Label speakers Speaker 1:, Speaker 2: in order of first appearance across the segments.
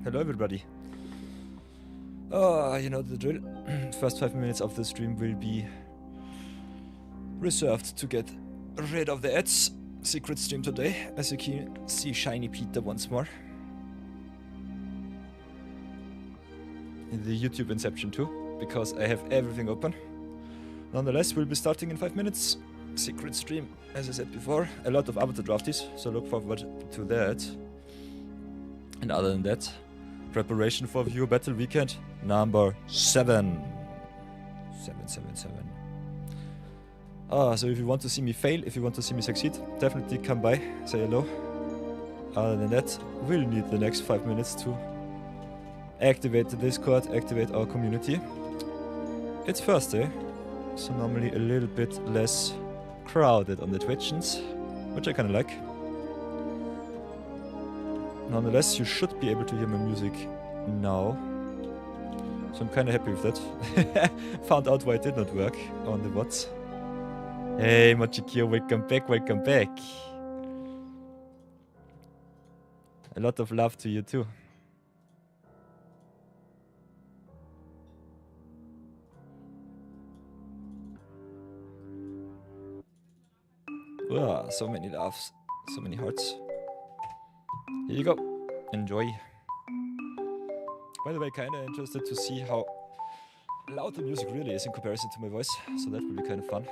Speaker 1: Hello everybody. You know the drill. First 5 minutes of the stream will be reserved to get rid of the ads. Secret stream today, as you can see Shiny Peter once more. In the YouTube Inception too, because I have everything open. Nonetheless, we'll be starting in 5 minutes. Secret stream, as I said before. A lot of avatar drafties, so look forward to that. And other than that, preparation for Viewer Battle Weekend number 7. 777. So if you want to see me fail, if you want to see me succeed, definitely come by, say hello. Other than that, we'll need the next 5 minutes to activate the Discord, activate our community. It's Thursday, so normally a little bit less crowded on the Twitchens, which I kinda like. Nonetheless, you should be able to hear my music now. So I'm kinda happy with that. Found out why it did not work on the bots. Hey Mochikio, welcome back, welcome back. A lot of love to you too. Wow, so many loves, so many hearts. Here you go, enjoy. By the way, kinda interested to see how loud the music really is in comparison to my voice, so that will be kinda fun.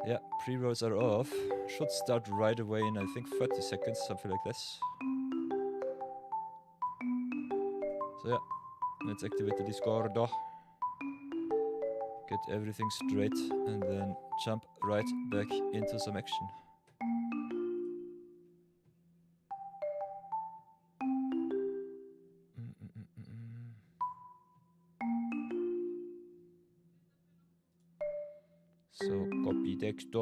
Speaker 1: Yeah, pre-rolls are off. Should start right away in I think 30 seconds, something like this. So yeah, let's activate the Discord. Get everything straight and then jump right back into some action. So copy text,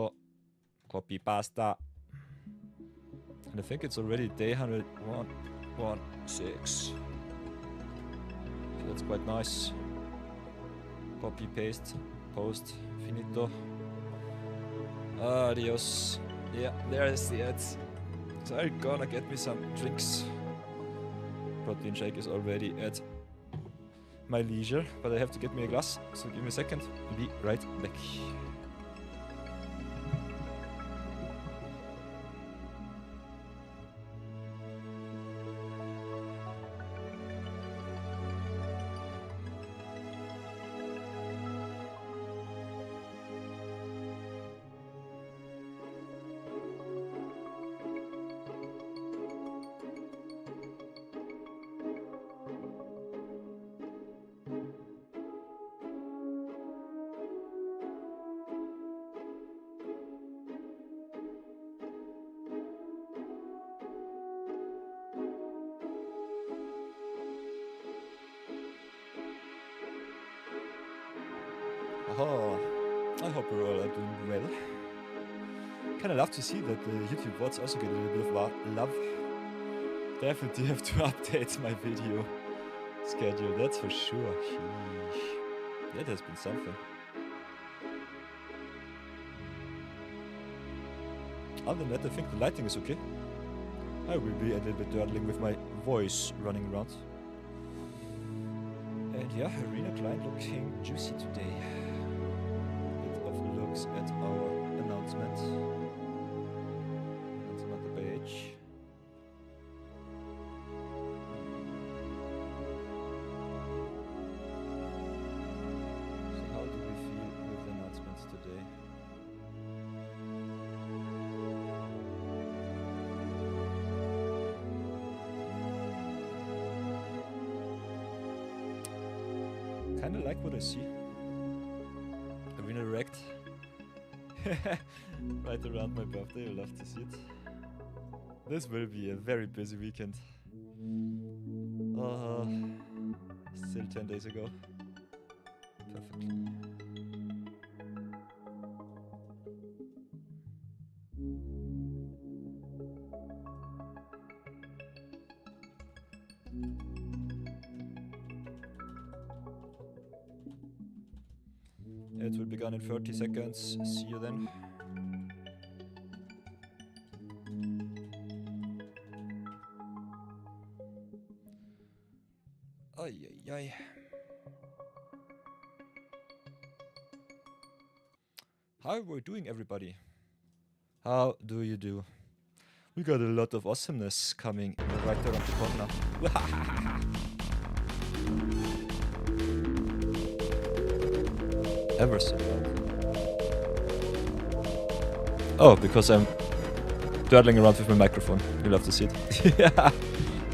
Speaker 1: copy pasta. And I think it's already day 116. So that's quite nice. Copy, paste, post, finito. Adios. Yeah, there is the ads. So I'm gonna get me some drinks. Protein shake is already at my leisure, but I have to get me a glass. So give me a second. Be right back. Oh, I hope you all are doing well. Kinda love to see that the YouTube bots also get a little bit of love. Definitely have to update my video schedule, that's for sure. Sheesh. That has been something. Other than that, I think the lighting is okay. I will be a little bit dawdling with my voice running around. And yeah, Arena Client looking juicy today. At our announcement page. So how do we feel with the announcements today? Kinda like what I see. Arena Direct. Right around my birthday, you'll love to see it. This will be a very busy weekend. Still 10 days ago. Perfectly. It will be gone in 30 seconds. See you then. ay. How are we doing, everybody? How do you do? We got a lot of awesomeness coming right around the corner. Ever so loud. Oh, because I'm dawdling around with my microphone. You'll have to see it. Yeah.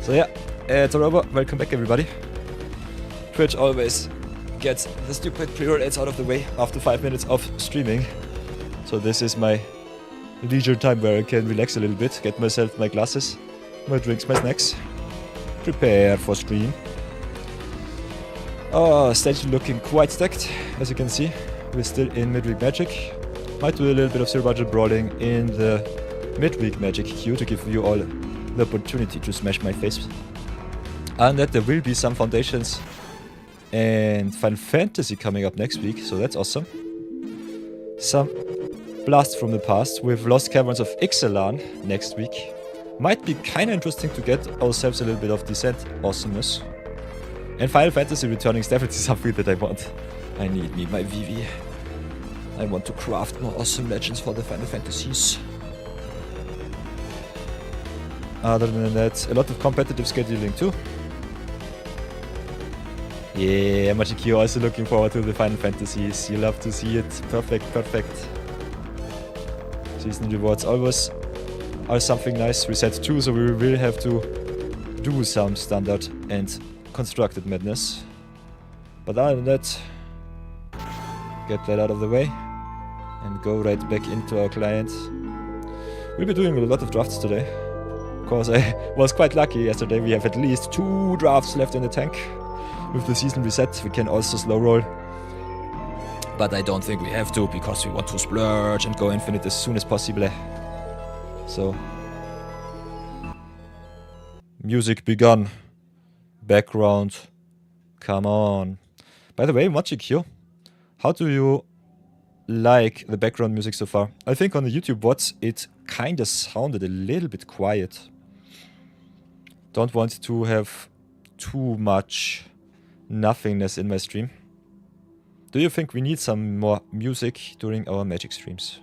Speaker 1: So yeah, it's over. Welcome back, everybody. Twitch always gets the stupid pre-roll ads out of the way after 5 minutes of streaming. So this is my leisure time where I can relax a little bit, get myself my glasses, my drinks, my snacks, prepare for stream. Oh, stage looking quite stacked, as you can see. We're still in midweek magic. Might do a little bit of zero budget brawling in the midweek magic queue to give you all the opportunity to smash my face. And that there will be some foundations and Final Fantasy coming up next week, so that's awesome. Some blast from the past with Lost Caverns of Ixalan next week. Might be kinda interesting to get ourselves a little bit of Descent awesomeness. And Final Fantasy returning is definitely something that I want. I need me my VV. I want to craft more awesome legends for the Final Fantasies. Other than that, a lot of competitive scheduling too. Yeah, Machikyo also looking forward to the Final Fantasies. You love to see it. Perfect, perfect. Season rewards always are something nice. Reset 2, so we will have to do some standard and constructed madness. But other than that, get that out of the way and go right back into our client. We'll be doing a lot of drafts today. Of course, I was quite lucky yesterday. We have at least 2 drafts left in the tank. With the season reset, we can also slow roll. But I don't think we have to, because we want to splurge and go infinite as soon as possible. So, music begun. Background. Come on. By the way, Machikyo, how do you like the background music so far? I think on the YouTube bots it kinda sounded a little bit quiet. Don't want to have too much nothingness in my stream. Do you think we need some more music during our magic streams?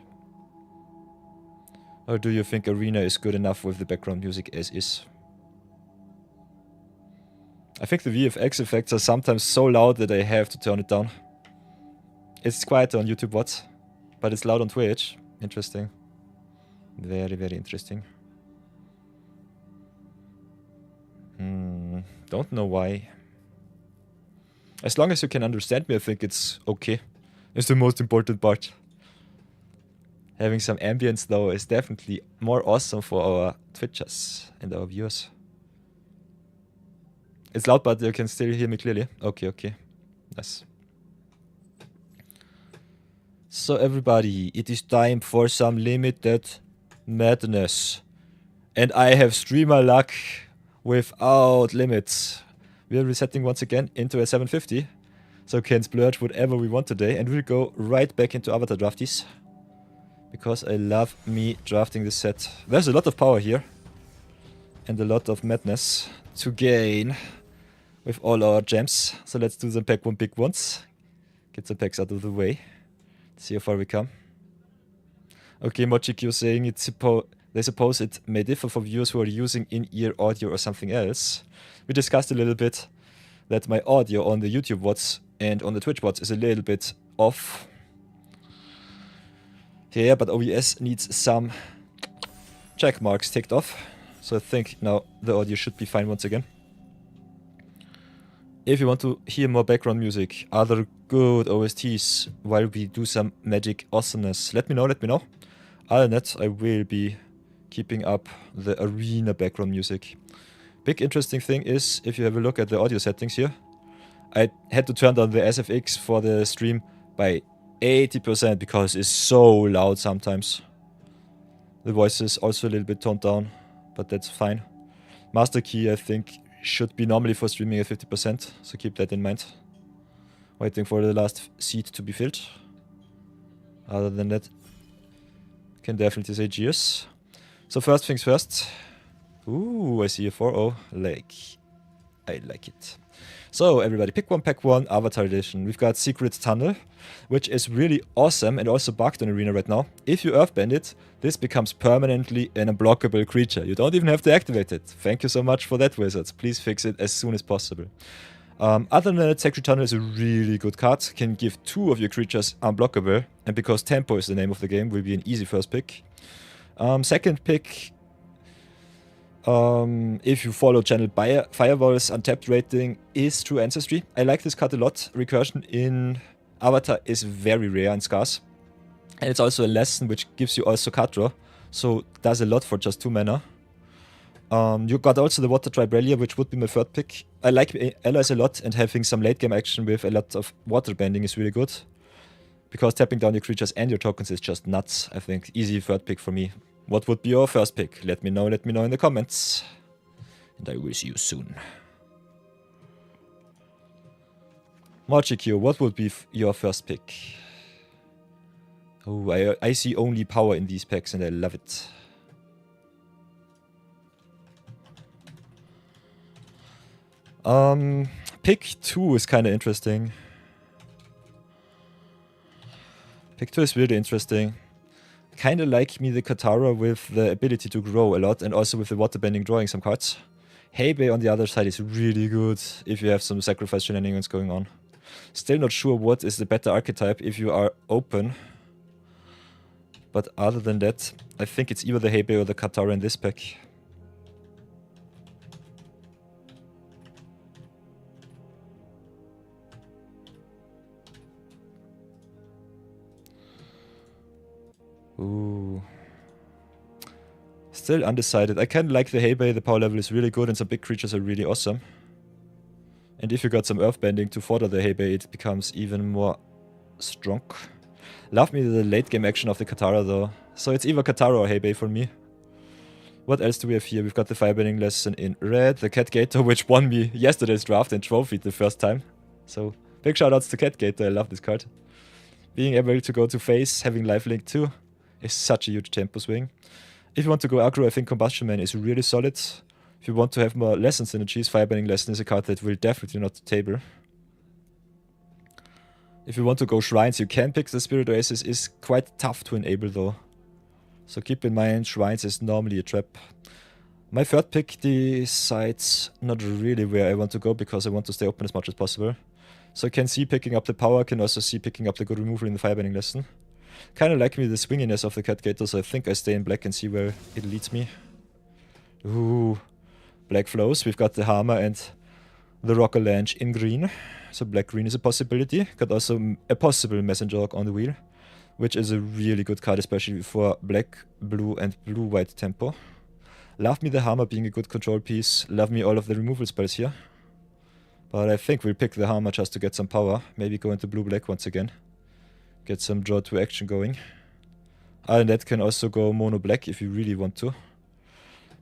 Speaker 1: Or do you think Arena is good enough with the background music as is? I think the VFX effects are sometimes so loud that I have to turn it down. It's quiet on YouTube bots, but it's loud on Twitch. Interesting. Very, very interesting. Don't know why. As long as you can understand me, I think it's okay. It's the most important part. Having some ambience, though, is definitely more awesome for our Twitchers and our viewers. It's loud, but you can still hear me clearly. Okay, okay. Nice. So, everybody, it is time for some limited madness. And I have streamer luck without limits. We are resetting once again into a 750, so can splurge whatever we want today, and we'll go right back into Avatar Drafties, because I love me drafting this set. There's a lot of power here, and a lot of madness to gain with all our gems. So let's do the pack 1 big ones, get the packs out of the way, see how far we come. Okay, Mochikyo saying they suppose it may differ for viewers who are using in-ear audio or something else. We discussed a little bit that my audio on the YouTube bots and on the Twitch bots is a little bit off. Yeah, but OBS needs some check marks ticked off. So I think now the audio should be fine once again. If you want to hear more background music, other good OSTs while we do some magic awesomeness, let me know, let me know. Other than that, I will be keeping up the arena background music. Big interesting thing is, if you have a look at the audio settings here, I had to turn down the SFX for the stream by 80% because it's so loud sometimes. The voice is also a little bit toned down, but that's fine. Master key, I think, should be normally for streaming at 50%, so keep that in mind. Waiting for the last seat to be filled. Other than that, can definitely say cheers. So first things first. Ooh, I see a 4-0. I like it. So everybody, pick one, pack one, Avatar Edition. We've got Secret Tunnel, which is really awesome and also bugged on Arena right now. If you Earthbend it, this becomes permanently an unblockable creature. You don't even have to activate it. Thank you so much for that, Wizards. Please fix it as soon as possible. Other than that, Secret Tunnel is a really good card. Can give 2 of your creatures unblockable, and because Tempo is the name of the game, will be an easy first pick. Second pick, if you follow Channel Firewall's untapped rating is True Ancestry. I like this card a lot. Recursion in Avatar is very rare and scarce. And it's also a lesson which gives you also card draw. So does a lot for just 2 mana. You got also the Water Tribe Relia, which would be my third pick. I like allies a lot, and having some late game action with a lot of water bending is really good. Because tapping down your creatures and your tokens is just nuts, I think. Easy third pick for me. What would be your first pick? Let me know in the comments. And I will see you soon. Marchikyo, what would be your first pick? Oh, I see only power in these packs and I love it. Pick 2 is kind of interesting. Pick 2 is really interesting. Kind of like me the Katara with the ability to grow a lot and also with the waterbending drawing some cards. Heibei on the other side is really good if you have some sacrifice shenanigans going on. Still not sure what is the better archetype if you are open. But other than that, I think it's either the Heibei or the Katara in this pack. Ooh. Still undecided. I kind of like the Heibei, the power level is really good and some big creatures are really awesome. And if you got some earthbending to fodder the Heibei, it becomes even more strong. Love me the late game action of the Katara though. So it's either Katara or Heibei for me. What else do we have here? We've got the firebending lesson in red, the Cat Gator, which won me yesterday's draft and trophied the first time. So big shoutouts to Cat Gator, I love this card. Being able to go to face, having lifelink too, is such a huge tempo swing. If you want to go aggro, I think Combustion Man is really solid. If you want to have more lesson synergies, Firebending Lesson is a card that will definitely not table. If you want to go Shrines, you can pick the Spirit Oasis, is quite tough to enable though. So keep in mind, Shrines is normally a trap. My third pick decides not really where I want to go because I want to stay open as much as possible. So I can see picking up the power, can also see picking up the good removal in the Firebending Lesson. Kind of like me the swinginess of the Cat Gator, so I think I stay in black and see where it leads me. Ooh, black flows. We've got the Hammer and the Rocker Lange in green. So black-green is a possibility. Got also a possible Messenger Hawk on the wheel, which is a really good card, especially for black, blue and blue-white tempo. Love me the Hammer being a good control piece. Love me all of the removal spells here. But I think we'll pick the Hammer just to get some power. Maybe go into blue-black once again. Get some draw to action going. And that can also go mono black if you really want to.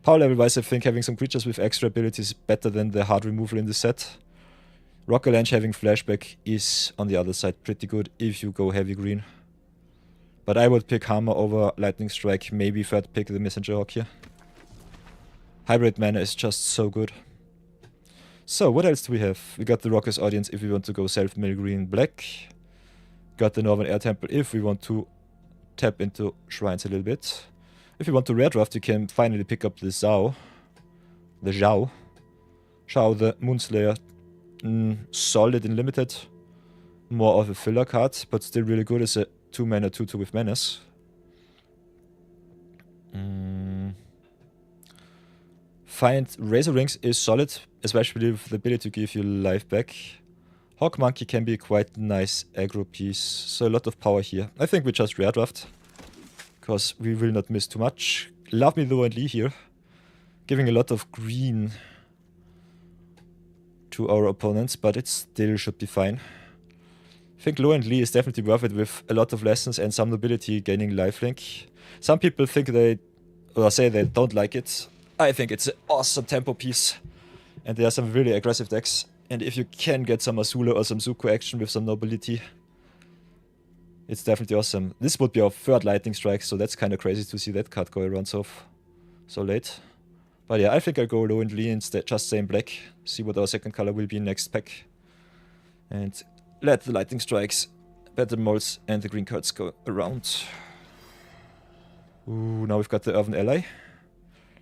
Speaker 1: Power level wise, I think having some creatures with extra abilities is better than the hard removal in the set. Rocker Lange having flashback is on the other side pretty good if you go heavy green. But I would pick Hammer over Lightning Strike, maybe third pick the Messenger Hawk here. Hybrid mana is just so good. So what else do we have? We got the Rocker's Audience if we want to go self-mill green black. Got the Northern Air Temple if we want to tap into Shrines a little bit. If you want to rare draft, you can finally pick up the Zhao. The Zhao. Zhao, the Moonslayer. Solid and limited. More of a filler card, but still really good as a 2 mana 2/2 with Menace. Find Razor Rings is solid, especially with the ability to give you life back. Hawk Monkey can be quite nice aggro piece, so a lot of power here. I think we just rare draft, because we will not miss too much. Love me Lo and Lee here, giving a lot of green to our opponents, but it still should be fine. I think Lo and Lee is definitely worth it with a lot of lessons and some nobility gaining lifelink. Some people think or say they don't like it. I think it's an awesome tempo piece, and there are some really aggressive decks. And if you can get some Azula or some Zuko action with some nobility, it's definitely awesome. This would be our third Lightning Strike, so that's kind of crazy to see that card go around so late. But yeah, I think I'll go low and lean instead, just stay in black, see what our second color will be next pack. And let the lightning strikes, battle molds, and the green cards go around. Ooh, now we've got the Earthen Ally.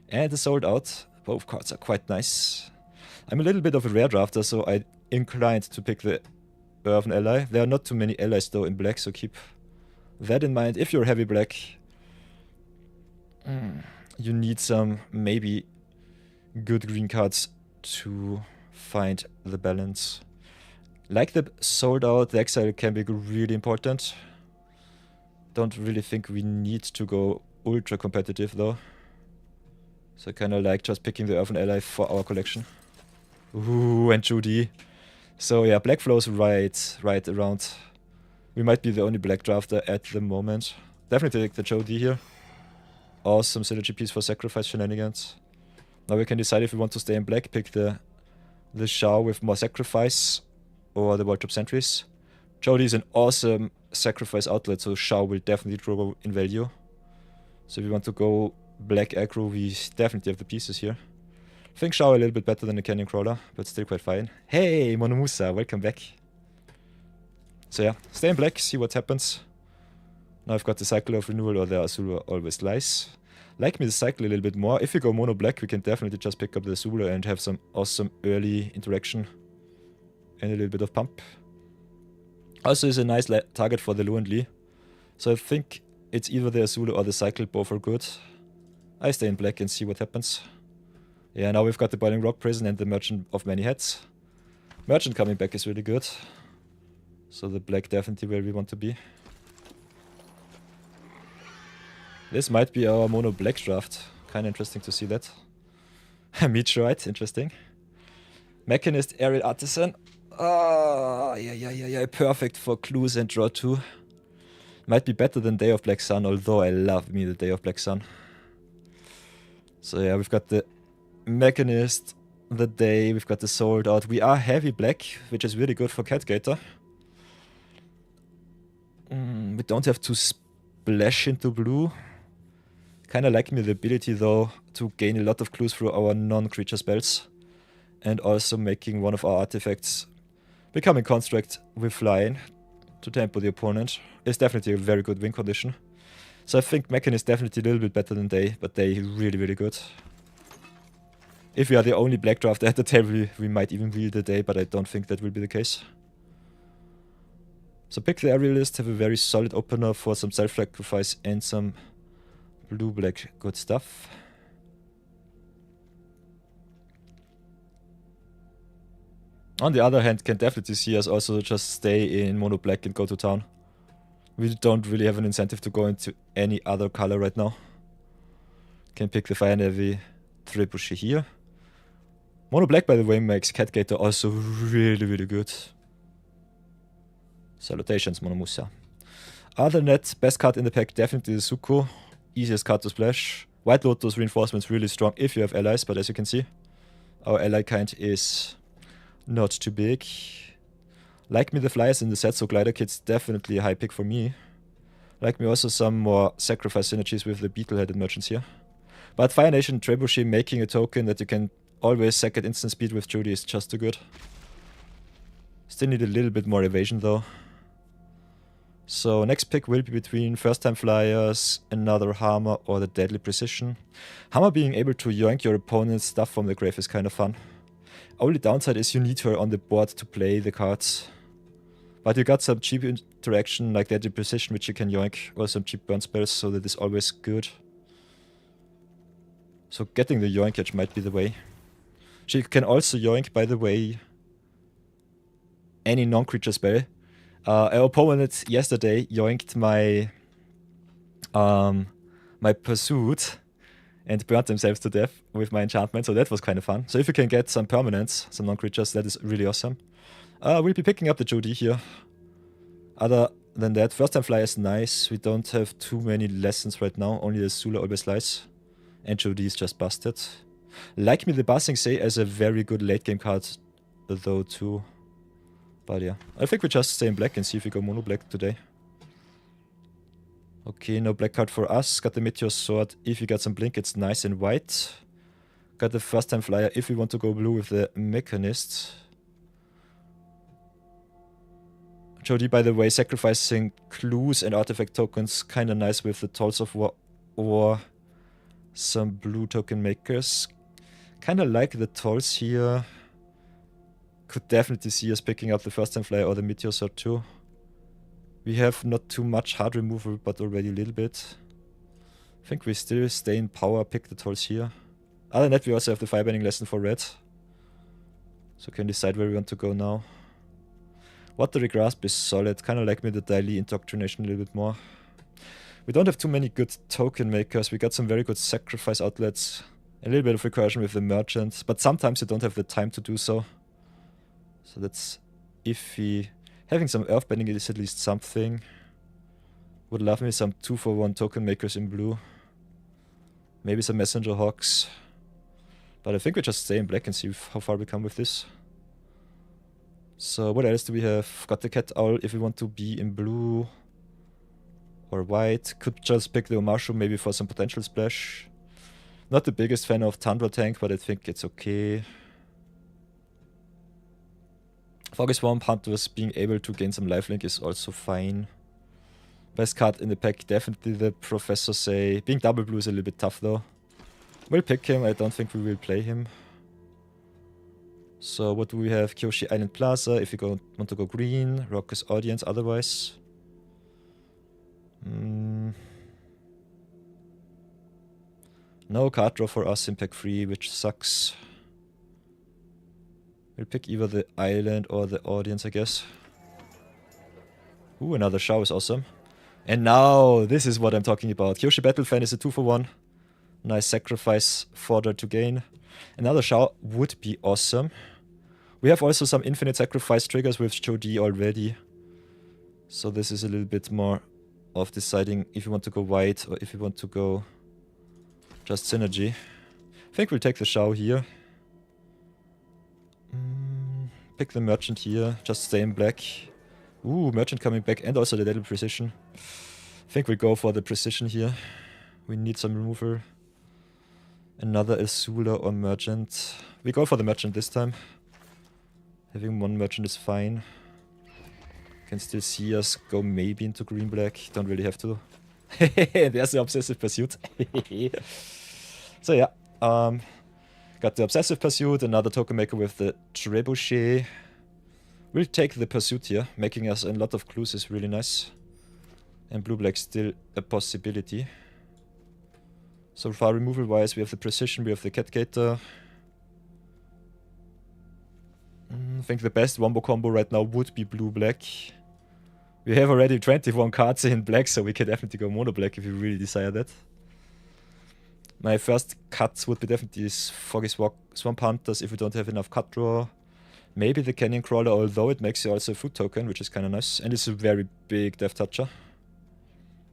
Speaker 1: And the Sold Out. Both cards are quite nice. I'm a little bit of a rare drafter, so I inclined to pick the Earthen Ally. There are not too many allies though in black, so keep that in mind. If you're heavy black, you need some maybe good green cards to find the balance. Like the Sold Out, the Exile can be really important. Don't really think we need to go ultra competitive though. So I kinda like just picking the Earthen Ally for our collection. Ooh, and Judy. So yeah, black flows right around. We might be the only black drafter at the moment. Definitely take the Jody here. Awesome synergy piece for sacrifice shenanigans. Now we can decide if we want to stay in black, pick the Shao with more sacrifice, or the Wardrobe Sentries. Jody is an awesome sacrifice outlet, so Shao will definitely grow in value. So if we want to go black aggro, we definitely have the pieces here. I think Shao a little bit better than the Canyon Crawler, but still quite fine. Hey, Monomusa, welcome back. So yeah, stay in black, see what happens. Now I've got the Cycle of Renewal, or the Azula Always Lies. Like me the cycle a little bit more. If we go mono black, we can definitely just pick up the Azula and have some awesome early interaction. And a little bit of pump. Also is a nice target for the Luan Lee. So I think it's either the Azula or the Cycle, both are good. I stay in black and see what happens. Yeah, now we've got the Boiling Rock Prison and the Merchant of Many Heads. Merchant coming back is really good. So the black definitely where we want to be. This might be our mono black draft. Kinda interesting to see that. Meteorite, interesting. Mechanist, Aerial Artisan. Ah, yeah, perfect for clues and draw 2. Might be better than Day of Black Sun, although I love me the Day of Black Sun. So yeah, we've got the Mechanist, the Day, we've got the Sold Out. We are heavy black, which is really good for Catgator. We don't have to splash into blue. Kinda like me the ability though to gain a lot of clues through our non-creature spells. And also making one of our artifacts becoming construct with flying to tempo the opponent is definitely a very good win condition. So I think Mechan is definitely a little bit better than Day, but Day really good. If we are the only black drafter at the table, we might even wheel the Day, but I don't think that will be the case. So pick the Aerialist, have a very solid opener for some self-sacrifice and some blue-black good stuff. On the other hand, can definitely see us also just stay in mono black and go to town. We don't really have an incentive to go into any other color right now. Can pick the Fire and Heavy Trebuchet here. Mono black, by the way, makes Catgator also really good. Salutations, Monomusa. Other than that, best card in the pack, definitely the Zuko. Easiest card to splash. White Lotus reinforcements really strong if you have allies, but as you can see, our ally kind is not too big. Like me the Flyers in the set, so Glider Kit's definitely a high pick for me. Like me also some more sacrifice synergies with the Beetle-headed merchants here. But Fire Nation Trebuchet making a token that you can always sack at instant speed with Judy is just too good. Still need a little bit more evasion though. So next pick will be between First Time Flyers, another Hammer, or the Deadly Precision. Hammer being able to yoink your opponent's stuff from the grave is kind of fun. Only downside is you need her on the board to play the cards. But you got some cheap interaction like Deadly Precision which you can yoink, or some cheap burn spells, so that is always good. So getting the yoinkage might be the way. She can also yoink, by the way, any non-creature spell. Our opponent yesterday yoinked my my Pursuit and burnt themselves to death with my enchantment, so that was kind of fun. So if you can get some permanents, some non-creatures, that is really awesome. We'll be picking up the Judy here. Other than that, First Time Flyer is nice. We don't have too many lessons right now, only the Zula Always Lies. And Judy is just busted. Like me the Buzzing Say as a very good late game card though too. But yeah, I think we just stay in black and see if we go mono black today. Okay, no black card for us. Got the Meteor Sword. If you got some blink, it's nice and white. Got the first time flyer if we want to go blue with the Mechanist. Jody, by the way, sacrificing clues and artifact tokens kinda nice with the Tolls of War or some blue token makers. Kinda like the Tolls here. Could definitely see us picking up the first time flyer or the Meteor Sword too. We have not too much hard removal, but already a little bit. I think we still stay in power, pick the Tolls here. Other than that, we also have the Firebending lesson for red. So can decide where we want to go now. Watery Grasp is solid, kind of like me the daily indoctrination a little bit more. We don't have too many good token makers, we got some very good sacrifice outlets. A little bit of recursion with the merchant, but sometimes you don't have the time to do so. So that's iffy. Having some earthbending is at least something. Would love me some 2-for-1 token makers in blue. Maybe some messenger hawks. But I think we just stay in black and see how far we come with this. So what else do we have? Got the cat owl if we want to be in blue or white. Could just pick the mushroom maybe for some potential splash. Not the biggest fan of Tundra Tank, but I think it's okay. Foggy Swamp Hunters being able to gain some lifelink is also fine. Best card in the pack, definitely the Professor Say. Being double blue is a little bit tough though. We'll pick him, I don't think we will play him. So what do we have? Kyoshi Island Plaza, if you want to go green. Raucous Audience otherwise. No card draw for us in pack 3, which sucks. We'll pick either the island or the audience, I guess. Ooh, another Shao is awesome. And now, this is what I'm talking about. Kyoshi Battle Fan is a 2-for-1. Nice sacrifice fodder to gain. Another Shao would be awesome. We have also some infinite sacrifice triggers with Jody already. So this is a little bit more of deciding if you want to go white or if you want to go just synergy. I think we'll take the Shao here. Pick the merchant here, just stay in black. Ooh, merchant coming back and also the little precision. I think we'll go for the precision here. We need some removal. Another Azula or merchant. We go for the merchant this time. Having one merchant is fine. Can still see us go maybe into green-black. Don't really have to. There's the Obsessive Pursuit. So yeah, got the Obsessive Pursuit, another token maker with the Trebuchet. We'll take the Pursuit here, making us a lot of clues is really nice. And blue-black still a possibility. So far removal-wise, we have the Precision, we have the Cat Gator. I think the best wombo combo right now would be blue-black. We have already 21 cards in black, so we can definitely go mono-black if we really desire that. My first cuts would be definitely this Foggy Swamp Hunters if we don't have enough cut draw. Maybe the Canyon Crawler, although it makes you also a food token, which is kind of nice. And it's a very big Death Toucher.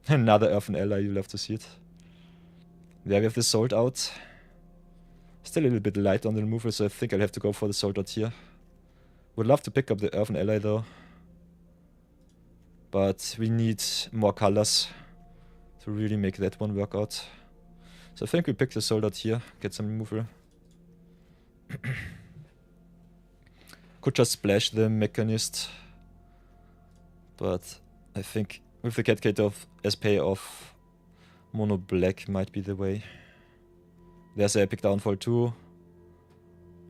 Speaker 1: Another Earthen Ally, you love to see it. There we have the Sold Out. Still a little bit light on the removal, so I think I'll have to go for the Sold Out here. Would love to pick up the Earthen Ally though. But we need more colors to really make that one work out. So I think we pick the Sold Out here, get some removal. Could just splash the Mechanist. But I think with the Cat Gator as payoff, mono black might be the way. There's an Epic Downfall too.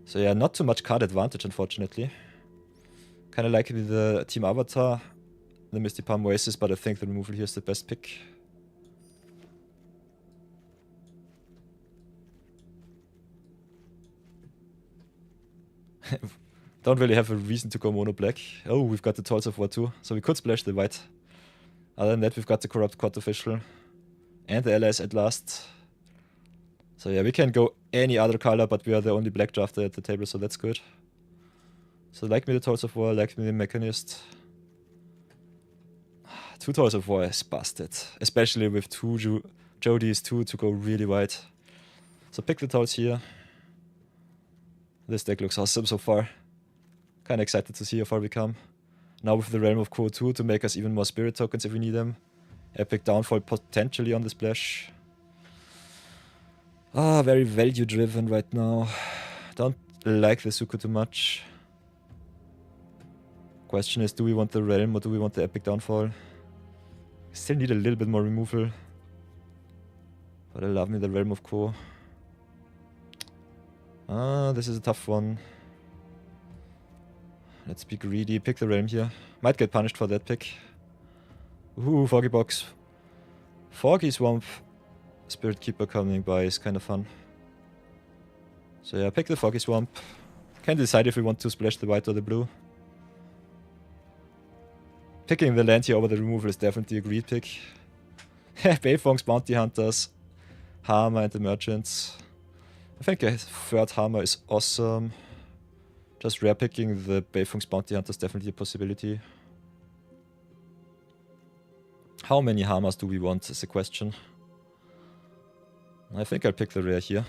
Speaker 1: So yeah, not too much card advantage unfortunately. Kinda like the Team Avatar, the Misty Palm Oasis, but I think the removal here is the best pick. Don't really have a reason to go mono black. Oh, we've got the Tolls of War too, so we could splash the white. Other than that, we've got the Corrupt Court Official and the allies at last. So yeah, we can go any other color, but we are the only black drafter at the table, so that's good. So like me the Tolls of War, like me the Mechanist. 2 Tolls of War is busted, especially with 2 Jody's 2 to go really wide. So pick the Tolls here. This deck looks awesome so far. Kinda excited to see how far we come. Now with the Realm of Core 2 to make us even more spirit tokens if we need them. Epic Downfall potentially on the splash. Ah, very value driven right now. Don't like the Suku too much. Question is, do we want the Realm or do we want the Epic Downfall? Still need a little bit more removal. But I love me the Realm of Ko. Ah, this is a tough one. Let's be greedy. Pick the Realm here. Might get punished for that pick. Ooh, Foggy Box. Foggy Swamp. Spirit Keeper coming by is kind of fun. So yeah, pick the Foggy Swamp. Can't decide if we want to splash the white or the blue. Picking the land here over the removal is definitely a great pick. Beifong's Bounty Hunters. Hammer and the Merchants. I think a third Hammer is awesome. Just rare picking the Beifong's Bounty Hunters is definitely a possibility. How many Hammers do we want is the question. I think I'll pick the rare here.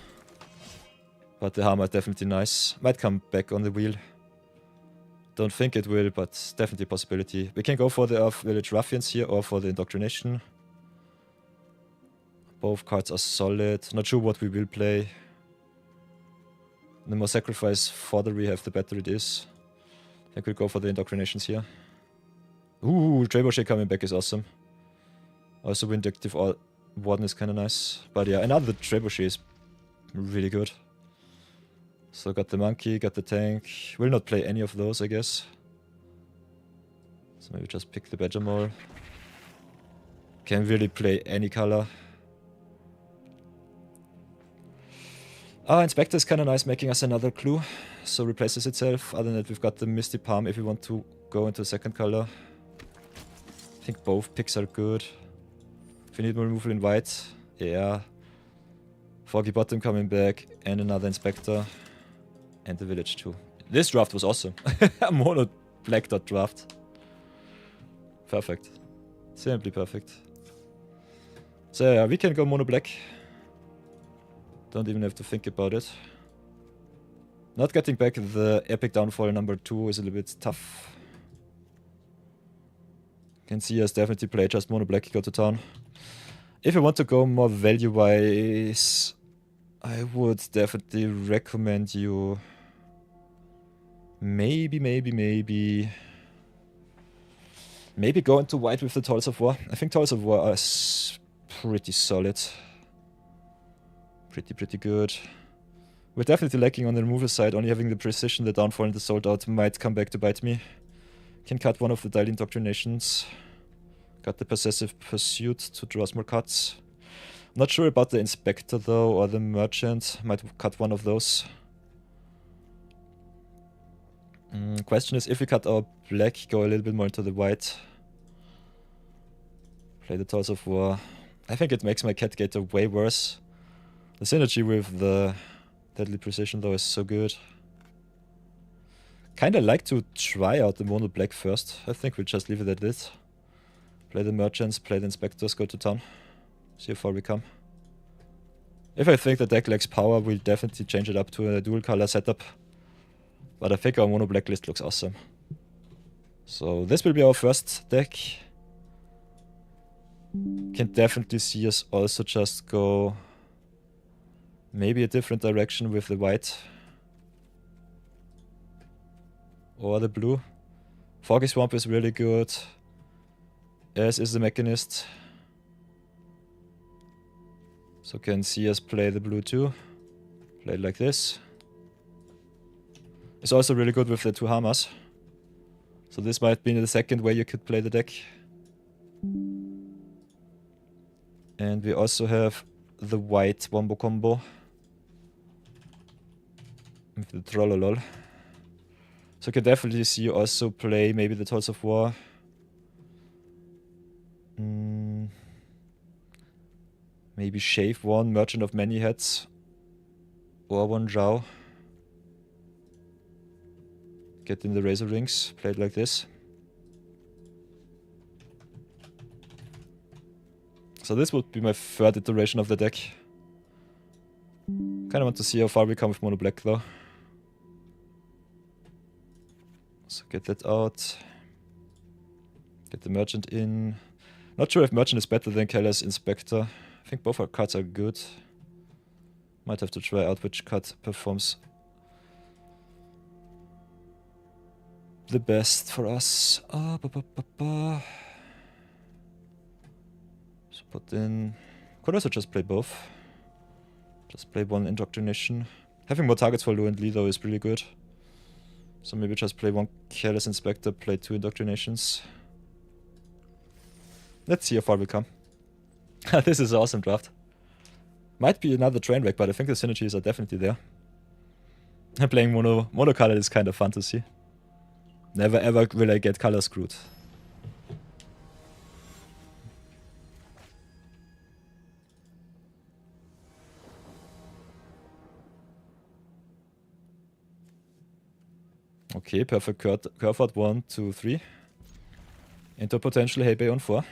Speaker 1: But the Hammer is definitely nice. Might come back on the wheel. Don't think it will, but definitely a possibility. We can go for the Earth Village Ruffians here or for the Indoctrination. Both cards are solid. Not sure what we will play. The more sacrifice fodder we have, the better it is. I think we'll go for the Indoctrinations here. Ooh, Trebuchet coming back is awesome. Also Vindictive Warden is kind of nice. But yeah, another Trebuchet is really good. So got the Monkey, got the Tank. Will not play any of those, I guess. So maybe just pick the Badger Mole. Can really play any color. Ah, Inspector is kind of nice, making us another clue. So replaces itself. Other than that, we've got the Misty Palm if we want to go into a second color. I think both picks are good. If we need more removal in white, yeah. Foggy Bottom coming back, and another Inspector. And the Village too. This draft was awesome. Mono black dot draft. Perfect. Simply perfect. So yeah, we can go mono black. Don't even have to think about it. Not getting back the Epic Downfall number 2 is a little bit tough. Can see us definitely play just mono black, go to town. If you want to go more value wise, I would definitely recommend you maybe go into white with the Tolls of War. I think Tolls of War are pretty solid. Pretty good. We're definitely lacking on the removal side, only having the precision, the downfall and the sold out might come back to bite me. Can cut one of the Dial Indoctrinations. Got the Possessive Pursuit to draw more cuts. Not sure about the Inspector though, or the Merchant. Might cut one of those. Question is, if we cut our black, go a little bit more into the white. Play the Tolls of War. I think it makes my Cat Gator way worse. The synergy with the Deadly Precision though is so good. Kinda like to try out the mono black first. I think we'll just leave it at this. Play the Merchants, play the Inspectors, go to town. See how far we come. If I think the deck lacks power, we'll definitely change it up to a dual color setup. But I think our mono black list looks awesome. So this will be our first deck. Can definitely see us also just go maybe a different direction with the white. Or the blue. Foggy Swamp is really good. As is the Mechanist. So can see us play the blue too. Play it like this. It's also really good with the two Hammers. So this might be the second way you could play the deck. And we also have the white Wombo combo. With the Trollolol. So you can definitely see you also play maybe the Tolls of War. Maybe shave one Merchant of Many Heads. Or one Zhao. Get in the Razor Rings, play it like this. So this would be my third iteration of the deck. Kinda want to see how far we come with mono black though. So get that out. Get the Merchant in. Not sure if Merchant is better than Keller's Inspector. I think both our cards are good. Might have to try out which card performs the best for us. So put in... Could also just play both. Just play one Indoctrination. Having more targets for Lu and Lee though is really good. So maybe just play one Careless Inspector, play 2 Indoctrinations. Let's see how far we come. This is an awesome draft. Might be another train wreck, but I think the synergies are definitely there. And playing mono color is kind of fun to see. Never ever will I get color screwed. Okay, perfect curve out 1, 2, 3. Into potential Hebei on 4.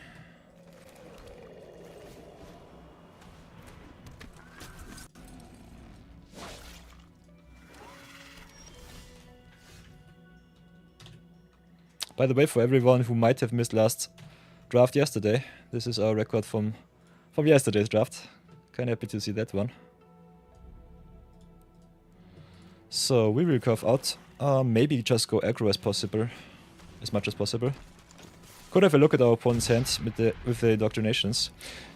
Speaker 1: By the way, for everyone who might have missed last draft yesterday, this is our record from yesterday's draft. Kinda happy to see that one. So we will curve out. Maybe just go aggro as much as possible. Could have a look at our opponent's hand with the Indoctrinations.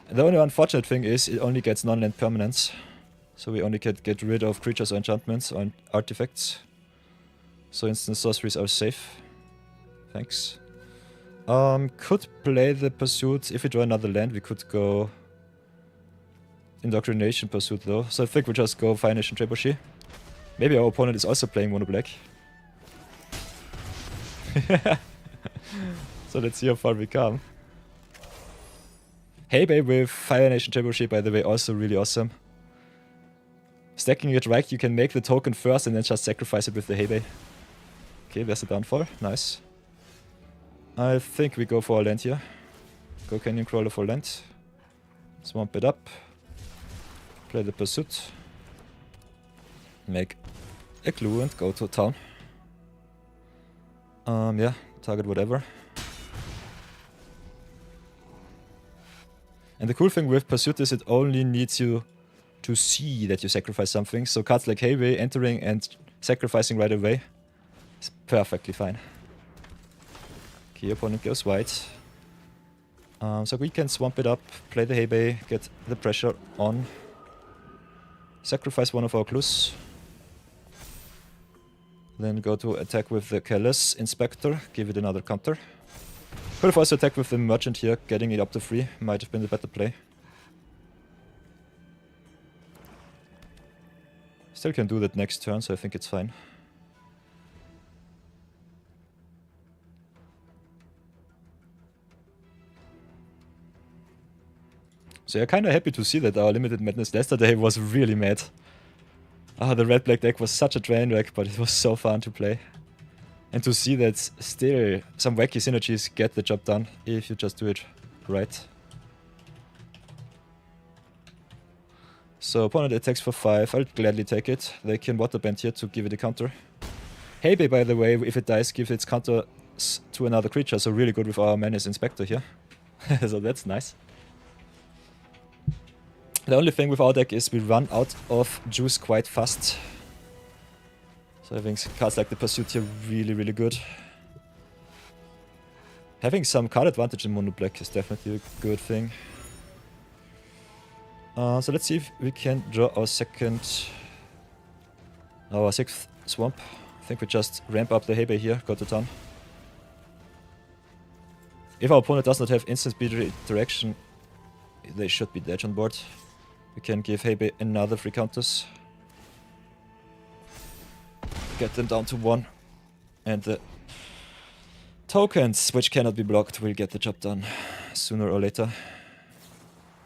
Speaker 1: And the only unfortunate thing is it only gets non-land permanents. So we only can get rid of creatures or enchantments or artifacts. So instant sorceries are safe. Thanks. Could play the Pursuit. If we draw another land, we could go Indoctrination Pursuit though. So I think we just go Fire Nation Trebuchet. Maybe our opponent is also playing mono black. So let's see how far we come. Hebei with Fire Nation Trebuchet, by the way, also really awesome. Stacking it right, you can make the token first and then just sacrifice it with the Hebei. Okay, there's a downfall. Nice. I think we go for a land here. Go Canyon Crawler for land. Swamp it up. Play the Pursuit. Make a clue and go to town. Yeah, target whatever. And the cool thing with Pursuit is it only needs you to see that you sacrifice something. So cards like Heavy entering and sacrificing right away is perfectly fine. Okay, opponent goes white. So we can swamp it up, play the Hebei, get the pressure on. Sacrifice one of our clues. Then go to attack with the Careless Inspector, give it another counter. Could have also attacked with the Merchant here, getting it up to 3. Might have been the better play. Still can do that next turn, so I think it's fine. So yeah, kinda happy to see that our Limited Madness yesterday was really mad. The red-black deck was such a train wreck, but it was so fun to play. And to see that still some wacky synergies get the job done if you just do it right. So opponent attacks for 5, I'll gladly take it. They can waterbend here to give it a counter. Hebei, by the way, if it dies, gives its counter to another creature, so really good with our Menace Inspector here. So that's nice. The only thing with our deck is we run out of juice quite fast. So having cards like the Pursuit here really good. Having some card advantage in mono black is definitely a good thing. So let's see if we can draw our our 6th swamp. I think we just ramp up the Hebei here, go to town. If our opponent does not have instant speed interaction, they should be dead on board. We can give Hebei another 3 counters. Get them down to 1. And the tokens, which cannot be blocked, will get the job done sooner or later.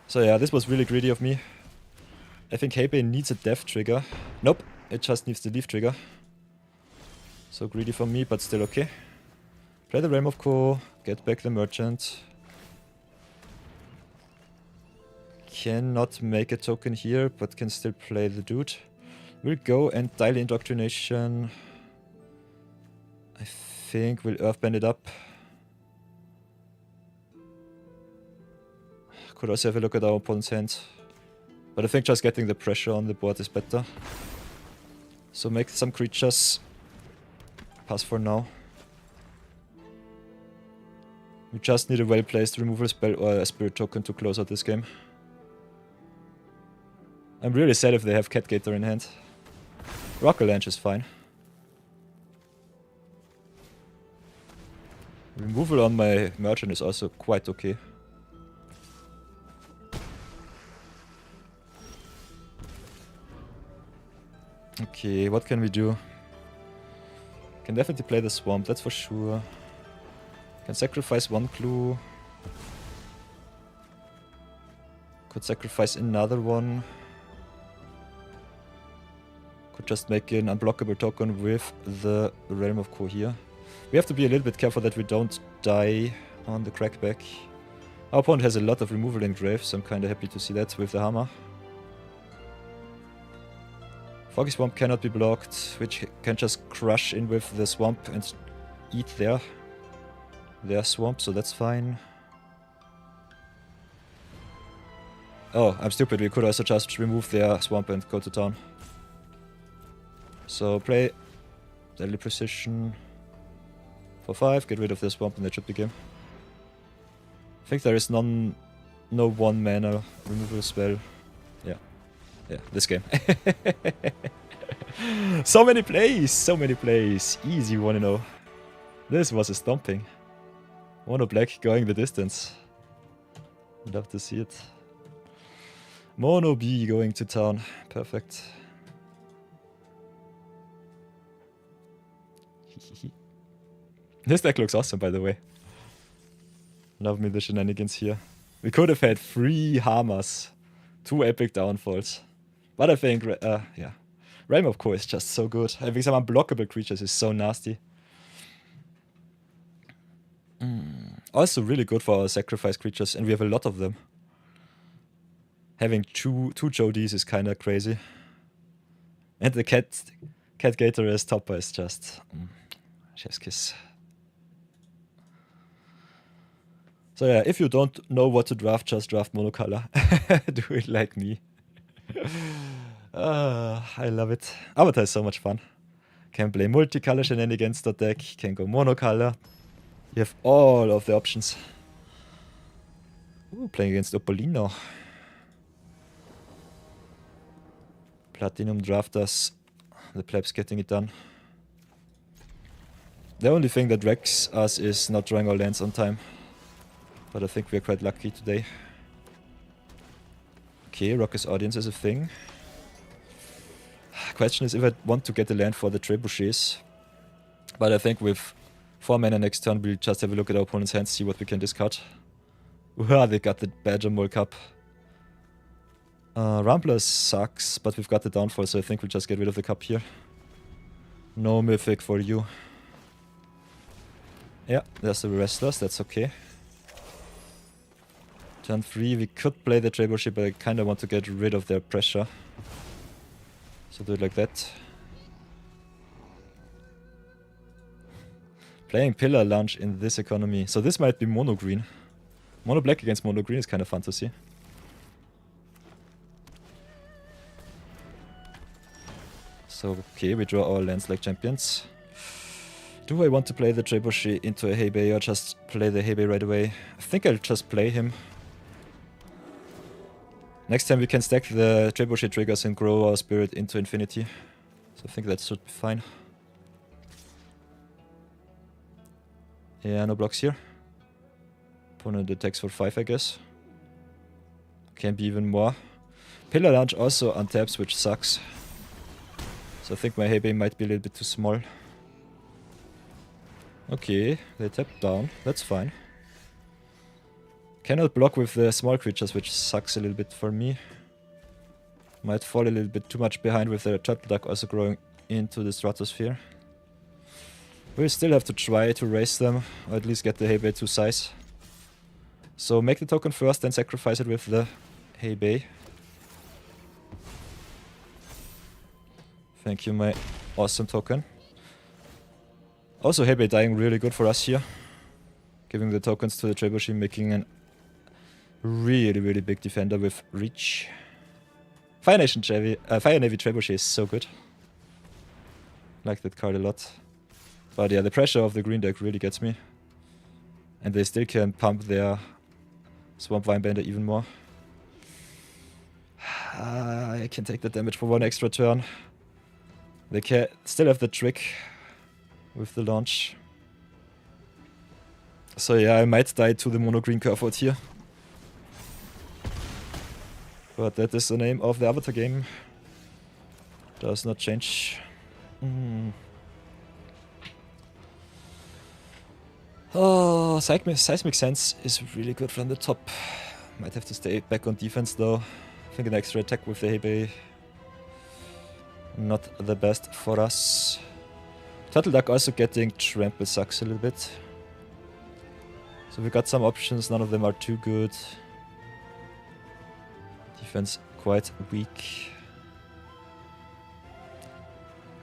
Speaker 1: So yeah, this was really greedy of me. I think Hebei needs a death trigger. Nope, it just needs the leaf trigger. So greedy for me, but still okay. Play the Realm of Co, get back the Merchant. Cannot make a token here, but can still play the dude. We'll go and dial Indoctrination. I think we'll Earthbend it up. Could also have a look at our opponent's hand. But I think just getting the pressure on the board is better. So make some creatures. Pass for now. We just need a well-placed removal spell or a spirit token to close out this game. I'm really sad if they have Cat Gator in hand. Rockalanche is fine. Removal on my merchant is also quite okay. Okay, what can we do? Can definitely play the swamp, that's for sure. Can sacrifice one clue. Could sacrifice another one. Could just make an unblockable token with the Realm of Ko here. We have to be a little bit careful that we don't die on the crackback. Our opponent has a lot of removal in grave, so I'm kinda happy to see that with the hammer. Foggy Swamp cannot be blocked, which can just crush in with the swamp and eat their swamp, so that's fine. Oh, I'm stupid, we could also just remove their swamp and go to town. So play Deadly Precision for 5, get rid of the swamp and that should be game. I think there is no 1 mana removal spell. Yeah, this game. So many plays, easy 1-0. This was a stomping. Mono black going the distance. Love to see it. Mono B going to town, perfect. This deck looks awesome, by the way. Love me the shenanigans here. We could have had 3 hammers, 2 epic downfalls. But I think, yeah, Realm of Ko is just so good. Having some unblockable creatures is so nasty. Also really good for our sacrifice creatures, and we have a lot of them. Having two Jodies is kinda crazy. And the Cat Gator as topper is just... chef's kiss. So yeah, if you don't know what to draft, just draft monocolor. Do it like me. I love it. Avatar is so much fun. Can play multicolor shenanigans deck, can go monocolor. You have all of the options. Ooh, playing against Opolino. Platinum drafters. The plebs getting it done. The only thing that wrecks us is not drawing our lands on time. But I think we're quite lucky today. Okay, Rock's Audience is a thing. Question is if I want to get the land for the trebuchets. But I think with 4 mana next turn, we'll just have a look at our opponent's hands, see what we can discard. Wow, they got the Badger Mole Cup. Rumbler sucks, but we've got the downfall, so I think we'll just get rid of the cup here. No mythic for you. Yeah, there's the Wrestlers, that's okay. Turn 3, we could play the trebuchet, but I kinda want to get rid of their pressure. So do it like that. Playing Pillar Lunge in this economy. So this might be mono green. Mono black against mono green is kind of fun to see. So okay, we draw our lands like champions. Do I want to play the trebuchet into a Heibei or just play the Heibei right away? I think I'll just play him. Next time we can stack the trebuchet triggers and grow our spirit into infinity. So I think that should be fine. Yeah, no blocks here. Opponent attacks for 5, I guess. Can be even more. Pillar Lunge also untaps, which sucks. So I think my Heibei might be a little bit too small. Okay, they tap down, that's fine. Cannot block with the small creatures, which sucks a little bit for me. Might fall a little bit too much behind with the Turtle Duck also growing into the stratosphere. We'll still have to try to raise them, or at least get the Heibei to size. So make the token first, then sacrifice it with the Heibei. Thank you, my awesome token. Also, Heibei dying really good for us here. Giving the tokens to the trebuchet, making an really big defender with reach. Fire Navy Trebuchet is so good. Like that card a lot. But yeah, the pressure of the green deck really gets me. And they still can pump their Swamp Vinebender even more. I can take the damage for one extra turn. They can still have the trick with the launch. So yeah, I might die to the mono green curve out here. But that is the name of the Avatar game. Does not change. Oh, Seismic Sense is really good from the top. Might have to stay back on defense though. I think an extra attack with the Hebei. Not the best for us. Turtle Duck also getting trample sucks a little bit. So we got some options, none of them are too good. Defense quite weak.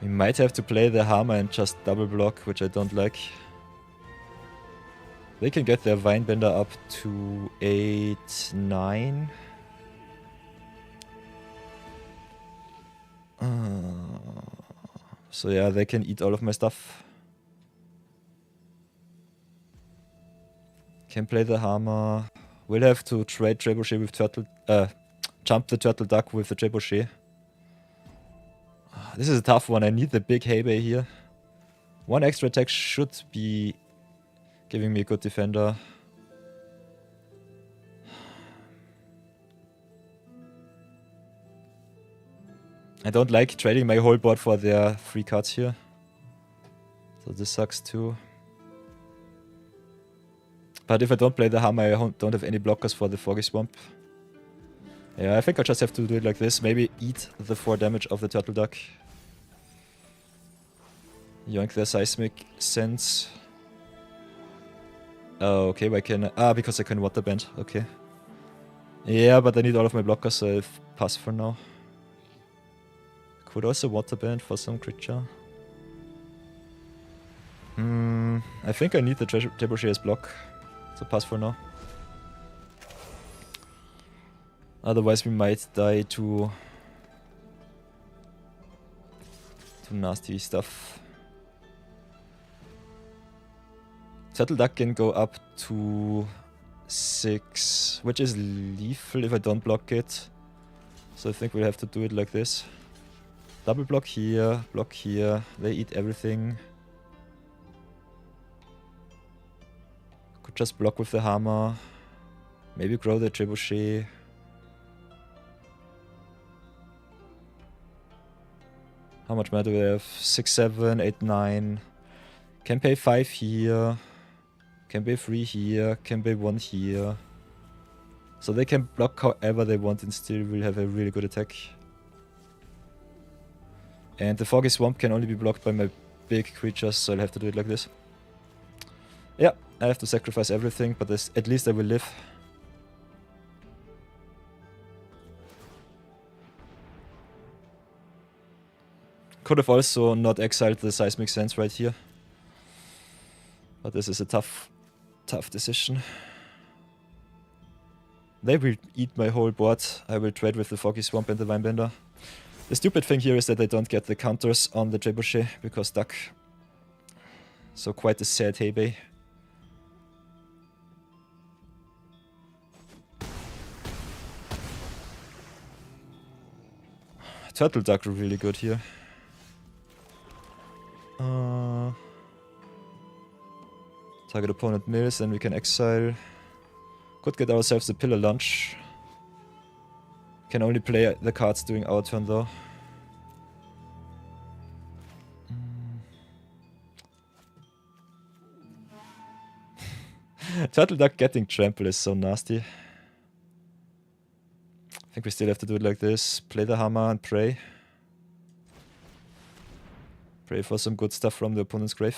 Speaker 1: We might have to play the Hammer and just double block, which I don't like. They can get their Vinebender up to 8, 9. So yeah, they can eat all of my stuff. Can play the Hammer. We'll have to trade Trebuchet with jump the Turtle Duck with the Trebuchet. This is a tough one. I need the big Hebei here. One extra attack should be giving me a good defender. I don't like trading my whole board for their 3 cards here. So this sucks too. But if I don't play the Hammer, I don't have any blockers for the Foggy Swamp. Yeah, I think I just have to do it like this. Maybe eat the 4 damage of the Turtle Duck. Yoink their Seismic Sense. Oh, okay, why can I... because I can Water Bend, okay. Yeah, but I need all of my blockers, so I'll pass for now. Could also Water Bend for some creature. I think I need the Trebuchet as block, so pass for now. Otherwise we might die to nasty stuff. Turtle Duck can go up to 6, which is lethal if I don't block it. So I think we'll have to do it like this. Double block here, they eat everything. Could just block with the Hammer. Maybe grow the Trebuchet. How much mana do we have? 6, 7, 8, 9. Can pay 5 here. Can pay 3 here. Can pay 1 here. So they can block however they want and still will have a really good attack. And the Foggy Swamp can only be blocked by my big creatures, so I'll have to do it like this. Yeah, I have to sacrifice everything, but at least I will live. Could have also not exiled the Seismic Sense right here. But this is a tough decision. They will eat my whole board. I will trade with the Foggy Swamp and the Vinebender. The stupid thing here is that I don't get the counters on the Trebuchet because Duck. So quite a sad Hebei. Turtle Duck are really good here. Target opponent mills, then we can exile. Could get ourselves a Pillar Lunch. Can only play the cards during our turn though. Turtle Duck getting trample is so nasty. I think we still have to do it like this. Play the Hammer and pray. Pray for some good stuff from the opponent's grave.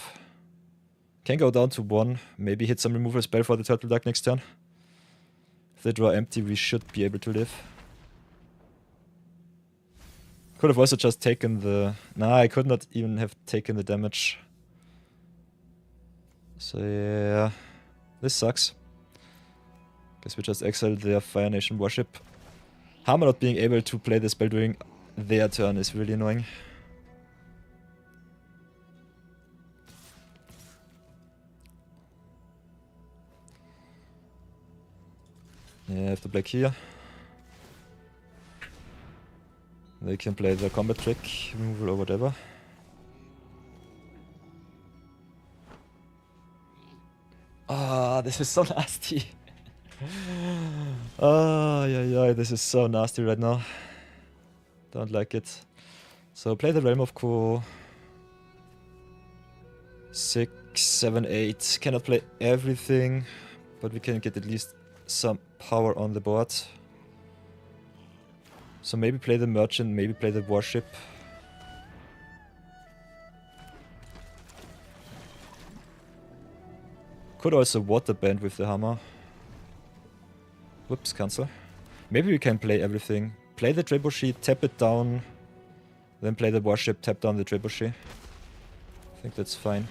Speaker 1: Can go down to 1. Maybe hit some removal spell for the Turtle Duck next turn. If they draw empty, we should be able to live. Could have also just taken the... Nah, I could not even have taken the damage. So yeah... This sucks. Guess we just exiled their Fire Nation Warship. Hammer not being able to play the spell during their turn is really annoying. Yeah, I have to black here. They can play the combat trick, removal or whatever. Ah, this is so nasty. Oh, yeah, this is so nasty right now. Don't like it. So play the Realm of Co. 6, 7, 8. Cannot play everything, but we can get at least some power on the board. So maybe play the Merchant, maybe play the Warship. Could also water band with the hammer. Whoops, cancel. Maybe we can play everything. Play the trebuchet, tap it down. Then play the warship, tap down the trebuchet. I think that's fine.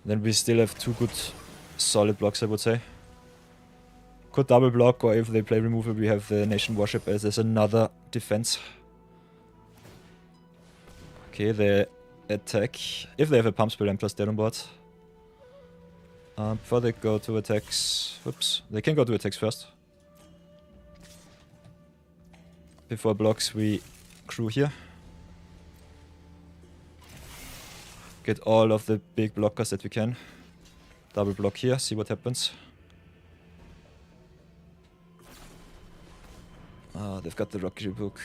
Speaker 1: Then we still have 2 good solid blocks, I would say. Could double block, or if they play removal, we have the nation warship as another defense. Okay, they attack. If they have a pump spell, I'm just dead on board. Before they go to attacks... Whoops. They can go to attacks first. Before blocks, we crew here. Get all of the big blockers that we can. Double block here, see what happens. Ah, they've got the Rocky book.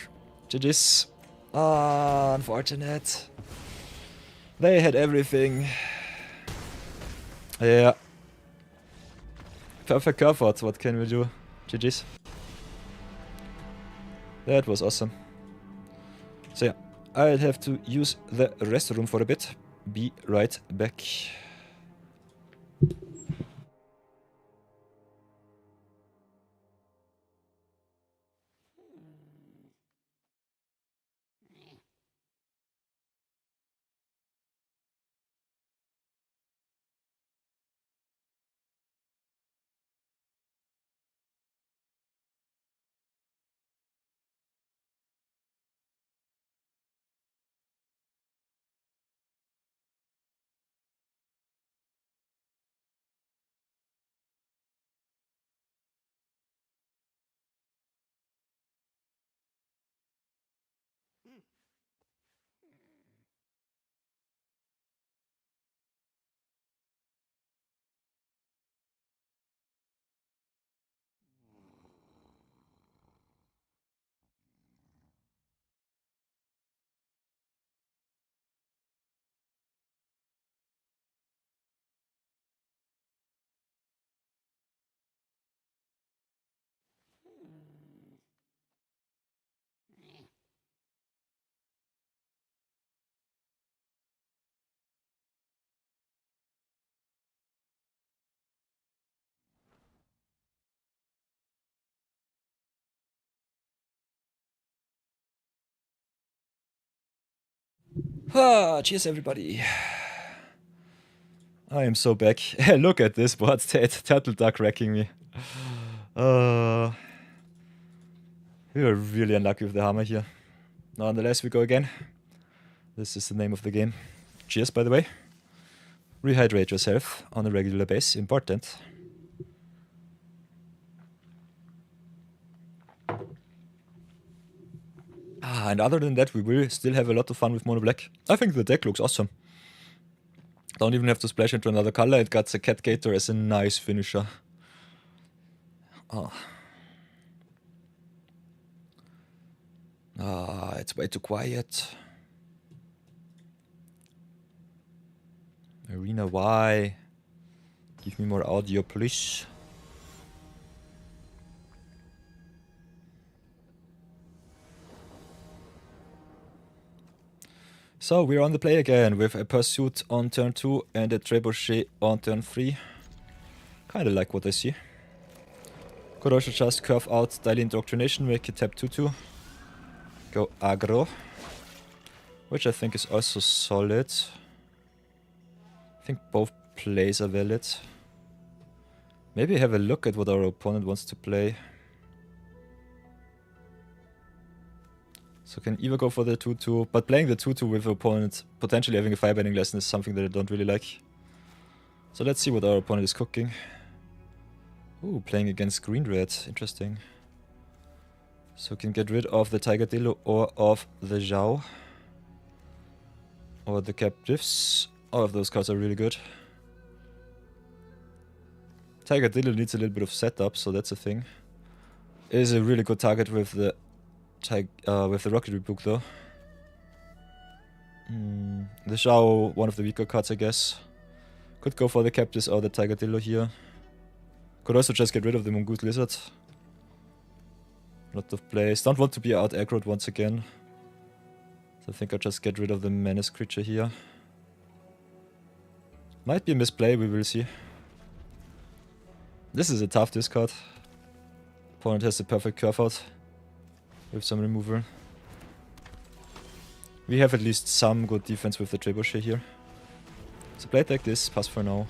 Speaker 1: GG's. Ah, unfortunate. They had everything. Yeah. Perfect curve out, what can we do? GG's. That was awesome. So yeah, I'll have to use the restroom for a bit. Be right back. Ah, cheers everybody. I am so back. Look at this board state. Turtle duck wrecking me. We are really unlucky with the hammer here. Nonetheless, we go again. This is the name of the game. Cheers, by the way. Rehydrate yourself on a regular basis. Important. And other than that, we will still have a lot of fun with mono black. I think the deck looks awesome. Don't even have to splash into another color. It got the Cat Gator as a nice finisher. It's way too quiet. Arena Y. Give me more audio, please. So we're on the play again with a Pursuit on turn 2 and a Trebuchet on turn 3. Kinda like what I see. Could also just curve out Daily Indoctrination, make it tap 2-2. Go aggro. Which I think is also solid. I think both plays are valid. Maybe have a look at what our opponent wants to play. So can either go for the 2-2, but playing the 2-2 with the opponent potentially having a firebending lesson is something that I don't really like. So let's see what our opponent is cooking. Ooh, playing against green-red, interesting. So can get rid of the Tiger-Dillo or of the Zhao. Or the Captives. All of those cards are really good. Tiger-Dillo needs a little bit of setup, so that's a thing. It is a really good target with the Rocketry Book though. The Zhao, one of the weaker cards I guess. Could go for the Captives or the Tiger-Dillo here. Could also just get rid of the Mongoose Lizard. Lot of plays. Don't want to be out aggroed once again. So I think I'll just get rid of the Menace creature here. Might be a misplay, we will see. This is a tough discard. Opponent has the perfect curve out. With some removal. We have at least some good defense with the Trebuchet here. So play it like this, pass for now.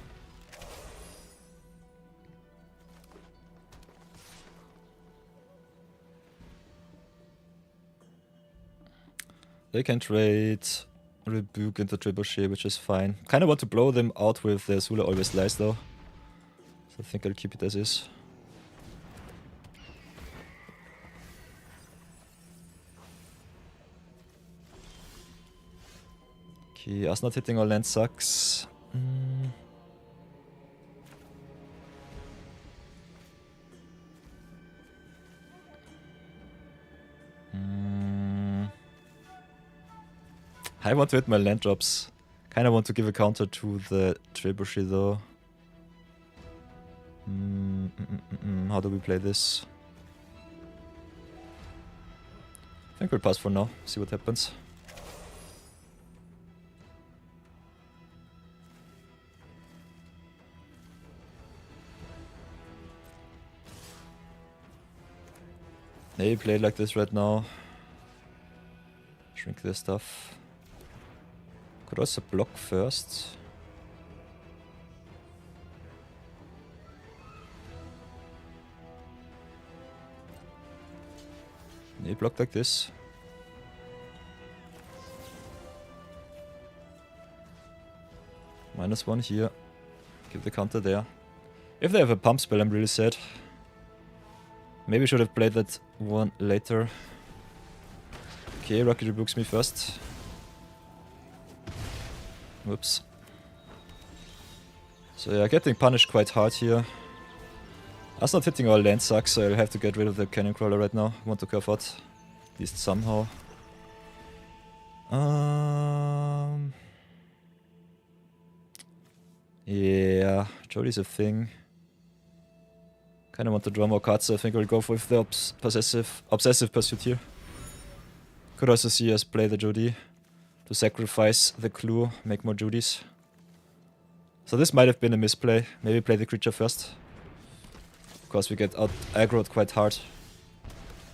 Speaker 1: They can trade Rebuke into Trebuchet, which is fine. Kinda want to blow them out with the Zula Always Lies though. So I think I'll keep it as is. Okay, us not hitting our land sucks. I want to hit my land drops. Kinda want to give a counter to the Trebuchet though. How do we play this? I think we'll pass for now, see what happens. Maybe play like this right now. Shrink their stuff. Could also block first. Maybe block like this. -1 here. Give the counter there. If they have a pump spell, I'm really sad. Maybe should have played that one later. Okay, Rocky rebukes me first. Whoops. So yeah, getting punished quite hard here. Us not hitting our land sucks, so I'll have to get rid of the Cannon Crawler right now. Want to curve out. At least somehow. Yeah, Jody's a thing. Kinda want to draw more cards, so I think I'll go with the Obsessive Pursuit here. Could also see us play the Jody to sacrifice the Clue, make more Jodies. So this might have been a misplay. Maybe play the creature first. Of course we get out aggroed quite hard.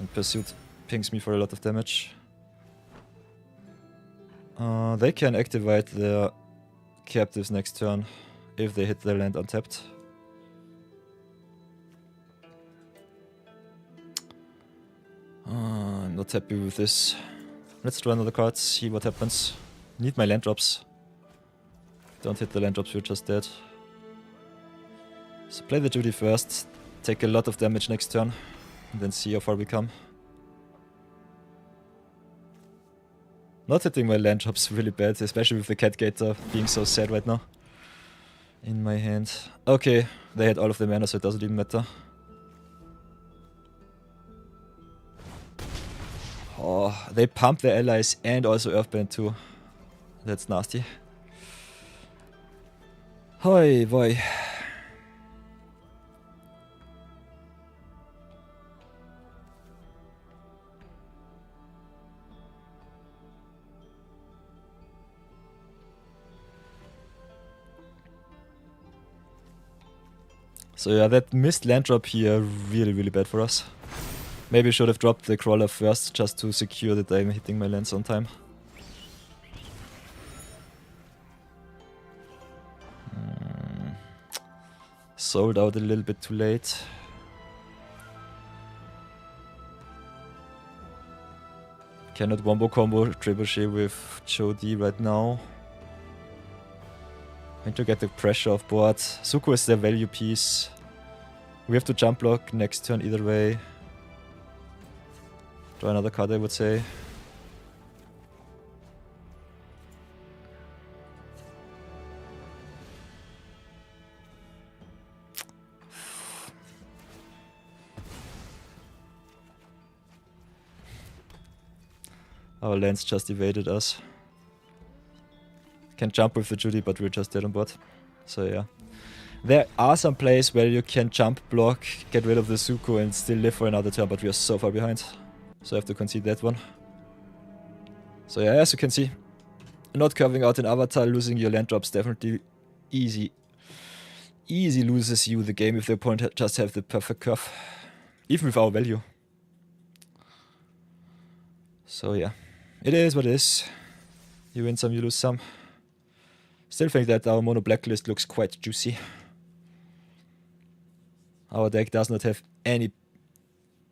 Speaker 1: And Pursuit pings me for a lot of damage. They can activate their Captives next turn if they hit their land untapped. I'm not happy with this. Let's draw another card, see what happens. Need my land drops. Don't hit the land drops, we're just dead. So play the Judy first, take a lot of damage next turn, and then see how far we come. Not hitting my land drops really bad, especially with the Cat Gator being so sad right now. In my hand. Okay, they had all of the mana, so it doesn't even matter. Oh, they pump their allies and also Earthband too. That's nasty. Hoi boy. So yeah, that missed land drop here really bad for us. Maybe I should have dropped the crawler first just to secure that I'm hitting my lands on time. Sold out a little bit too late. Cannot wombo combo Trebuchet with Jody right now. Going to get the pressure off board. Suko is their value piece. We have to jump block next turn either way. Draw another card, I would say. Our lands just evaded us. Can jump with the Judy, but we're just dead on board. So yeah. There are some plays where you can jump block, get rid of the Suko and still live for another turn, but we are so far behind. So I have to concede that one. So yeah, as you can see, not curving out an avatar, losing your land drops definitely easy. Easy loses you the game if the opponent just have the perfect curve. Even with our value. So yeah, it is what it is. You win some, you lose some. Still think that our mono blacklist looks quite juicy. Our deck does not have any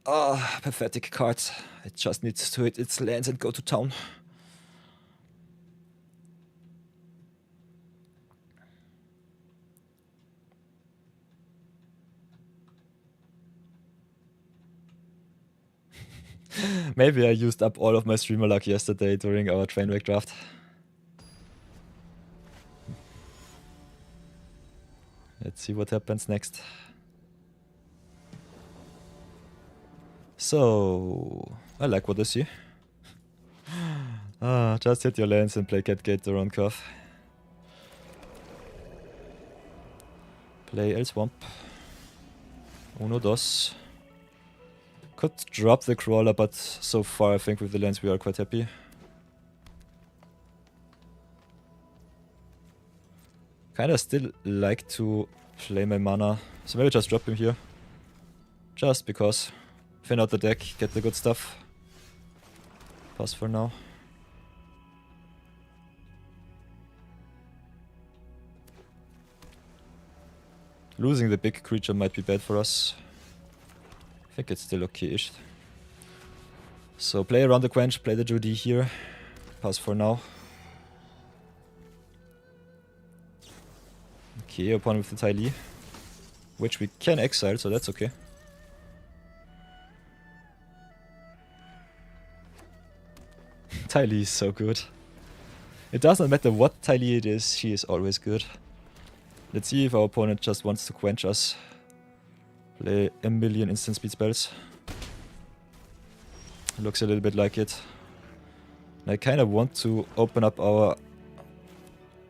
Speaker 1: pathetic cards. It just needs to hit its lands and go to town. Maybe I used up all of my streamer luck yesterday during our trainwreck draft. Let's see what happens next. So, I like what I see. Just hit your lands and play Catgator on curve. Play El Swamp. Uno, dos. Could drop the crawler, but so far I think with the lands we are quite happy. Kinda still like to play my mana, so maybe just drop him here. Just because. Thin out the deck, get the good stuff. Pass for now. Losing the big creature might be bad for us. I think it's still okay-ish. So play around the Quench, play the Judy here. Pass for now. Okay, opponent with the Tai Li. Which we can exile, so that's okay. Tai Li is so good. It doesn't matter what Tai Li it is, she is always good. Let's see if our opponent just wants to quench us. Play a million instant speed spells. Looks a little bit like it. And I kind of want to open up our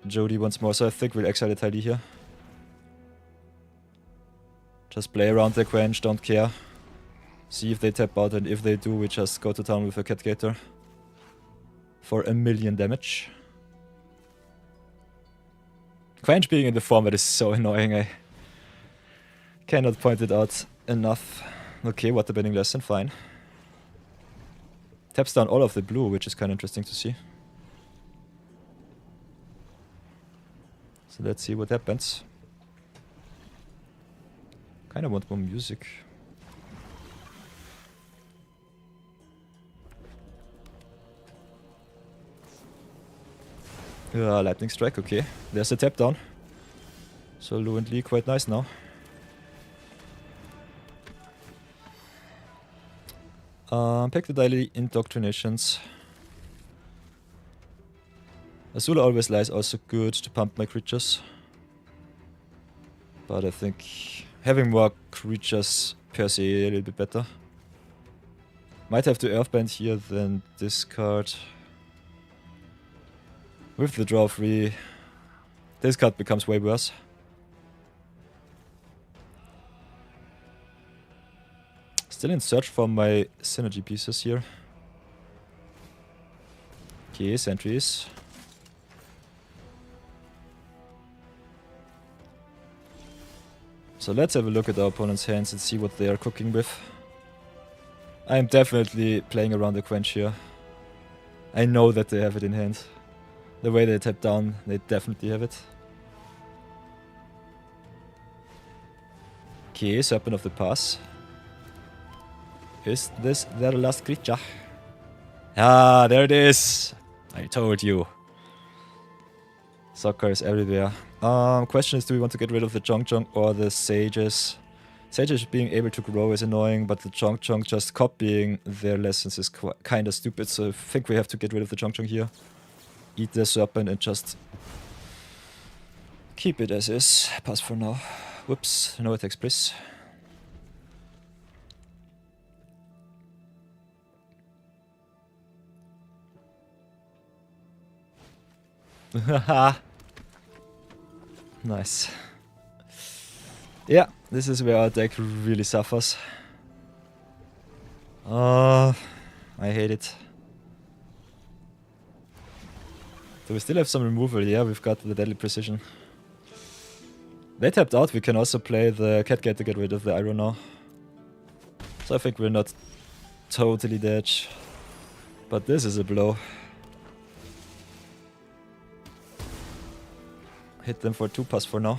Speaker 1: Jody once more, so I think we'll exile the Tai Li here. Just play around the quench, don't care. See if they tap out, and if they do, we just go to town with a Catgator. For a million damage. Quench being in the format is so annoying, I cannot point it out enough. Okay, water bending lesson, fine. Taps down all of the blue, which is kind of interesting to see. So let's see what happens. Kinda want more music. Lightning Strike, okay. There's a tap down. So Lu and Lee quite nice now. Pick the daily indoctrinations. Azula always lies also good to pump my creatures. But I think having more creatures per se a little bit better. Might have to Earthband here, then discard. With the draw 3, this card becomes way worse. Still in search for my synergy pieces here. Okay, sentries. So let's have a look at our opponent's hands and see what they are cooking with. I'm definitely playing around the quench here. I know that they have it in hand. The way they tap down, they definitely have it. Okay, Serpent of the Pass. Is this their last creature? Ah, there it is! I told you. Soccer is everywhere. Question is, do we want to get rid of the Chong or the Sages? Sages being able to grow is annoying, but the Chong just copying their lessons is kinda stupid, so I think we have to get rid of the Chong here. Eat the Serpent and just keep it as is. Pass for now. Whoops, no attacks please. Haha. Nice. Yeah, this is where our deck really suffers. I hate it. Do we still have some removal? Yeah, we've got the Deadly Precision. They tapped out, we can also play the Catgate to get rid of the Iron now. So I think we're not totally dead. But this is a blow. Hit them for 2 pass for now.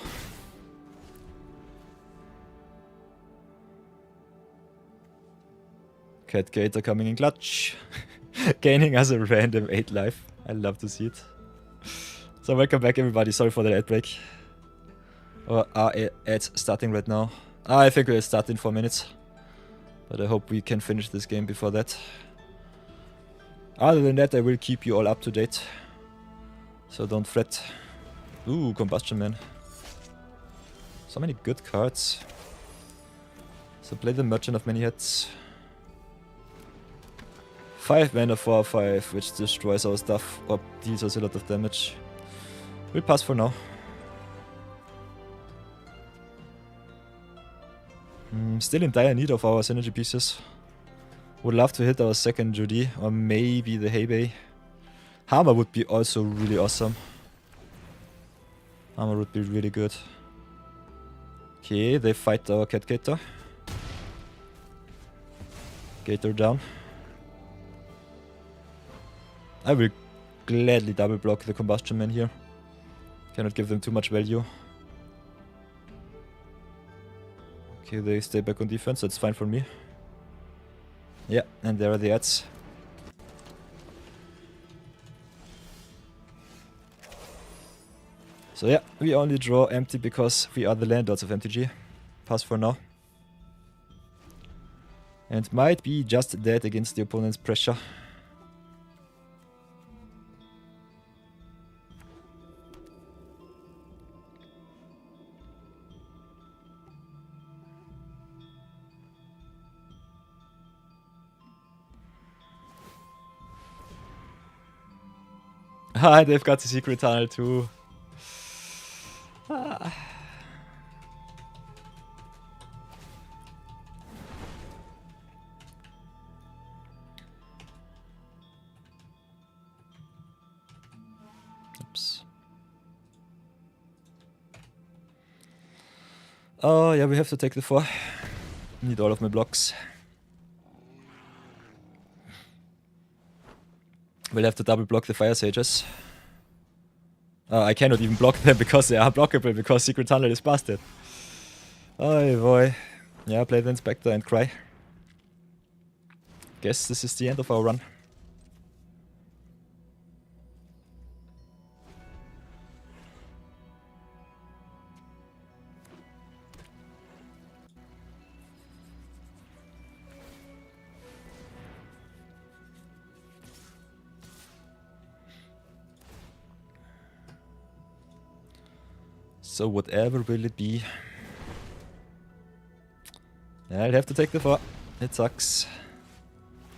Speaker 1: Catgator coming in clutch. Gaining us a random 8 life. I love to see it. So welcome back everybody, sorry for the ad break. Or are ads starting right now? I think we'll start in 4 minutes. But I hope we can finish this game before that. Other than that, I will keep you all up to date. So don't fret. Ooh, Combustion Man. So many good cards. So play the Merchant of Many Hats. 5 mana 4/5, which destroys our stuff or deals us a lot of damage. We'll pass for now. Still in dire need of our synergy pieces. Would love to hit our second Judy or maybe the Heybei. Hammer would be also really awesome. Hammer would be really good. Okay, they fight our Catgator. Gator down. I will gladly double block the Combustion Man here. Cannot give them too much value. Okay, they stay back on defense, that's fine for me. Yeah, and there are the ads. So yeah, we only draw empty because we are the landlords of MTG. Pass for now. And might be just dead against the opponent's pressure. Ah, they've got the secret tunnel too. Ah. Oops. Oh yeah, we have to take the 4. Need all of my blocks. We'll have to double block the Fire Sages. I cannot even block them because they are blockable because Secret Tunnel is busted. Oh boy. Yeah, play the Inspector and cry. Guess this is the end of our run. So whatever will it be? I'll have to take the 4. It sucks.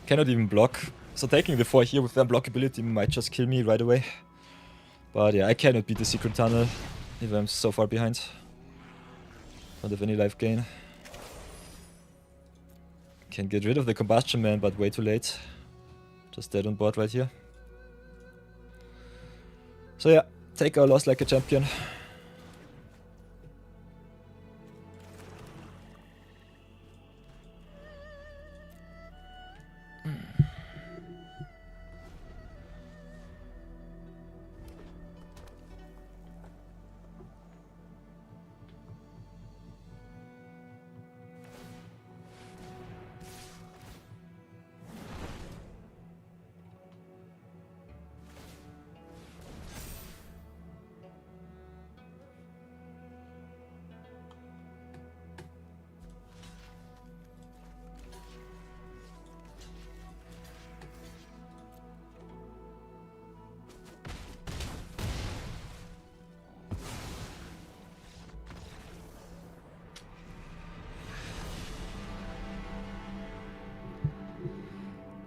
Speaker 1: Cannot even block. So taking the 4 here with their blockability might just kill me right away. But yeah, I cannot beat the Secret Tunnel if I'm so far behind. Don't have any life gain. Can get rid of the Combustion Man, but way too late. Just dead on board right here. So yeah, take our loss like a champion.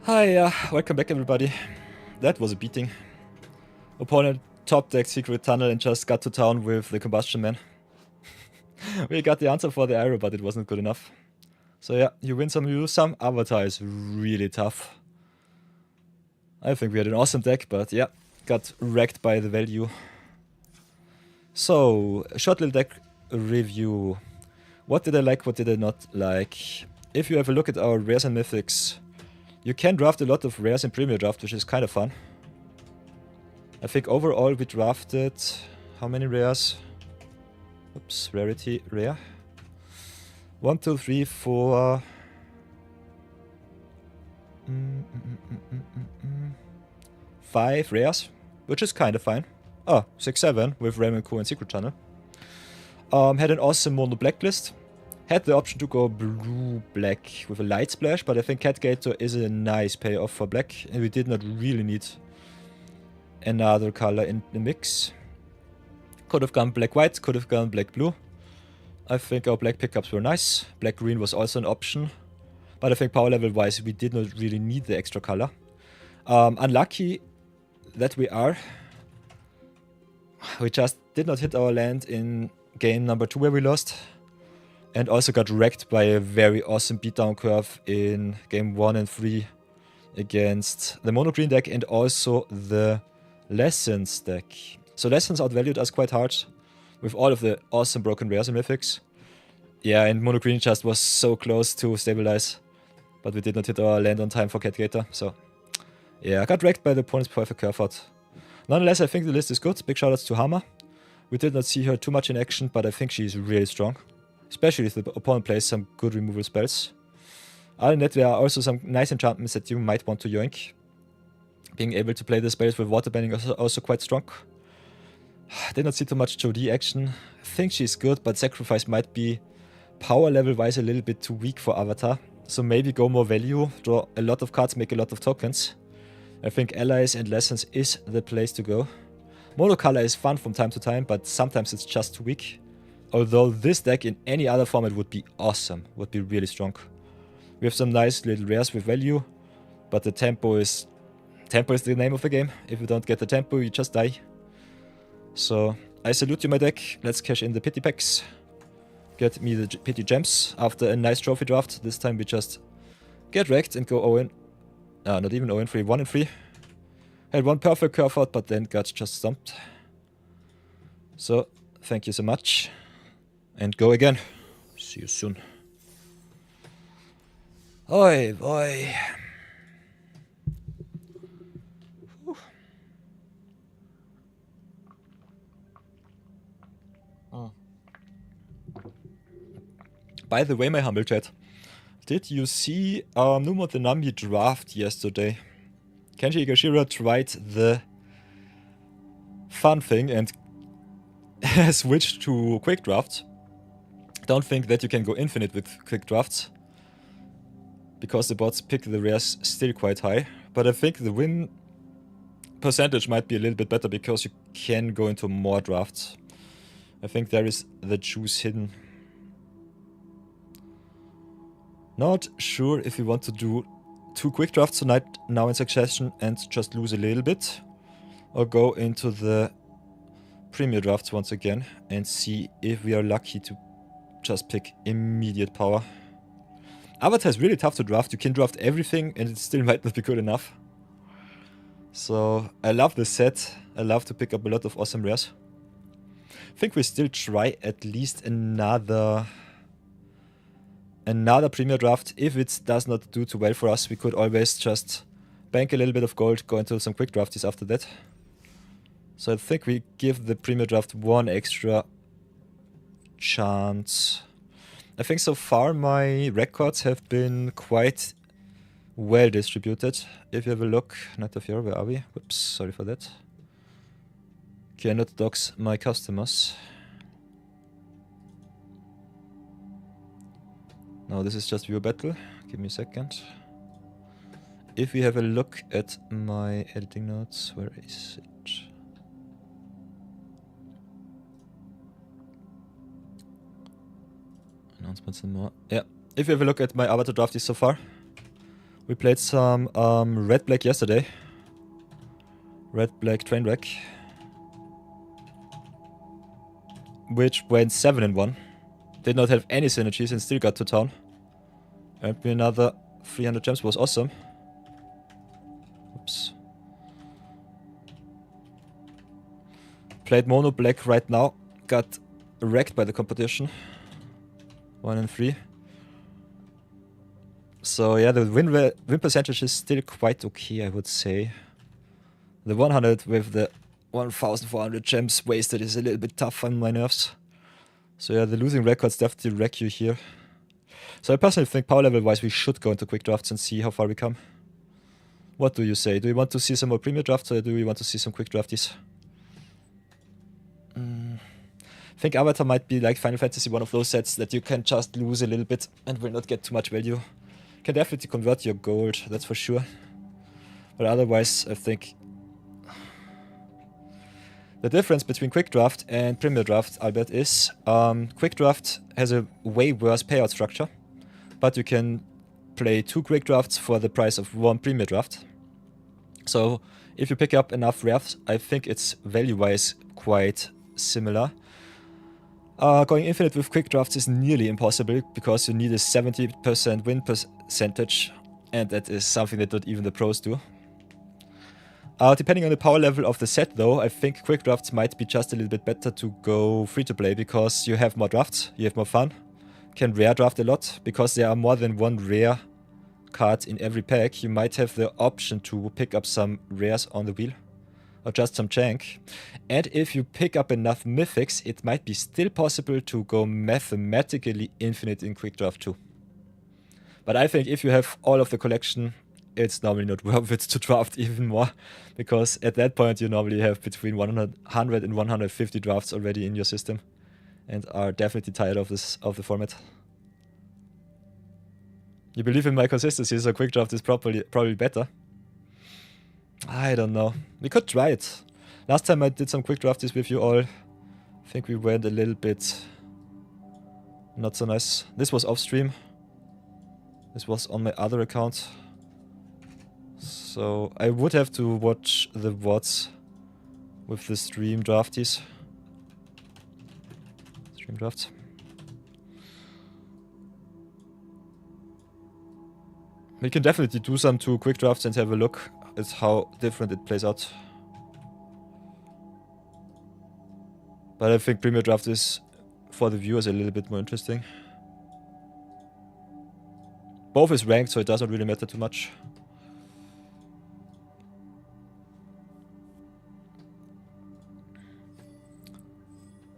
Speaker 1: Hi, welcome back everybody. That was a beating. Opponent top deck secret tunnel and just got to town with the combustion man. We got the answer for the arrow, but it wasn't good enough. So yeah, you win some, you lose some. Avatar is really tough. I think we had an awesome deck, but yeah, got wrecked by the value. So, a short little deck review. What did I like, what did I not like? If you have a look at our rares and mythics, you can draft a lot of rares in Premier Draft, which is kind of fun. I think overall we drafted... how many rares? Oops, rarity, rare. 1, 2, 3, 4... 5 rares, which is kind of fine. Oh, 6, 7 with Raymond Co and Secret Tunnel. Had an awesome mono blacklist. Had the option to go blue-black with a light splash, but I think Catgator is a nice payoff for black, and we did not really need another color in the mix. Could have gone black-white, could have gone black-blue. I think our black pickups were nice. Black-green was also an option, but I think power level-wise we did not really need the extra color. Unlucky that we are. We just did not hit our land in game number 2 where we lost. And also got wrecked by a very awesome beatdown curve in game 1 and 3 against the mono green deck and also the Lessons deck. So Lessons outvalued us quite hard with all of the awesome broken rares and mythics. Yeah, and mono green just was so close to stabilize, but we did not hit our land on time for Catgator. So yeah, I got wrecked by the opponent's perfect curve out. Nonetheless, I think the list is good. Big shoutouts to Hammer. We did not see her too much in action, but I think she's really strong. Especially if the opponent plays some good removal spells. Other than that, there are also some nice enchantments that you might want to yoink. Being able to play the spells with water bending is also quite strong. Did not see too much Jodie action. I think she's good, but sacrifice might be power level wise a little bit too weak for Avatar. So maybe go more value, draw a lot of cards, make a lot of tokens. I think allies and lessons is the place to go. Monocolor is fun from time to time, but sometimes it's just too weak. Although this deck in any other format would be awesome, would be really strong. We have some nice little rares with value, but the tempo is the name of the game. If you don't get the tempo, you just die. So I salute you, my deck. Let's cash in the pity packs. Get me the pity gems after a nice trophy draft. This time we just get wrecked and go 0-in. Not even 0-in 3, 1-in 3. Had one perfect curve out, but then got just stumped. So thank you so much. And go again. See you soon. Oi, boy. By the way, my humble chat, did you see Numo the Nami draft yesterday? Kenji Higashira tried the fun thing and switched to quick drafts. Don't think that you can go infinite with quick drafts, because the bots pick the rares still quite high, but I think the win percentage might be a little bit better because you can go into more drafts. I think there is the juice hidden. Not sure if we want to do 2 quick drafts tonight now in succession and just lose a little bit, or go into the premier drafts once again and see if we are lucky to just pick immediate power. Avatar is really tough to draft. You can draft everything and it still might not be good enough. So I love this set. I love to pick up a lot of awesome rares. I think we still try at least another premier draft. If it does not do too well for us, we could always just bank a little bit of gold, go into some quick drafties after that. So I think we give the premier draft one extra chance. I think so far my records have been quite well distributed. If you have a look, Night of Yore, where are we? Whoops, sorry for that. Cannot dox my customers. No, this is just viewer battle. Give me a second. If we have a look at my editing notes, where is it? Announcements and more. Yeah, if you have a look at my avatar drafties so far, We played some red-black yesterday. Red-black Trainwreck. Which went 7-1. Did not have any synergies and still got to town. Earned me another 300 gems, was awesome. Oops. Played mono black right now. Got wrecked by the competition. 1 and 3. So yeah, the win percentage is still quite okay, I would say. The 100 with the 1400 gems wasted is a little bit tough on my nerves. So yeah, the losing records definitely wreck you here. So I personally think power level wise we should go into quick drafts and see how far we come. What do you say? Do you want to see some more premier drafts or do we want to see some quick drafties? I think Avatar might be like Final Fantasy, one of those sets that you can just lose a little bit and will not get too much value. Can definitely convert your gold, that's for sure. But otherwise, I think the difference between Quick Draft and Premier Draft, Albert, is Quick Draft has a way worse payout structure, but you can play 2 Quick Drafts for the price of 1 Premier Draft. So if you pick up enough rares, I think it's value-wise quite similar. Going infinite with quick drafts is nearly impossible because you need a 70% win percentage, and that is something that not even the pros do. Depending on the power level of the set though, I think quick drafts might be just a little bit better to go free to play because you have more drafts, you have more fun, can rare draft a lot, because there are more than 1 rare card in every pack. You might have the option to pick up some rares on the wheel. Or just some jank. And if you pick up enough mythics, it might be still possible to go mathematically infinite in quick draft too. But I think if you have all of the collection, it's normally not worth it to draft even more, because at that point you normally have between 100 and 150 drafts already in your system and are definitely tired of the format. You believe in my consistency, so quick draft is probably better. I don't know. We could try it. Last time I did some quick drafties with you all. I think we went a little bit not so nice. This was off stream. This was on my other account. So I would have to watch the VODs with the stream drafties. Stream drafts. We can definitely do some 2 quick drafts and have a look at how different it plays out. But I think Premier Draft is, for the viewers, a little bit more interesting. Both is ranked, so it doesn't really matter too much.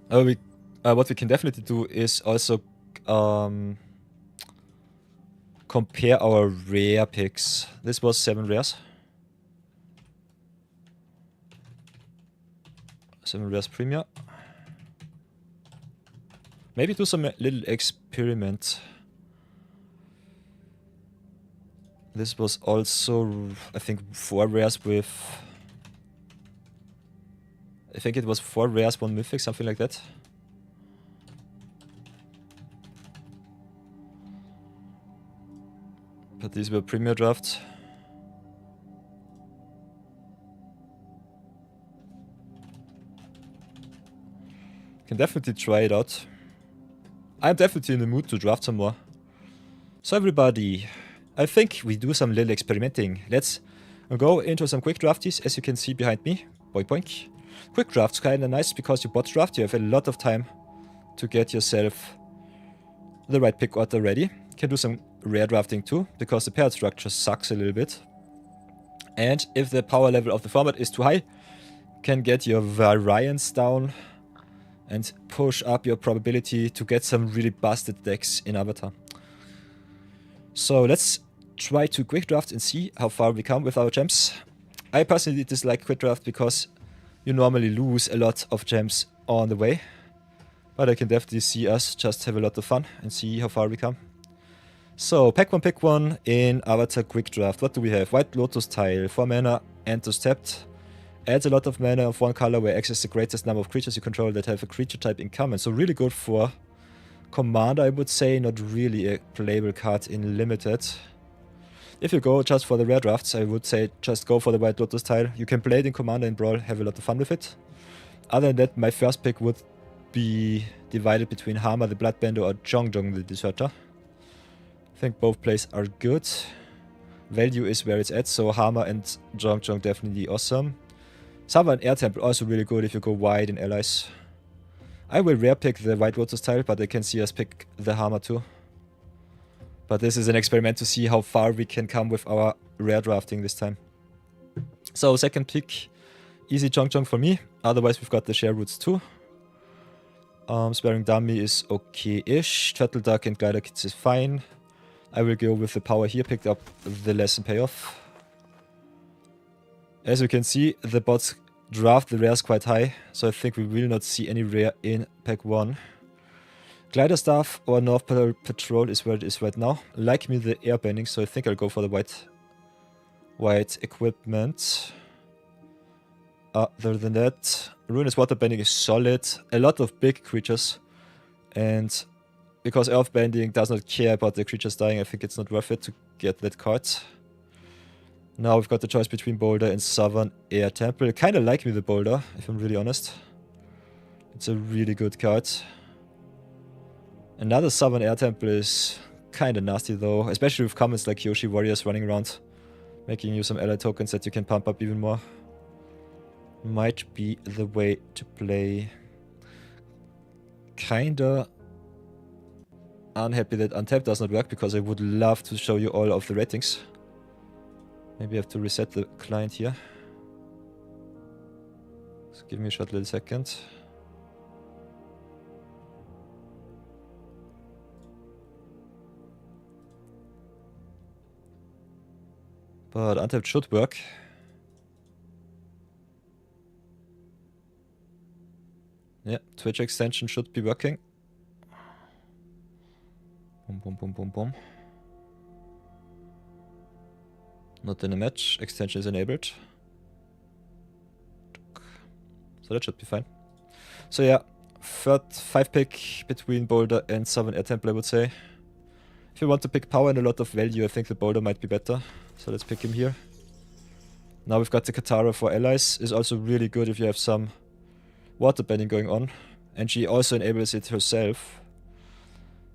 Speaker 1: What we can definitely do is also compare our rare picks. This was 7 rares. 7 rares premier. Maybe do some little experiment. This was also, I think, 4 rares with... I think it was 4 rares, 1 mythic, something like that. But these were premier drafts. Can definitely try it out. I'm definitely in the mood to draft some more. So everybody, I think we do some little experimenting. Let's go into some quick drafties, as you can see behind me. Boink boink. Quick drafts kinda nice because you bot draft, you have a lot of time to get yourself the right pick order ready. Can do some rare drafting too, because the paired structure sucks a little bit. And if the power level of the format is too high, can get your variance down and push up your probability to get some really busted decks in Avatar. So let's try to quick draft and see how far we come with our gems. I personally dislike quick draft because you normally lose a lot of gems on the way. But I can definitely see us just have a lot of fun and see how far we come. So pick one in Avatar quick draft. What do we have? White Lotus tile, 4 mana, enters tapped. Adds a lot of mana of 1 color where X is the greatest number of creatures you control that have a creature type in common. So really good for Commander, I would say. Not really a playable card in Limited. If you go just for the rare drafts, I would say just go for the White Lotus tile. You can play it in Commander and Brawl, have a lot of fun with it. Other than that, my first pick would be divided between Hammer the Bloodbender or Jongjong the Deserter. I think both plays are good. Value is where it's at, so Hammer and Jongjong definitely awesome. Sava and Air Temple also really good if you go wide in allies. I will rare pick the White Lotus tile, but I can see us pick the Hammer too. But this is an experiment to see how far we can come with our rare drafting this time. So second pick, easy Jongjong for me. Otherwise we've got the Share Roots too. Sparing Dummy is okay-ish. Turtle Duck and Glider Kids is fine. I will go with the power here, picked up the lesson payoff. As you can see, the bots draft the rares quite high, so I think we will not see any rare in pack 1. Glider Staff or North Patrol is where it is right now. Like me the airbending, so I think I'll go for the white equipment. Other than that, Ruinous Waterbending is solid. A lot of big creatures. And because Earthbending does not care about the creatures dying, I think it's not worth it to get that card. Now we've got the choice between Boulder and Southern Air Temple. I kinda like me the Boulder, if I'm really honest. It's a really good card. Another Southern Air Temple is kinda nasty though, especially with comments like Yoshi Warriors running around, making you some ally tokens that you can pump up even more. Might be the way to play. Kinda unhappy that Untap does not work, because I would love to show you all of the ratings. Maybe I have to reset the client here. So give me a short little second. But Untapped should work. Yeah, Twitch extension should be working. Boom, boom, boom, boom, boom. Not in a match. Extension is enabled. So that should be fine. So yeah, third 5 pick between Boulder and Southern Air Temple, I would say. If you want to pick power and a lot of value, I think the Boulder might be better. So let's pick him here. Now we've got the Katara for allies. Is also really good if you have some water bending going on. And she also enables it herself.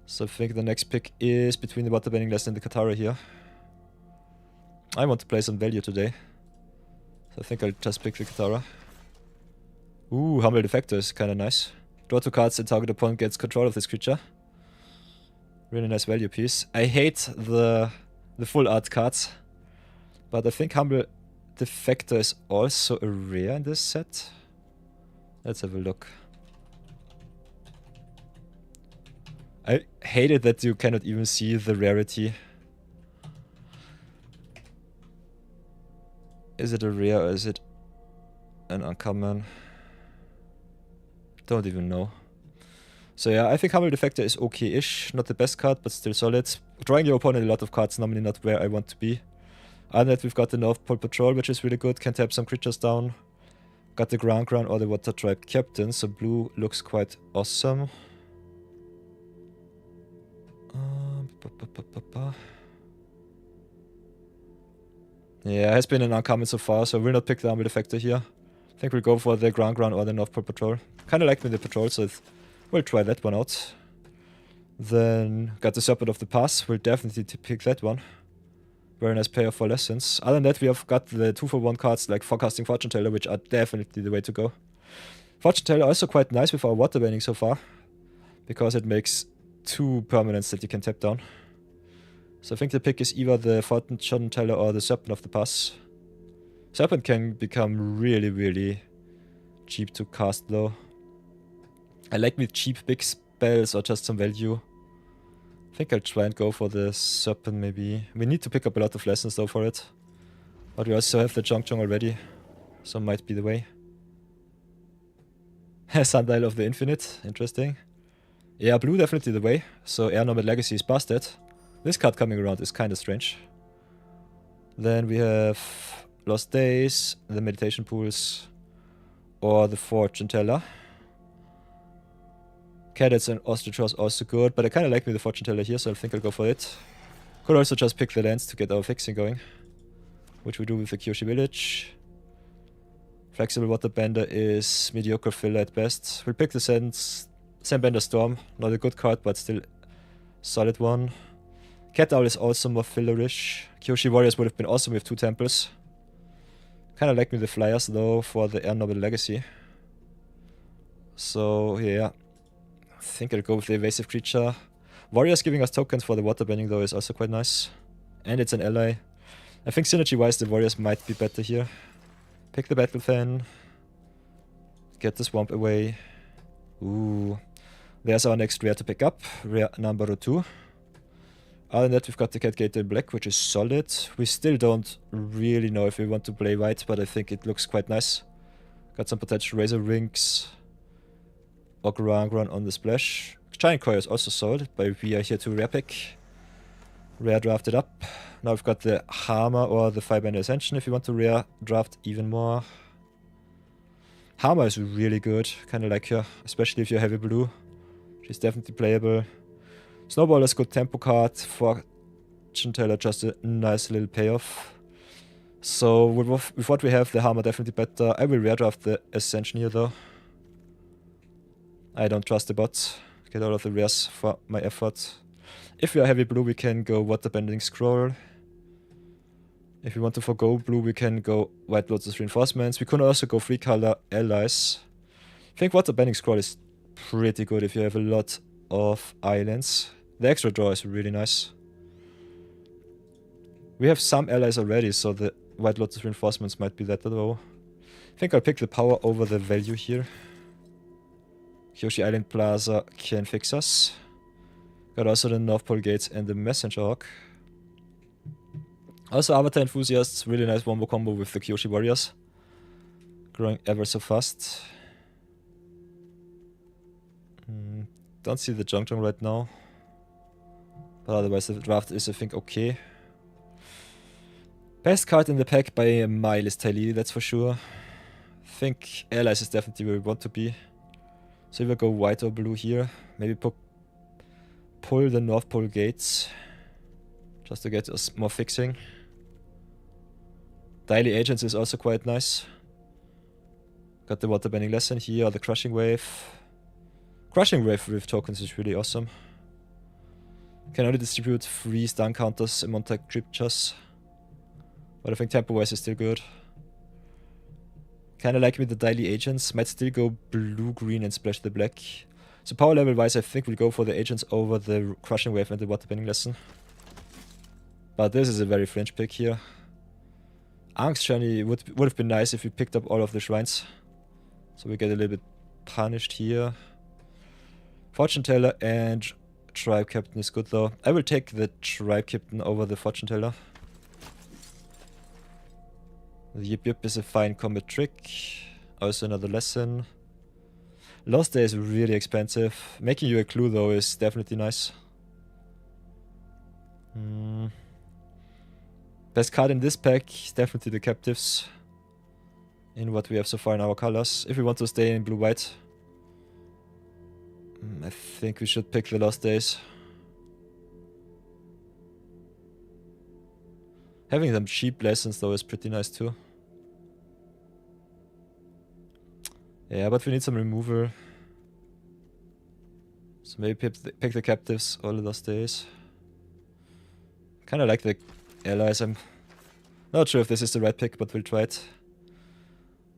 Speaker 1: So I think the next pick is between the water bending lesson and the Katara here. I want to play some value today. So I think I'll just pick the Katara. Ooh, Humble Defector is kinda nice. Draw 2 cards and target opponent gets control of this creature. Really nice value piece. I hate the full art cards. But I think Humble Defector is also a rare in this set. Let's have a look. I hate it that you cannot even see the rarity. Is it a rare or is it an uncommon? Don't even know. So yeah, I think Humble Defector is okay-ish. Not the best card, but still solid. Drawing your opponent a lot of cards, normally not where I want to be. Other than that, we've got the North Pole Patrol, which is really good. Can tap some creatures down. Got the Ground Crown or the Water Tribe Captain, so blue looks quite awesome. Yeah, it has been an uncommon so far, so I will not pick the Humble Defector here. I think we'll go for the Ground Crown or the North Pole Patrol. Kinda like me the Patrol, so we'll try that one out. Then got the Serpent of the Pass, we'll definitely pick that one. Very nice payoff for lessons. Other than that, we have got the 2-for-1 cards like Forecasting Fortune Teller, which are definitely the way to go. Fortune Teller also quite nice with our water bending so far, because it makes 2 permanents that you can tap down. So I think the pick is either the Fortune Teller or the Serpent of the Pass. Serpent can become really, really cheap to cast though. I like with cheap big spells or just some value. I think I'll try and go for the Serpent maybe. We need to pick up a lot of lessons though for it. But we also have the Jongjong already, so might be the way. Sundial of the Infinite, interesting. Yeah, blue definitely the way, so Air Nomad Legacy is busted. This card coming around is kinda strange. Then we have Lost Days, the Meditation Pools, or the Fortune Teller. Cadets and Ostrich was also good, but I kinda like me the Fortune Teller here, so I think I'll go for it. Could also just pick the lands to get our fixing going, which we do with the Kyoshi village. Flexible Waterbender is mediocre filler at best. We'll pick the Sandbender Storm, not a good card, but still solid one. Cat Owl is also more fillerish. Kyoshi Warriors would have been awesome with 2 temples. Kinda like me the Flyers though for the Air Noble Legacy. So yeah, I think I'll go with the Evasive Creature. Warriors giving us tokens for the waterbending though is also quite nice. And it's an ally. I think synergy wise the Warriors might be better here. Pick the Battle Fan. Get the Swamp away. Ooh. There's our next rare to pick up. Rare number 2. Other than that we've got the Cat Gator in black, which is solid. We still don't really know if we want to play white, but I think it looks quite nice. Got some potential Razor Rings. Ograngram on the splash. Giant Koi is also solid, but we are here to rare pick. Rare drafted up. Now we've got the Hammer or the Firebender Ascension if you want to rare draft even more. Hammer is really good, kinda like her, especially if you're heavy blue. She's definitely playable. Snowball is good tempo card. Fortune Teller just a nice little payoff. So with what we have, the Hammer definitely better. I will rare draft the Ascension here though. I don't trust the bots. Get all of the rares for my effort. If we are heavy blue, we can go Waterbending Scroll. If we want to forgo blue, we can go White Lotus Reinforcements. We could also go 3 color allies. I think Waterbending Scroll is pretty good if you have a lot of islands. The extra draw is really nice. We have some allies already, so the White Lotus Reinforcements might be better though. I think I'll pick the power over the value here. Kyoshi Island Plaza can fix us. Got also the North Pole Gates and the Messenger Hawk. Also Avatar Enthusiasts, really nice wombo combo with the Kyoshi Warriors. Growing ever so fast. Don't see the Junk right now. But otherwise the draft is I think okay. Best card in the pack by a mile is Tylee, that's for sure. I think allies is definitely where we want to be. So we'll go white or blue here. Maybe pull the North Pole Gates. Just to get us more fixing. Daily Agents is also quite nice. Got the Waterbending Lesson here, the Crushing Wave. Crushing Wave with tokens is really awesome. Can only distribute 3 stun counters among creatures. But I think tempo wise is still good. Kinda like with the Daily Agents, might still go blue, green and splash the black. So power level wise I think we'll go for the Agents over the Crushing Wave and the Waterbending Lesson. But this is a very fringe pick here. Angst Journey would have been nice if we picked up all of the shrines. So we get a little bit punished here. Fortune Teller and Tribe Captain is good though. I will take the Tribe Captain over the Fortune Teller. The Yip Yip is a fine combat trick. Also another lesson. Lost Day is really expensive. Making you a clue though is definitely nice. Best card in this pack is definitely the Captives. In what we have so far in our colors. If we want to stay in blue-white, I think we should pick the Lost Days. Having some cheap lessons though is pretty nice too. Yeah, but we need some removal. So maybe pick the Captives or the Lost Days. Kinda like the allies. I'm not sure if this is the right pick, but we'll try it.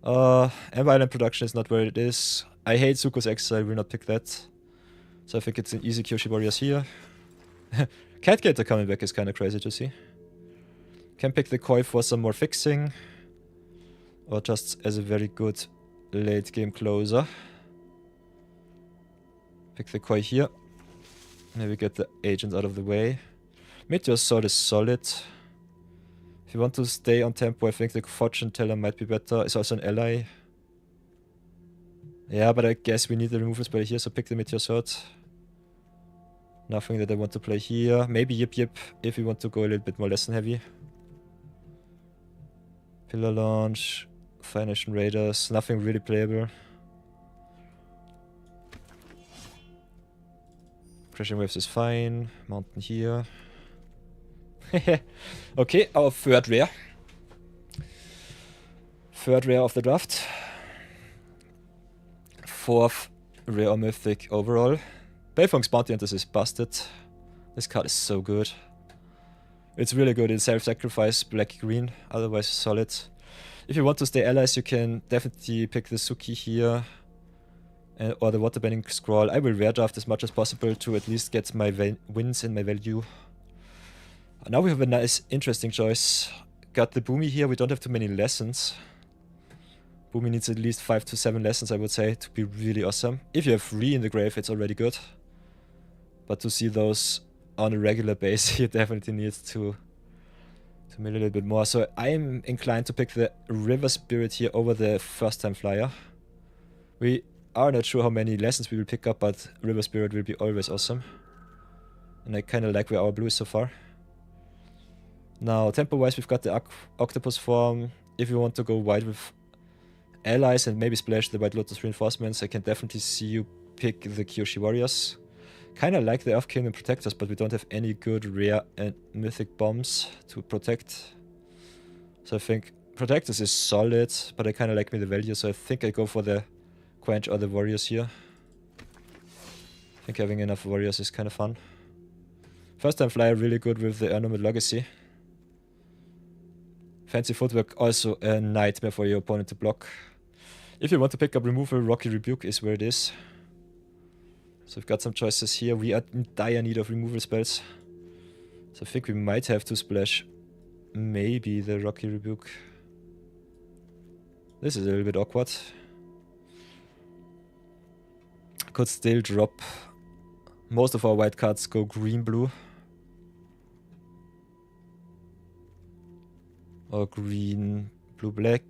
Speaker 1: Ember Island production is not where it is. I hate Zuko's Exile, will not pick that. So I think it's an easy Kyoshi Warriors here. Cat Gator coming back is kinda crazy to see. Can pick the Koi for some more fixing. Or just as a very good late game closer. Pick the Koi here. Maybe get the agents out of the way. Meteor Sword is solid. If you want to stay on tempo, I think the Fortune Teller might be better. It's also an ally. Yeah, but I guess we need the removal spell here, so pick the Meteor Sword. Nothing that I want to play here. Maybe Yip Yip if we want to go a little bit more lesson heavy. Pillar Launch, Fire Nation Raiders, nothing really playable. Crashing Waves is fine. Mountain here. Okay, our third rare. Third rare of the draft. Fourth rare or mythic overall. Balefong's Bounty Hunters is busted. This card is so good. It's really good in self-sacrifice, black-green, otherwise solid. If you want to stay allies, you can definitely pick the Suki here. Or the Waterbending Scroll. I will rare draft as much as possible to at least get my wins in my value. Now we have a nice, interesting choice. Got the Boomy here, we don't have too many lessons. Boomy needs at least 5 to 7 lessons, I would say, to be really awesome. If you have 3 in the grave, it's already good. But to see those on a regular base, you definitely need to mill a little bit more. So I'm inclined to pick the River Spirit here over the first time flyer. We are not sure how many lessons we will pick up, but River Spirit will be always awesome. And I kind of like where our blue is so far. Now, tempo-wise, we've got the Octopus form. If you want to go wide with allies and maybe splash the White Lotus reinforcements, I can definitely see you pick the Kyoshi Warriors. Kinda like the Earth Kingdom Protectors, but we don't have any good rare and mythic bombs to protect. So I think Protectors is solid, but I kinda like me the value, so I think I go for the Quench or the Warriors here. I think having enough Warriors is kinda fun. First time flyer really good with the Ornament Legacy. Fancy Footwork also a nightmare for your opponent to block. If you want to pick up removal, Rocky Rebuke is where it is. So we've got some choices here. We are in dire need of removal spells. So I think we might have to splash maybe the Rocky Rebuke. This is a little bit awkward. Could still drop. Most of our white cards go green-blue. Or green, blue, black.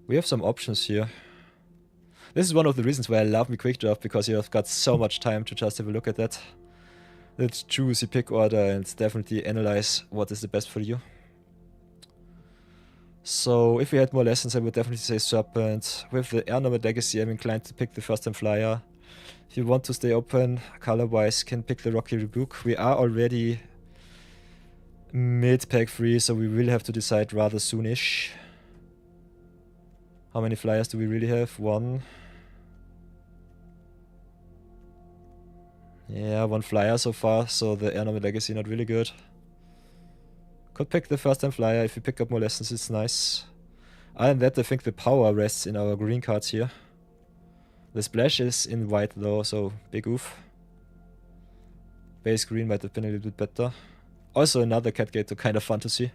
Speaker 1: We have some options here. This is one of the reasons why I love me quick draft, because you have got so much time to just have a look at that. Let's choose a pick order and definitely analyze what is the best for you. So if we had more lessons, I would definitely say Serpent. With the Air Nomad Legacy, I'm inclined to pick the first time flyer. If you want to stay open, color-wise, can pick the Rocky Rebuke. We are already mid-pack 3, so we will have to decide rather soonish. How many flyers do we really have? 1. Yeah, 1 flyer so far, so the Air Nomad Legacy not really good. Could pick the first time flyer. If we pick up more lessons, it's nice. Other than that, I think the power rests in our green cards here. The splash is in white though, so big oof. Base green might have been a little bit better. Also another cat gator, kind of fun to see.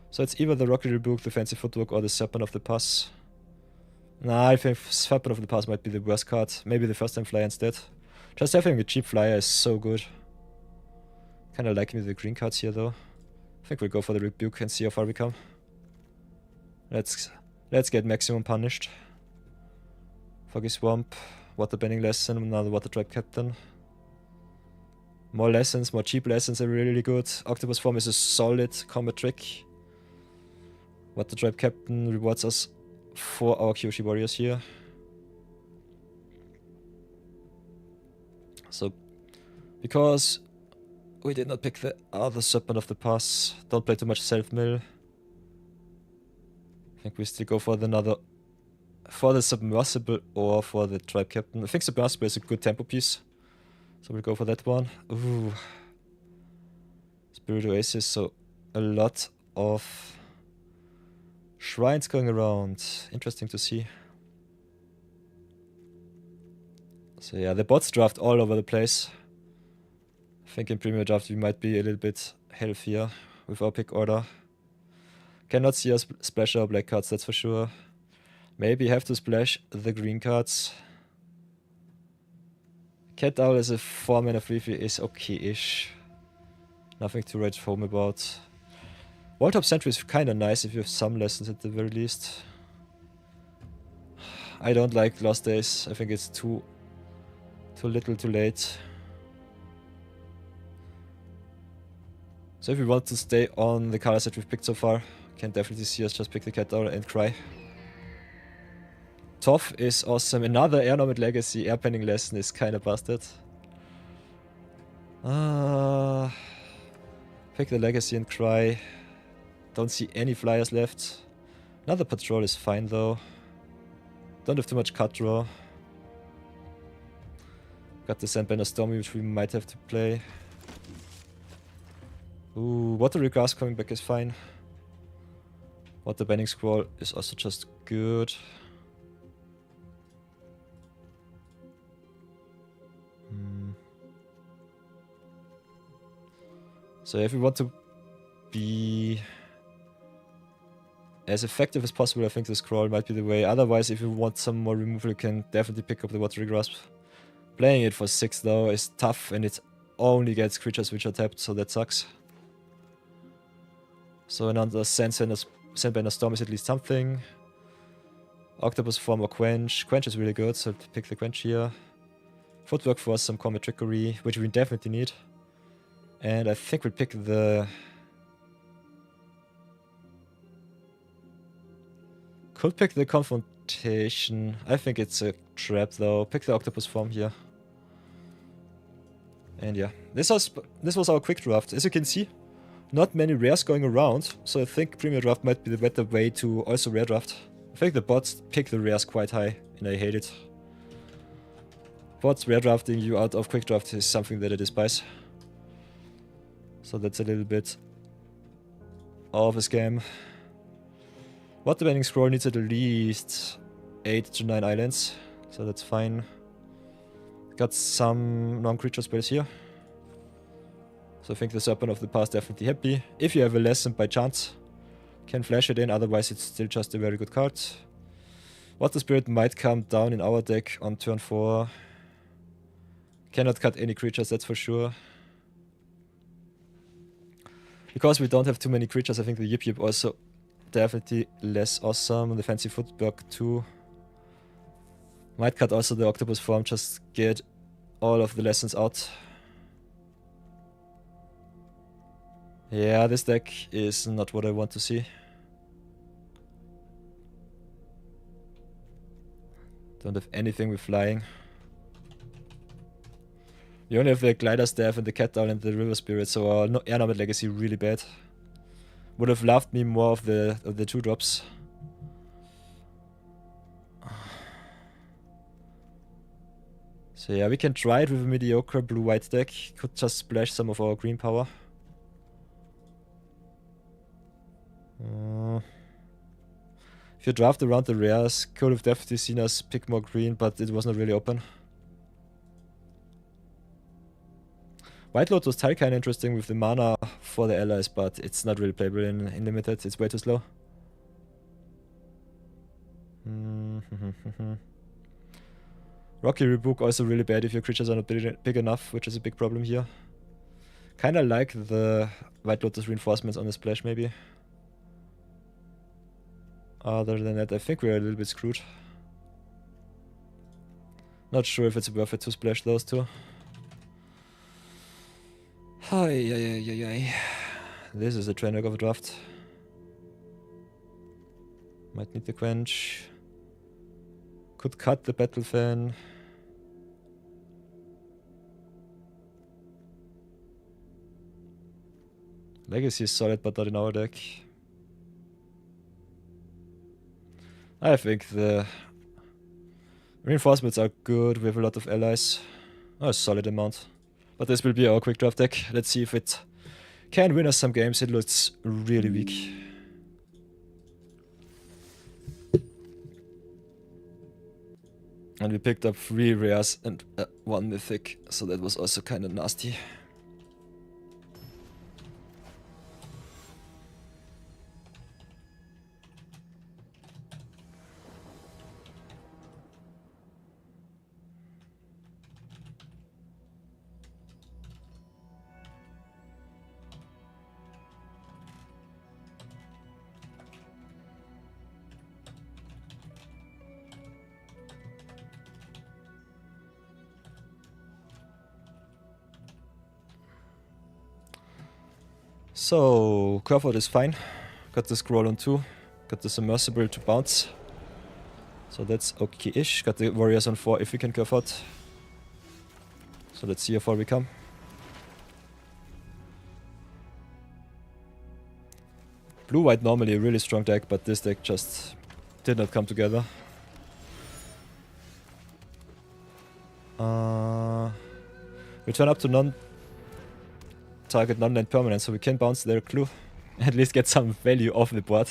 Speaker 1: So it's either the Rocky Rebuke, the Fancy Footwork, or the Serpent of the Pass. Nah, I think Serpent of the Pass might be the worst card. Maybe the first time flyer instead. Just having a cheap flyer is so good. Kinda like me the green cards here though. I think we'll go for the Rebuke and see how far we come. Let's get maximum punished. Foggy Swamp, Waterbending Lesson, another Water Tribe Captain. More lessons, more cheap lessons are really good. Octopus Form is a solid combat trick. Water Tribe Captain rewards us for our Kyoshi Warriors here. So, because we did not pick the other Serpent of the Pass, don't play too much self-mill. I think we still go for the Submersible or for the Tribe Captain. I think Submersible is a good tempo piece, so we'll go for that one. Ooh. Spirit Oasis, so a lot of shrines going around. Interesting to see. So yeah, the bots draft all over the place. I think in Premier Draft we might be a little bit healthier with our pick order. Cannot see us splash our black cards, that's for sure. Maybe have to splash the green cards. Cat Owl as a 4-mana 3/3 is okay-ish. Nothing to write home about. Walltop Sentry is kinda nice if you have some lessons at the very least. I don't like Lost Days, I think it's too little too late. So if we want to stay on the colors that we've picked so far, can definitely see us just pick the Cat Owl and cry. Tough is awesome. Another Air Nomad Legacy Airpenning lesson is kinda busted. Pick the Legacy and cry. Don't see any flyers left. Another patrol is fine though. Don't have too much cut draw. Got the Sandbender Stormy, which we might have to play. Ooh, Watery Grass coming back is fine. Water Bending Scroll is also just good. So if we want to be as effective as possible, I think the scroll might be the way. Otherwise, if you want some more removal, you can definitely pick up the Watery Grasp. Playing it for 6 though is tough, and it only gets creatures which are tapped, so that sucks. So another Sandbender Storm is at least something. Octopus Form or Quench. Quench is really good, so I'll pick the Quench here. Footwork for some Combat Trickery, which we definitely need. And I think we'll pick the... Could pick the Confrontation. I think it's a trap though. Pick the Octopus Form here. And yeah, this was our quick draft. As you can see, not many rares going around, so I think Premier Draft might be the better way to also rare draft. I think the bots pick the rares quite high, and I hate it. Bots rare drafting you out of quick draft is something that I despise. So that's a little bit of a scam. Water Bending Scroll needs at least 8 to 9 islands, so that's fine. Got some non-creature spells here. So I think the Serpent of the Past definitely happy. If you have a lesson by chance, can flash it in, otherwise it's still just a very good card. Water Spirit might come down in our deck on turn 4. Cannot cut any creatures, that's for sure. Because we don't have too many creatures, I think the Yip Yip also definitely less awesome. The Fancy Footwork too. Might cut also the Octopus Form, just get all of the lessons out. Yeah, this deck is not what I want to see. Don't have anything with flying. You only have the Glider Staff and the Cat Owl and the River Spirit, so our Air Nomad Legacy really bad. Would have loved me more of the 2-drops. So yeah, we can try it with a mediocre blue-white deck. Could just splash some of our green power. If you draft around the rares, could have definitely seen us pick more green, but it was not really open. White Lotus tile kinda interesting with the mana for the allies, but it's not really playable in limited, it's way too slow. Rocky Rebuke also really bad if your creatures are not big enough, which is a big problem here. Kinda like the White Lotus reinforcements on the splash maybe. Other than that, I think we're a little bit screwed. Not sure if it's worth it to splash those two. This is a train of a draft. Might need the Quench. Could cut the Battle Fan. Legacy is solid, but not in our deck. I think the reinforcements are good. We have a lot of allies. A solid amount. But this will be our quick draft deck. Let's see if it can win us some games. It looks really weak. And we picked up 3 rares and 1 mythic, so that was also kind of nasty. So, Curveout is fine. Got the scroll on 2. Got the Submersible to bounce. So that's okay-ish. Got the warriors on 4 if we can curve out. So let's see how far we come. Blue-white normally a really strong deck, but this deck just did not come together. We turn up to non-target, non-land permanent, so we can bounce their clue. At least get some value off the board.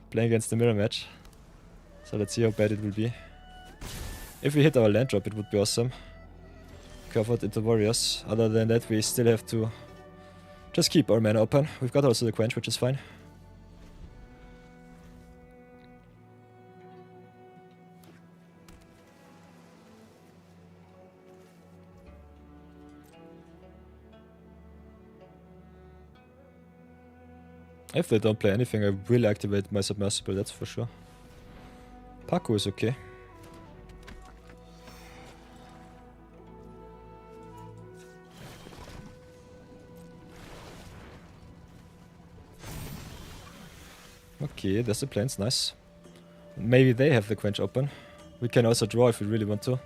Speaker 1: Playing against the mirror match. So let's see how bad it will be. If we hit our land drop, it would be awesome. Curve out into warriors. Other than that, we still have to just keep our mana open. We've got also the quench, which is fine. If they don't play anything, I will activate my submersible, that's for sure. Paku is okay. Okay, there's the plains, nice. Maybe they have the quench open. We can also draw if we really want to.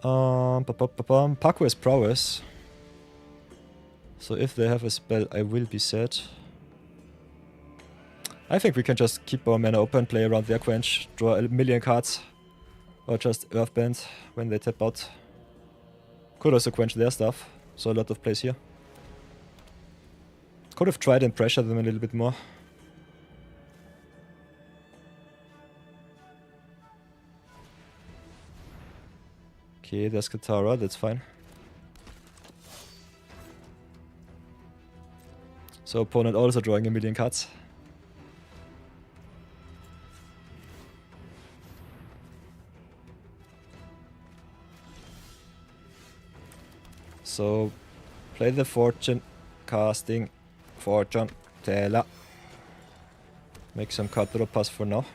Speaker 1: Paku has prowess. So if they have a spell, I will be sad. I think we can just keep our mana open, play around their quench, draw a million cards, or just earthband when they tap out. Could also quench their stuff, so a lot of plays here. Could have tried and pressure them a little bit more. Okay, there's Katara, that's fine. So opponent also drawing a million cards. So, play the fortune casting fortune teller. Make some card draw pass for now.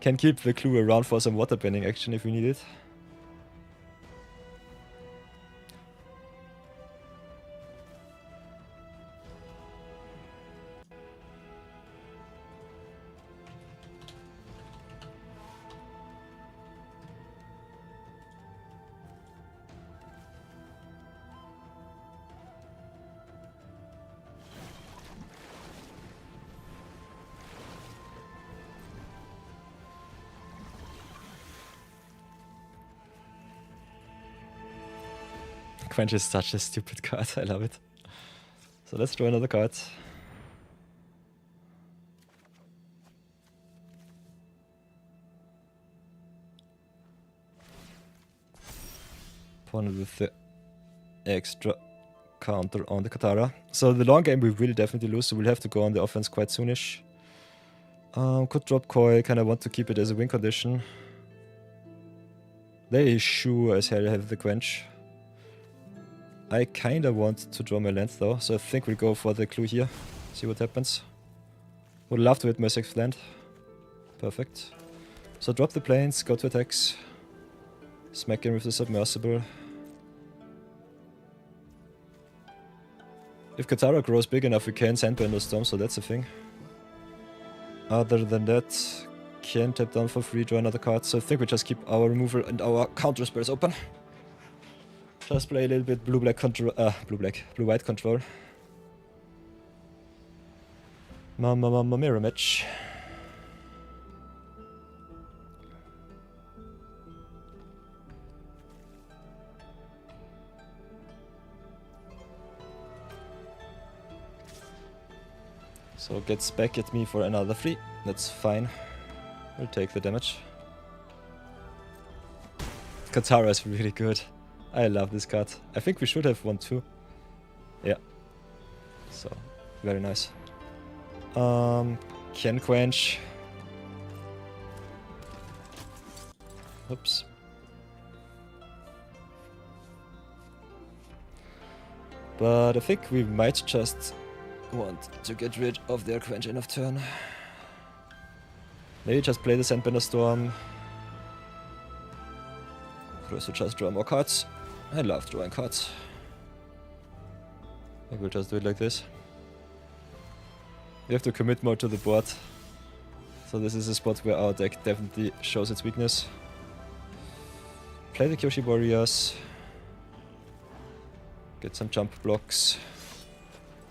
Speaker 1: Can keep the clue around for some water bending action if we need it. Quench is such a stupid card, I love it. So let's draw another card. Opponent with the extra counter on the Katara. So the long game we will definitely lose, so we'll have to go on the offense quite soonish. Could drop Koi, kinda want to keep it as a win condition. They sure as hell have the quench. I kinda want to draw my land though, so I think we'll go for the clue here. See what happens. Would love to hit my 6th land. Perfect. So drop the plains, go to attacks. Smack in with the submersible. If Katara grows big enough, we can Sandbender Storm, so that's a thing. Other than that, can tap down for free, draw another card, so I think we just keep our removal and our counter spells open. Just play a little bit blue-white control. Mirror match. So gets back at me for another 3. That's fine. We'll take the damage. Katara is really good. I love this card. I think we should have one too. Yeah. So, very nice. Can quench. Oops. But I think we might just want to get rid of their quench end of turn. Maybe just play the Sandbender Storm. Could also just draw more cards. I love drawing cards. I will just do it like this. We have to commit more to the board. So this is a spot where our deck definitely shows its weakness. Play the Kyoshi Warriors. Get some jump blocks.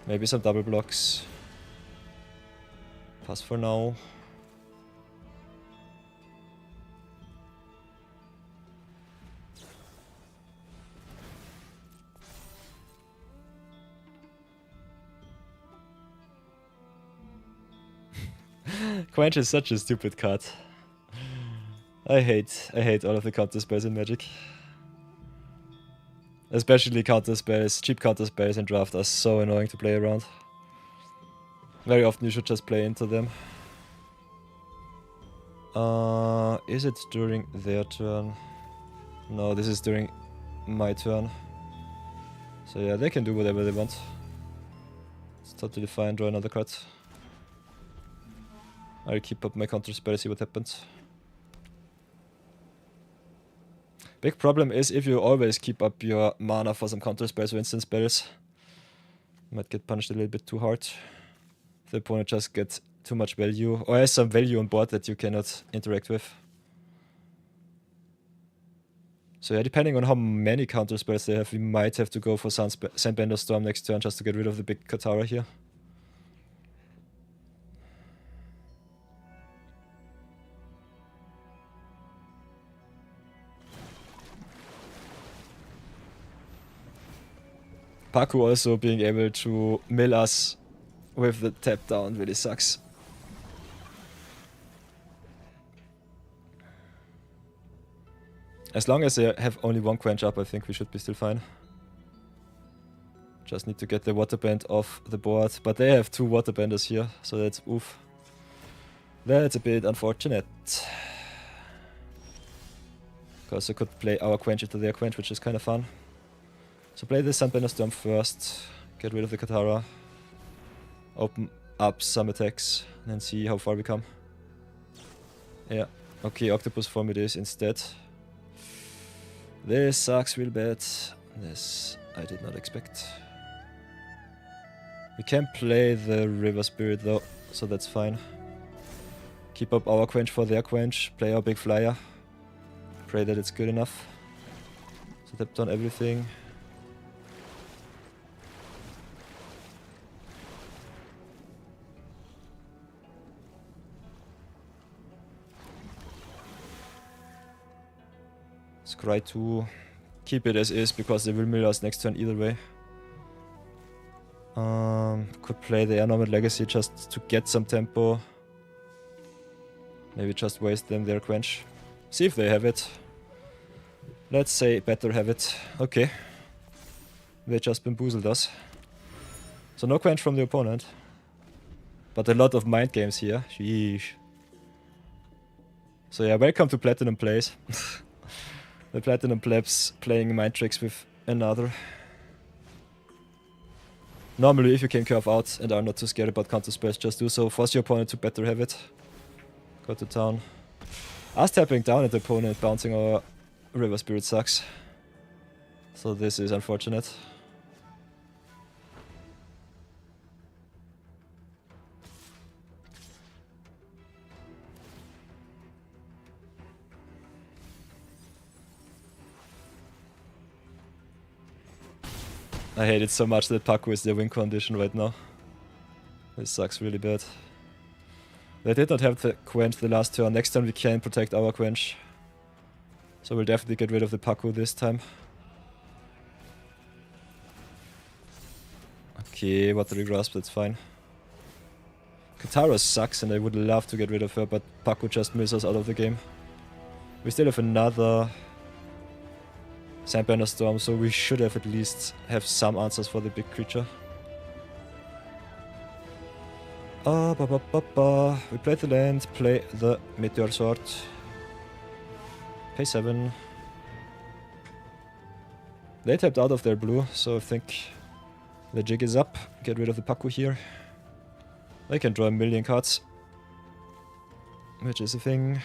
Speaker 1: Maybe some double blocks. Pass for now. Quench is such a stupid card. I hate all of the counter spells in Magic. Especially counter spells, cheap counter spells in draft are so annoying to play around. Very often you should just play into them. Is it during their turn? No, this is during my turn. So yeah, they can do whatever they want. It's totally fine, draw another card. I'll keep up my counter spell, see what happens. Big problem is if you always keep up your mana for some counter spells or instant spells, you might get punished a little bit too hard. The opponent just gets too much value, or has some value on board that you cannot interact with. So yeah, depending on how many counter spells they have, we might have to go for Sandbender Storm next turn just to get rid of the big Katara here. Paku also being able to mill us with the tap down really sucks. As long as they have only one quench up, I think we should be still fine. Just need to get the waterbend off the board, but they have two waterbenders here, so that's oof. That's a bit unfortunate. Because I could play our quench into their quench, which is kind of fun. So play the Sandbender Storm first, get rid of the Katara, open up some attacks, and then see how far we come. Yeah, okay, Octopus form it is instead. This sucks real bad. This I did not expect. We can play the River Spirit though, so that's fine. Keep up our quench for their quench, play our big flyer. Pray that it's good enough. So tap down everything. Try to keep it as is because they will mill us next turn either way. Could play the Air Legacy just to get some tempo. Maybe just waste them their quench. See if they have it. Let's say better have it. Okay. They just bamboozled us. So no quench from the opponent. But a lot of mind games here. Sheesh. So yeah, welcome to Platinum Plays. The Platinum Plebs playing mind tricks with another. Normally, if you can curve out and are not too scared about counter spells, just do so. Force your opponent to better have it. Go to town. Us tapping down at the opponent, bouncing our River Spirit sucks. So this is unfortunate. I hate it so much that Paku is their win condition right now. This sucks really bad. They did not have the quench the last turn. Next turn we can protect our quench. So we'll definitely get rid of the Paku this time. Okay, Watery Grasp, that's fine. Katara sucks and I would love to get rid of her, but Paku just mills us out of the game. We still have another Sandbender Storm, so we should have at least have some answers for the big creature. We play the land, play the Meteor Sword. Pay 7. They tapped out of their blue, so I think the jig is up. Get rid of the Paku here. They can draw a million cards, which is a thing.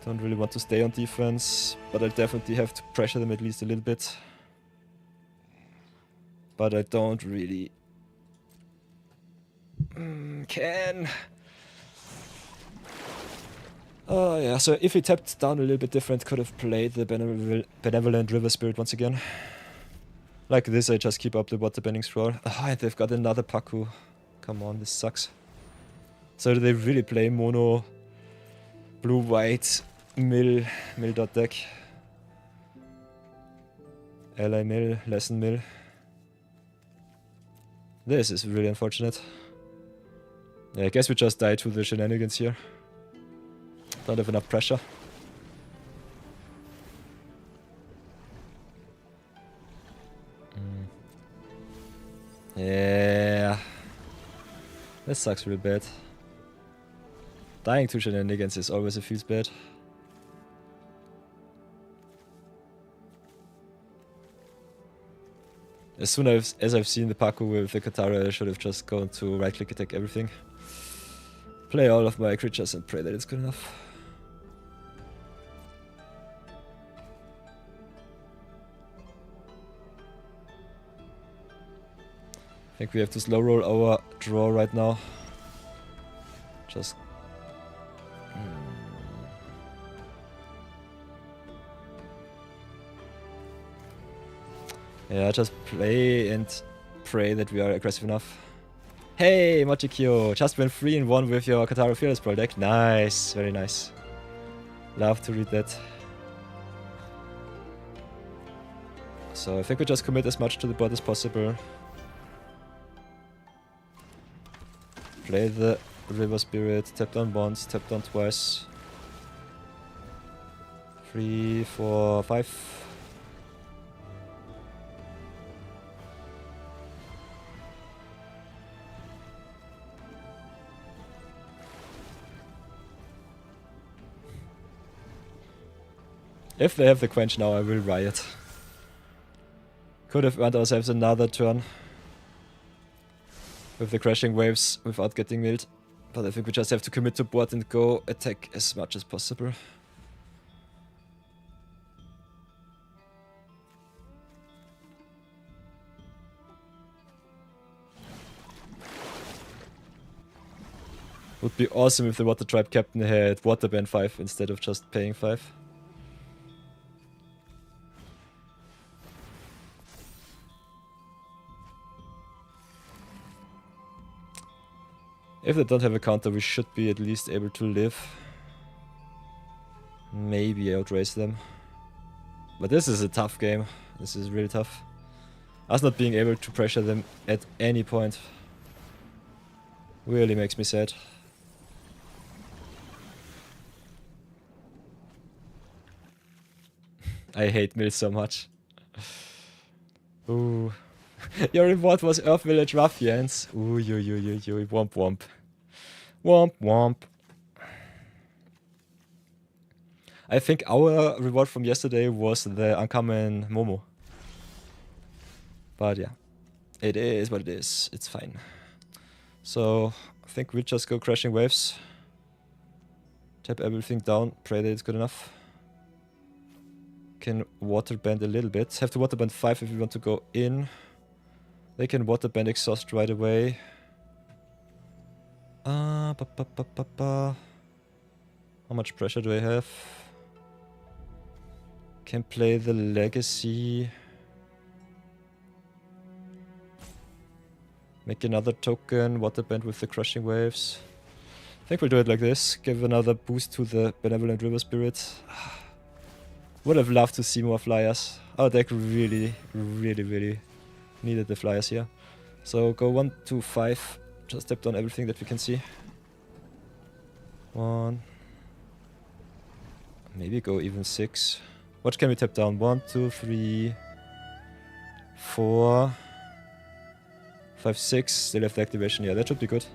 Speaker 1: Don't really want to stay on defense, but I definitely have to pressure them at least a little bit. But I don't really... can... Oh yeah, so if he tapped down a little bit different, could have played the Benevolent River Spirit once again. Like this, I just keep up the water bending scroll. Oh, and they've got another Paku. Come on, this sucks. So do they really play mono, blue-white, mill dot deck? Ally mill, lesson mill. This is really unfortunate. Yeah, I guess we just die to the shenanigans here. Don't have enough pressure. Yeah. This sucks real bad. Dying to shenanigans is always a feels bad. As soon as I've seen the Paku with the Katara, I should have just gone to right click attack everything. Play all of my creatures and pray that it's good enough. I think we have to slow roll our draw right now. Just... yeah, just play and pray that we are aggressive enough. Hey, Mochikyo! Just went 3-1 with your Katara Fearless Brawl deck. Nice, very nice. Love to read that. So I think we just commit as much to the board as possible. Play the River Spirit, tap down once, tap down twice. 3, 4, 5. If they have the quench now, I will riot. Could have earned ourselves another turn with the crashing waves without getting milled. But I think we just have to commit to board and go attack as much as possible. Would be awesome if the Water Tribe Captain had Water Band 5 instead of just paying 5. If they don't have a counter, we should be at least able to live. Maybe outrace them. But this is a tough game. This is really tough. Us not being able to pressure them at any point really makes me sad. I hate Mill so much. Ooh. Your reward was Earth Village Ruffians. Ooh, womp womp. Womp womp. I think our reward from yesterday was the uncommon Momo. But yeah, it is what it is. It's fine. So, I think we'll just go crashing waves. Tap everything down, pray that it's good enough. Can water bend a little bit. Have to water bend 5 if we want to go in. They can water bend exhaust right away. How much pressure do I have? Can play the legacy. Make another token, water bend with the crushing waves. I think we'll do it like this. Give another boost to the Benevolent River Spirit. Would have loved to see more flyers. Our deck really needed the flyers here. So go 1, 2, 5. Just tap down everything that we can see. 1. Maybe go even 6. What can we tap down? 1, 2, 3, 4, 5, 6. Still have the activation. Yeah, that should be good.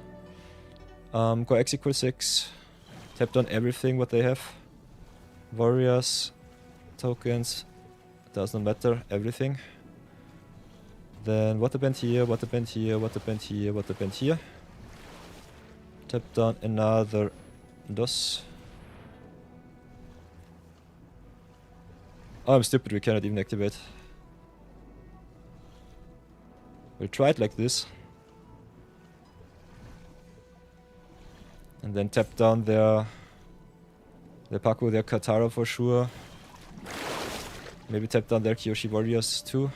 Speaker 1: Go X equals 6. Tap down everything what they have. Warriors, tokens, does not matter, everything. Then water bend here, water bend here, water bend here, water bend here. Tap down another DOS. Oh, I'm stupid, we cannot even activate. We'll try it like this. And then tap down their Paku, their Katara for sure. Maybe tap down their Kyoshi warriors too.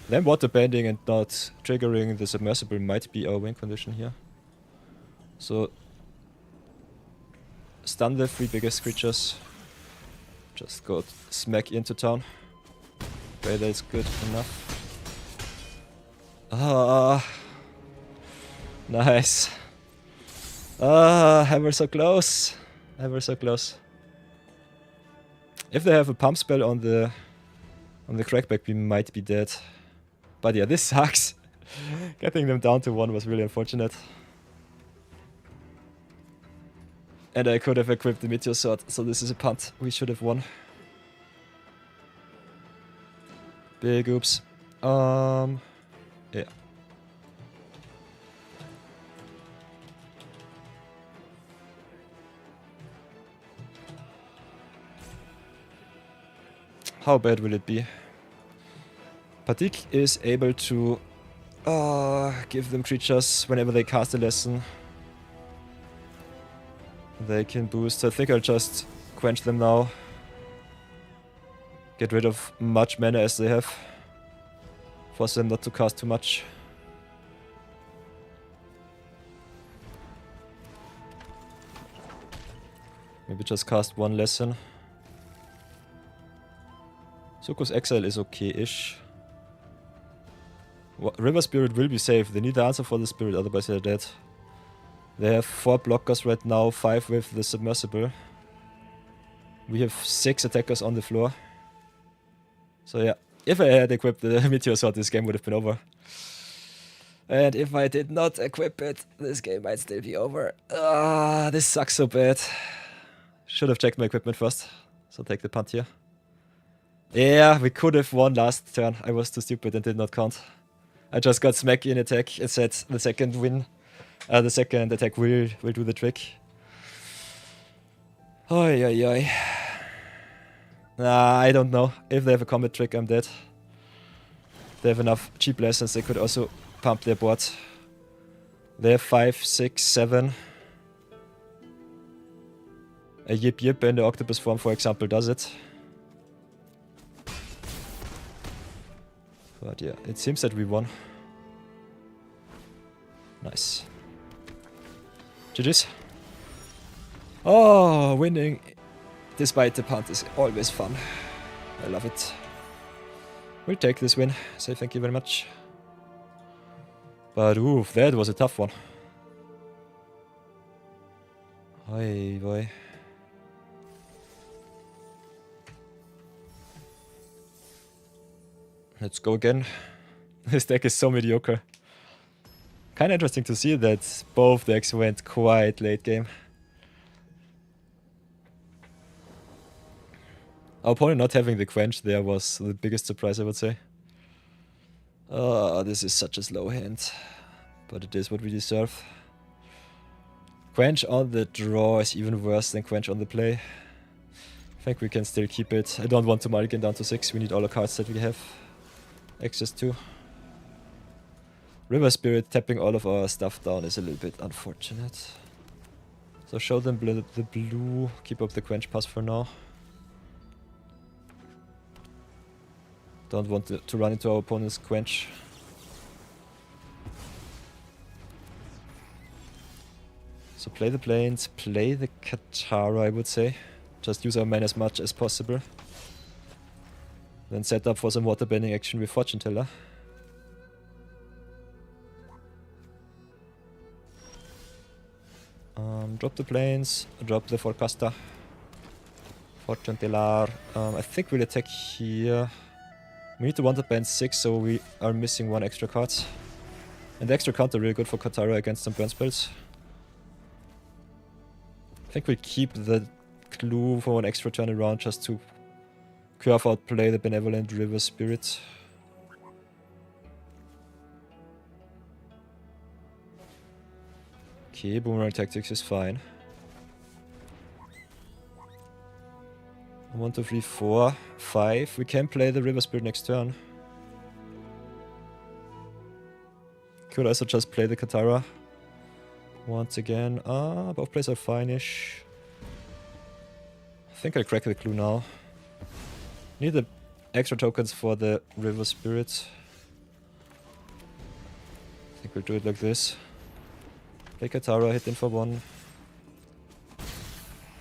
Speaker 1: Then water bending and not triggering the submersible might be our win condition here. So stun the 3 biggest creatures. Just go smack into town. Okay, that's good enough. Ah, nice. Ah, ever so close. Ever so close. If they have a pump spell on the crackback, we might be dead. But yeah, this sucks. Getting them down to 1 was really unfortunate. And I could have equipped the Meteor Sword, so this is a punt. We should have won. Big oops. Yeah. How bad will it be? Patik is able to give them creatures whenever they cast a lesson. They can boost. I think I'll just quench them now. Get rid of much mana as they have. Force them not to cast too much. Maybe just cast 1 lesson. Zuko's Exile is okay-ish. River Spirit will be safe. They need the answer for the Spirit, otherwise they're dead. They have 4 blockers right now, 5 with the Submersible. We have 6 attackers on the floor. So yeah, if I had equipped the Meteor Sword, this game would have been over. And if I did not equip it, this game might still be over. Ah, this sucks so bad. Should have checked my equipment first. So take the punt here. Yeah, we could have won last turn. I was too stupid and did not count. I just got smacky in attack and said the second the second attack will do the trick. Oi, oi, oi. Nah, I don't know. If they have a combat trick, I'm dead. They have enough cheap lessons, they could also pump their board. They have 5, 6, 7. A Yip Yip in the octopus form, for example, does it. But yeah, it seems that we won. Nice. GG's. Oh, winning despite the punt is always fun. I love it. We'll take this win. Say thank you very much. But oof, that was a tough one. Oi, boy. Let's go again. This deck is so mediocre. Kinda interesting to see that both decks went quite late game. Our opponent not having the quench there was the biggest surprise, I would say. Oh, this is such a slow hand. But it is what we deserve. Quench on the draw is even worse than quench on the play. I think we can still keep it. I don't want to mulligan down to 6. We need all the cards that we have access to. River Spirit tapping all of our stuff down is a little bit unfortunate. So show them the blue. Keep up the quench pass for now. Don't want to run into our opponent's quench. So play the planes, play the Katara, I would say. Just use our mana as much as possible. Then set up for some water bending action with Fortune Teller. Drop the planes, drop the Forecaster. Fortune Teller. I think we'll attack here. We need to water bend 6, so we are missing 1 extra card. And the extra cards are really good for Katara against some burn spells. I think we'll keep the clue for 1 extra turn around just to curve out play the Benevolent River Spirit. Okay, Boomerang Tactics is fine. 1, 2, 3, 4, 5. We can play the River Spirit next turn. Could also just play the Katara. Once again. Both plays are fine-ish. I think I'll crack the clue now. Need the extra tokens for the River Spirit. I think we'll do it like this. Play Katara, hit in for 1.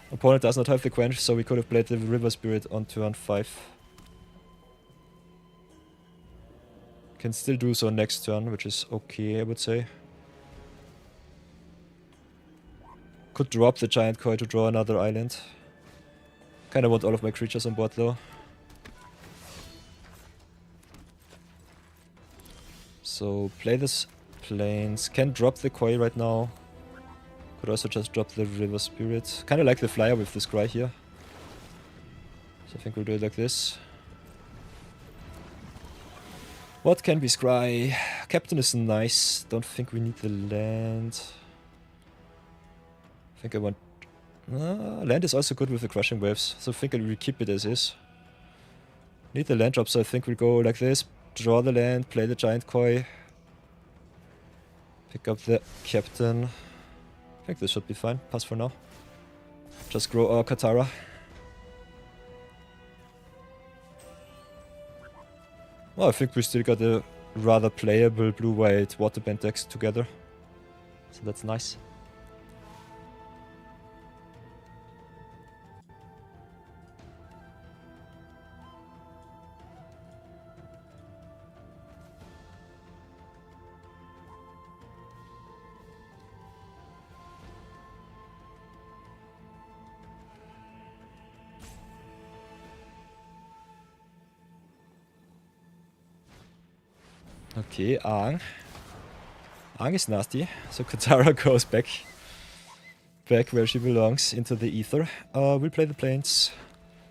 Speaker 1: Opponent does not have the quench, so we could have played the River Spirit on turn 5. Can still do so next turn, which is okay, I would say. Could drop the Giant Koi to draw another island. Kinda want all of my creatures on board though. So play this Plains. Can drop the Koi right now. Could also just drop the River Spirit. Kinda like the flyer with this Cry here. So I think we'll do it like this. What can be Scry? Captain is nice. Don't think we need the land. I think I want... land is also good with the Crushing Waves. So I think I will keep it as is. Need the land drop, so I think we'll go like this. Draw the land, play the Giant Koi. Pick up the Captain. I think this should be fine. Pass for now. Just grow our Katara. Well, I think we still got a rather playable blue-white waterbend decks together. So that's nice. Okay, Aang. Aang is nasty, so Katara goes back where she belongs, into the ether. We'll play the Plains.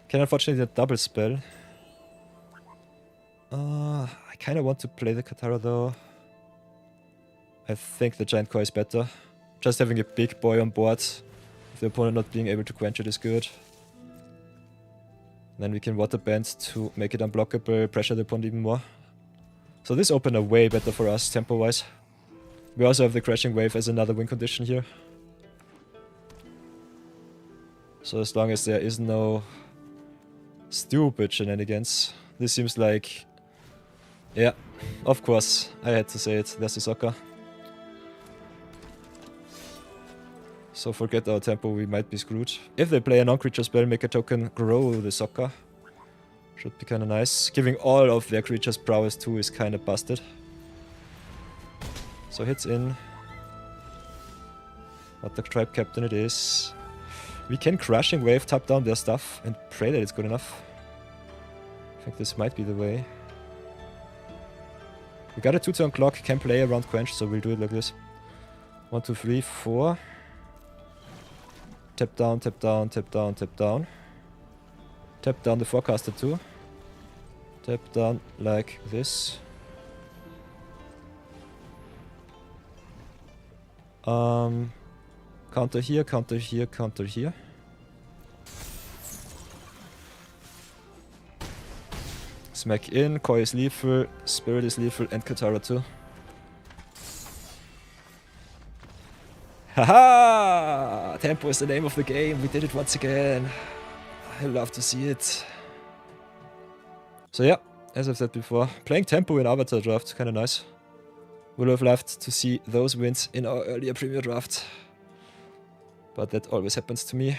Speaker 1: Can unfortunately a double spell. I kinda want to play the Katara though. I think the Giant Koi is better. Just having a big boy on board, with the opponent not being able to quench it, is good. Then we can waterbend to make it unblockable, pressure the opponent even more. So this opened up way better for us, tempo-wise. We also have the Crashing Wave as another win condition here. So as long as there is no stupid shenanigans, this seems like... Yeah, of course, I had to say it, there's the soccer. So forget our tempo, we might be screwed. If they play a non-creature spell, make a token grow the soccer. Should be kinda nice. Giving all of their creatures prowess too is kinda busted. So hits in. What the Tribe Captain it is. We can Crushing Wave, tap down their stuff, and pray that it's good enough. I think this might be the way. We got a 2-turn clock, can play around Quench, so we'll do it like this. 1, 2, 3, 4. Tap down, tap down, tap down, tap down. Tap down the Forecaster too. Tap down like this. Counter here, counter here, counter here. Smack in, Koi is lethal, Spirit is lethal, and Katara too. Haha! Tempo is the name of the game, we did it once again. I love to see it. So yeah, as I've said before, playing tempo in Avatar draft, kinda nice. Would have loved to see those wins in our earlier Premier draft. But that always happens to me,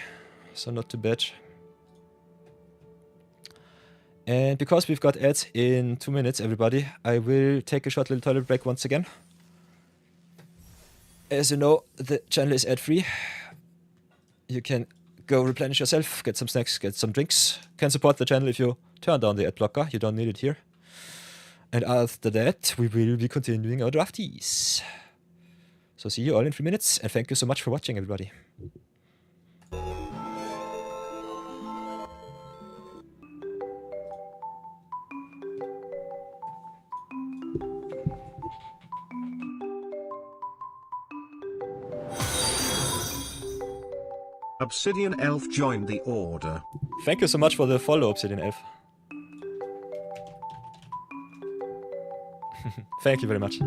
Speaker 1: so not too bad. And because we've got ads in 2 minutes, everybody, I will take a short little toilet break once again. As you know, the channel is ad-free. You can go replenish yourself, get some snacks, get some drinks. Can support the channel if you turn down the ad blocker, you don't need it here. And after that, we will be continuing our draftees. So see you all in 3 minutes, and thank you so much for watching, everybody.
Speaker 2: Obsidian Elf joined the order.
Speaker 1: Thank you so much for the follow, Obsidian Elf. Thank you very much.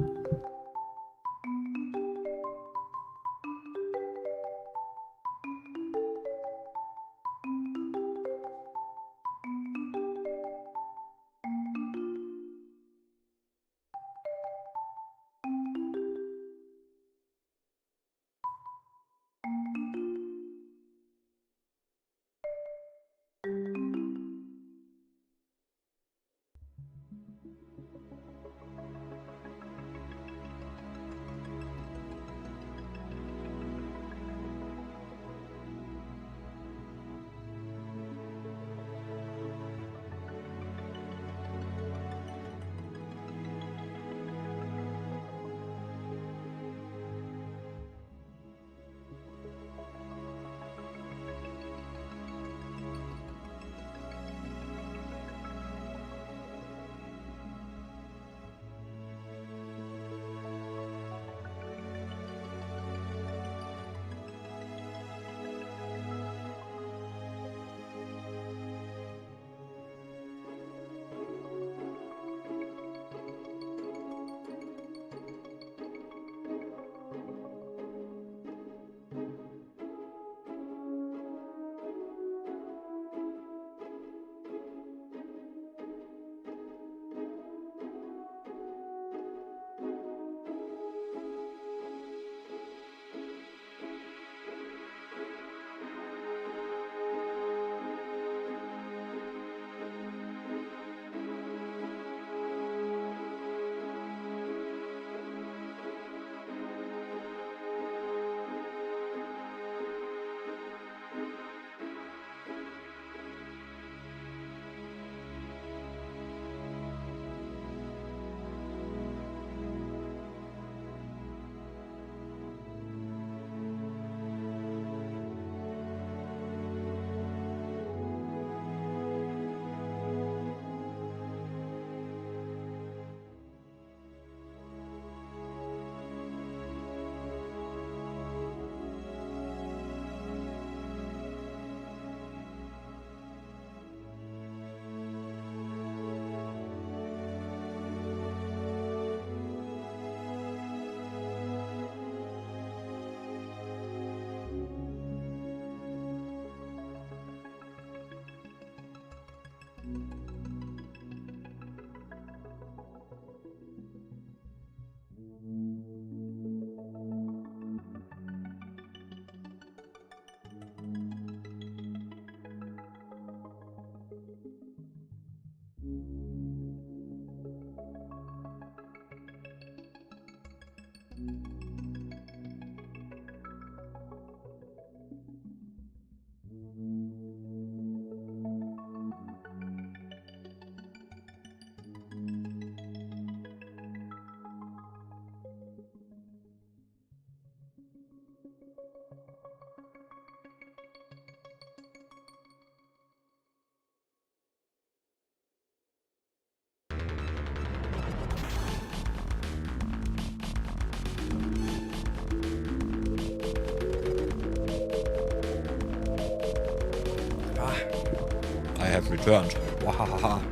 Speaker 1: I have returned. Wahahaha.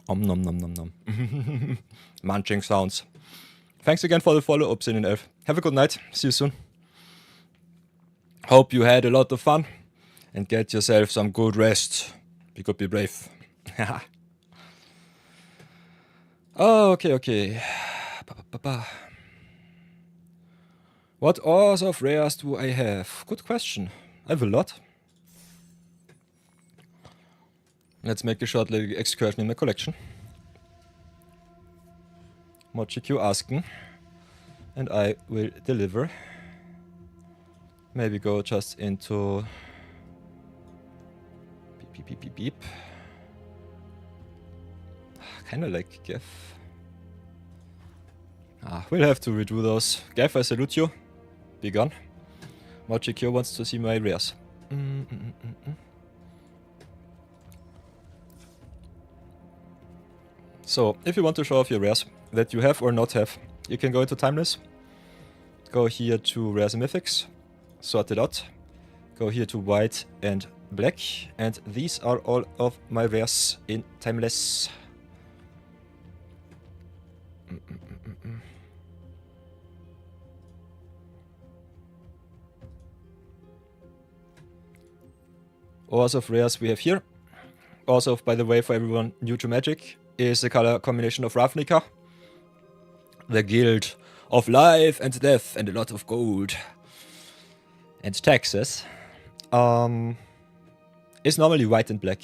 Speaker 1: Nom nom nom nom. Munching sounds. Thanks again for the follow, Obsidian Elf. Have a good night. See you soon. Hope you had a lot of fun and get yourself some good rest. Be good, be brave. Okay. What ores of rares do I have? Good question. I have a lot. Let's make a short little excursion in my collection. MochiQ asking, and I will deliver. Maybe go just into beep. Kinda like Geff. We'll have to redo those. Geff, I salute you. Be gone. MochiQ wants to see my rares. So, if you want to show off your rares, that you have or not have. You can go into Timeless, go here to Rares and Mythics, sort it out, go here to White and Black, and these are all of my rares in Timeless. Also of rares we have here. Also, by the way, for everyone new to Magic, is the color combination of Ravnica, the Guild of Life and Death, and a lot of gold and taxes. Is normally white and black.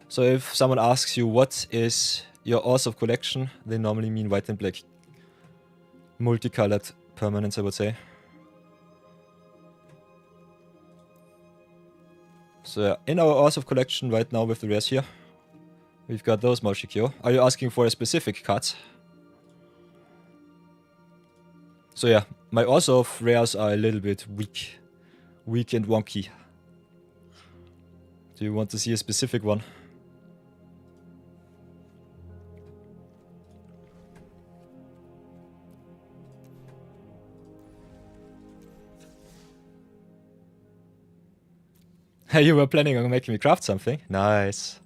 Speaker 1: So if someone asks you what is your Orzhov collection, they normally mean white and black. Multicolored permanents, I would say. So yeah, in our Orzhov collection right now with the rares here, we've got those Moshikyo. Are you asking for a specific card? So yeah, my Orzhov rares are a little bit weak and wonky. Do you want to see a specific one? You were planning on making me craft something? Nice.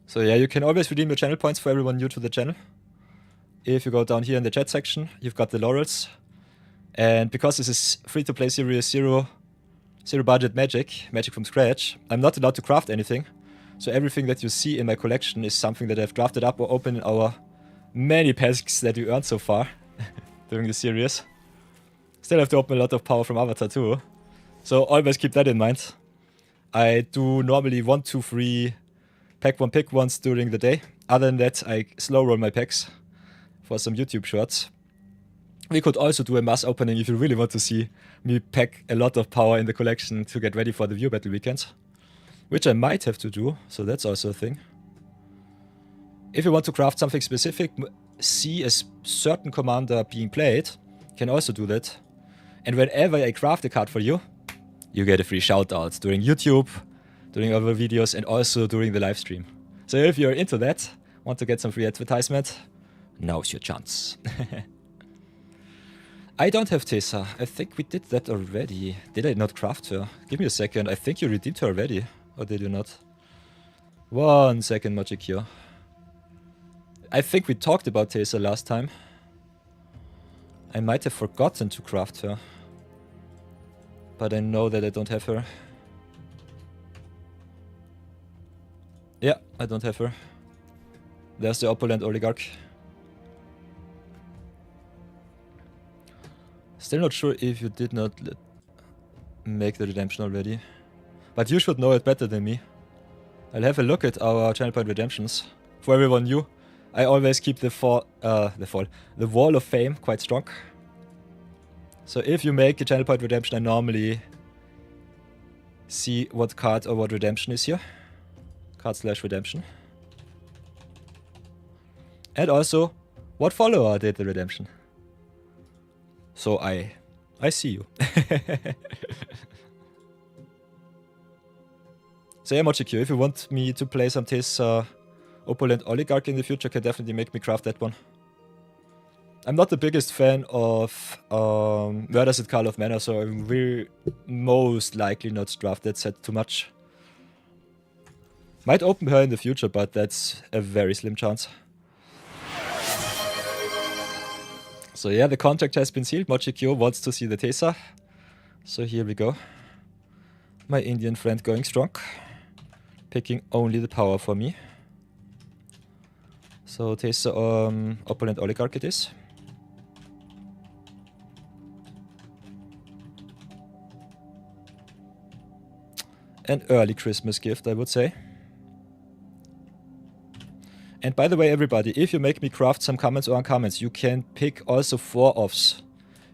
Speaker 1: So yeah, you can always redeem your channel points for everyone new to the channel. If you go down here in the chat section, you've got the laurels. And because this is free to play series zero budget magic from scratch, I'm not allowed to craft anything. So everything that you see in my collection is something that I've drafted up or opened in our many packs that we earned so far during the series. Still have to open a lot of power from Avatar too. So always keep that in mind. I do normally 1, 2, 3 pack one pick ones during the day. Other than that, I slow roll my packs for some YouTube shorts. We could also do a mass opening if you really want to see me pack a lot of power in the collection to get ready for the View Battle weekend. Which I might have to do, so that's also a thing. If you want to craft something specific, see a certain commander being played, can also do that. And whenever I craft a card for you, you get a free shout out during YouTube, during other videos, and also during the live stream. So if you're into that, want to get some free advertisement, now's your chance. I don't have Tessa. I think we did that already. Did I not craft her? Give me a second. I think you redeemed her already. Or did you not? 1 second, Magic here. I think we talked about Tessa last time. I might have forgotten to craft her. But I know that I don't have her. Yeah, I don't have her. There's the opulent oligarch. Still not sure if you did not make the redemption already. But you should know it better than me. I'll have a look at our channel point redemptions. For everyone new, I always keep the wall of fame quite strong. So if you make a channel point redemption, I normally see what card or what redemption is here. Card/redemption. And also, what follower did the redemption? So I see you. So yeah, Mochikyo, if you want me to play some Tessa Opulent Oligarch in the future, can definitely make me craft that one. I'm not the biggest fan of Murders at Call of Mana, so I will most likely not draft that set too much. Might open her in the future, but that's a very slim chance. So yeah, the contract has been sealed. Mochikyo wants to see the Tessa. So here we go. My Indian friend going strong. Picking only the power for me. So Tessa Opulent Oligarch it is. An early Christmas gift, I would say. And by the way, everybody, if you make me craft some comments or uncommons, you can pick also 4-offs.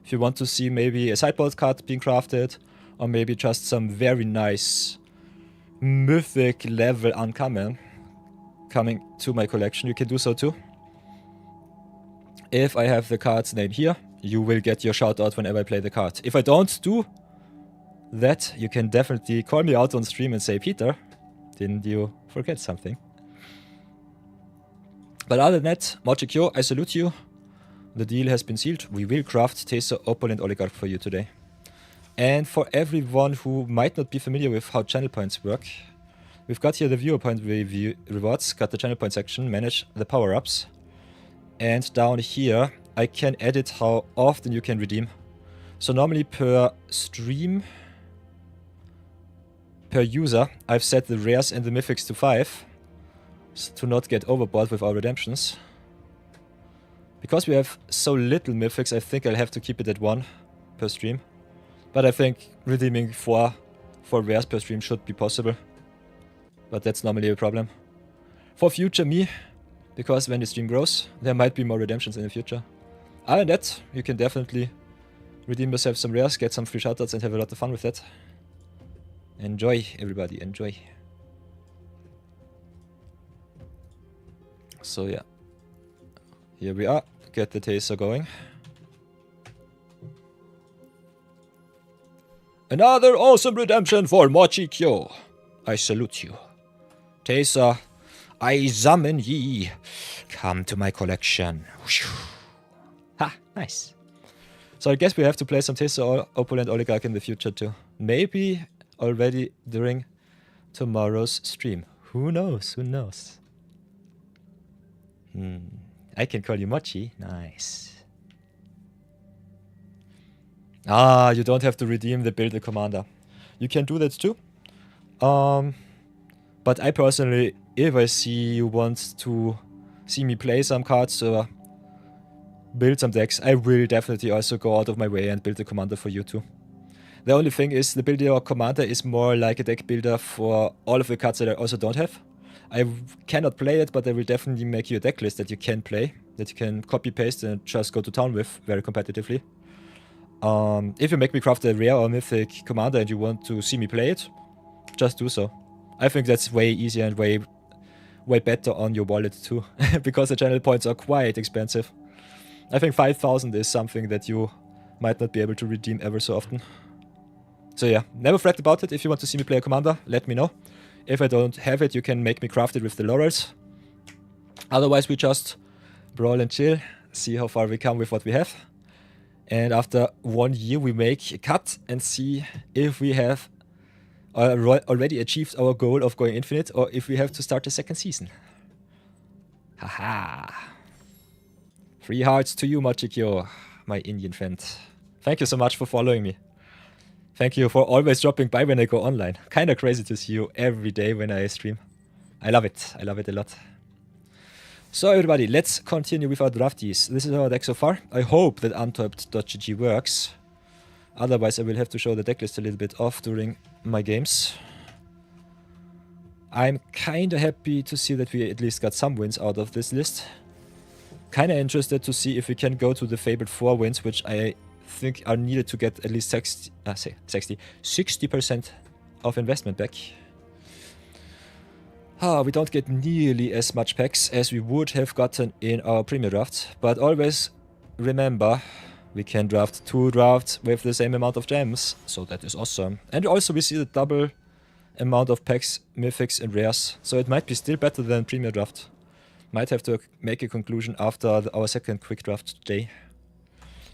Speaker 1: If you want to see maybe a sideboard card being crafted, or maybe just some very nice mythic level uncommon coming to my collection, you can do so too. If I have the card's name here, you will get your shout out whenever I play the card. If I don't do that, you can definitely call me out on stream and say, Peter, didn't you forget something? But other than that, Mochikyo, I salute you. The deal has been sealed. We will craft Taser, Opal, and Oligarch for you today. And for everyone who might not be familiar with how channel points work, we've got here the viewer point review rewards, got the channel point section, manage the power-ups. And down here, I can edit how often you can redeem. So normally per stream, per user, I've set the rares and the mythics to 5 to not get overboard with our redemptions. Because we have so little mythics, I think I'll have to keep it at 1 per stream. But I think redeeming 4 rares per stream should be possible. But that's normally a problem. For future me, because when the stream grows, there might be more redemptions in the future. Other than that, you can definitely redeem yourself some rares, get some free shoutouts, and have a lot of fun with that. Enjoy, everybody, enjoy. So yeah, here we are. Get the taser going. Another awesome redemption for Mochikyo. I salute you. Taser, I summon ye. Come to my collection. Ha, nice. So I guess we have to play some Taser, Opal, and Oligarch in the future too. Maybe already during tomorrow's stream. Who knows? Who knows? I can call you Mochi. Nice. Ah, you don't have to redeem the build a commander. You can do that too. But I personally, if I see you want to see me play some cards or build some decks, I will definitely also go out of my way and build a commander for you too. The only thing is the builder commander is more like a deck builder for all of the cards that I also don't have. I cannot play it, but I will definitely make you a deck list that you can play, that you can copy paste and just go to town with very competitively. If you make me craft a rare or mythic commander and you want to see me play it, just do so. I think that's way easier and way better on your wallet too, because the channel points are quite expensive. I think 5,000 is something that you might not be able to redeem ever so often. So yeah, never fret about it. If you want to see me play a commander, let me know. If I don't have it, you can make me craft it with the laurels. Otherwise, we just brawl and chill, see how far we come with what we have. And after 1 year, we make a cut and see if we have already achieved our goal of going infinite or if we have to start a second season. Haha. 3 hearts to you, Mochikyo, my Indian friend. Thank you so much for following me. Thank you for always dropping by when I go online. Kinda crazy to see you every day when I stream. I love it. I love it a lot. So everybody, let's continue with our drafties. This is our deck so far. I hope that untapped.gg works. Otherwise I will have to show the decklist a little bit off during my games. I'm kinda happy to see that we at least got some wins out of this list. Kinda interested to see if we can go to the fabled 4 wins, which I think are needed to get at least 60% of investment back. We don't get nearly as much packs as we would have gotten in our premier draft, but always remember we can draft 2 drafts with the same amount of gems, so that is awesome. And also we see the double amount of packs, mythics and rares, so it might be still better than premier draft. Might have to make a conclusion after our second quick draft day.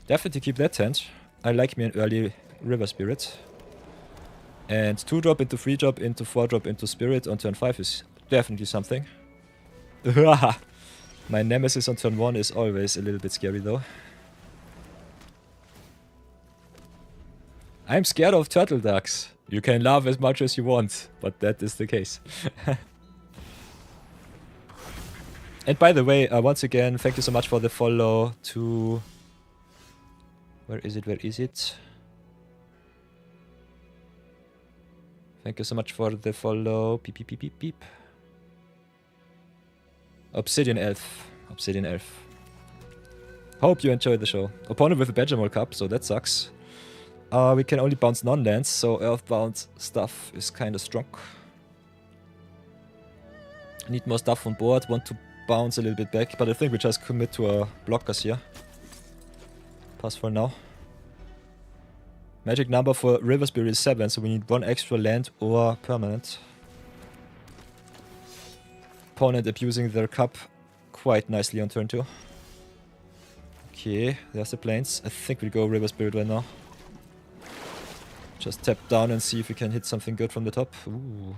Speaker 1: Definitely keep that hand. I like me an early River Spirit. And 2-drop into 3-drop into 4-drop into Spirit on turn 5 is definitely something. My Nemesis on turn 1 is always a little bit scary though. I'm scared of turtle ducks. You can laugh as much as you want, but that is the case. And by the way, once again, thank you so much for the follow to... Where is it? Where is it? Thank you so much for the follow. Beep, beep, beep, beep, beep. Obsidian Elf. Obsidian Elf. Hope you enjoyed the show. Opponent with a Benjamin Cup, so that sucks. We can only bounce non-lands, so earthbound stuff is kinda strong. Need more stuff on board, want to bounce a little bit back, but I think we just commit to our blockers here. Pass for now. Magic number for River Spirit is 7, so we need 1 extra land or permanent. Opponent abusing their cup quite nicely on turn 2. Okay, there's the plains. I think we'll go River Spirit right now. Just tap down and see if we can hit something good from the top. Ooh.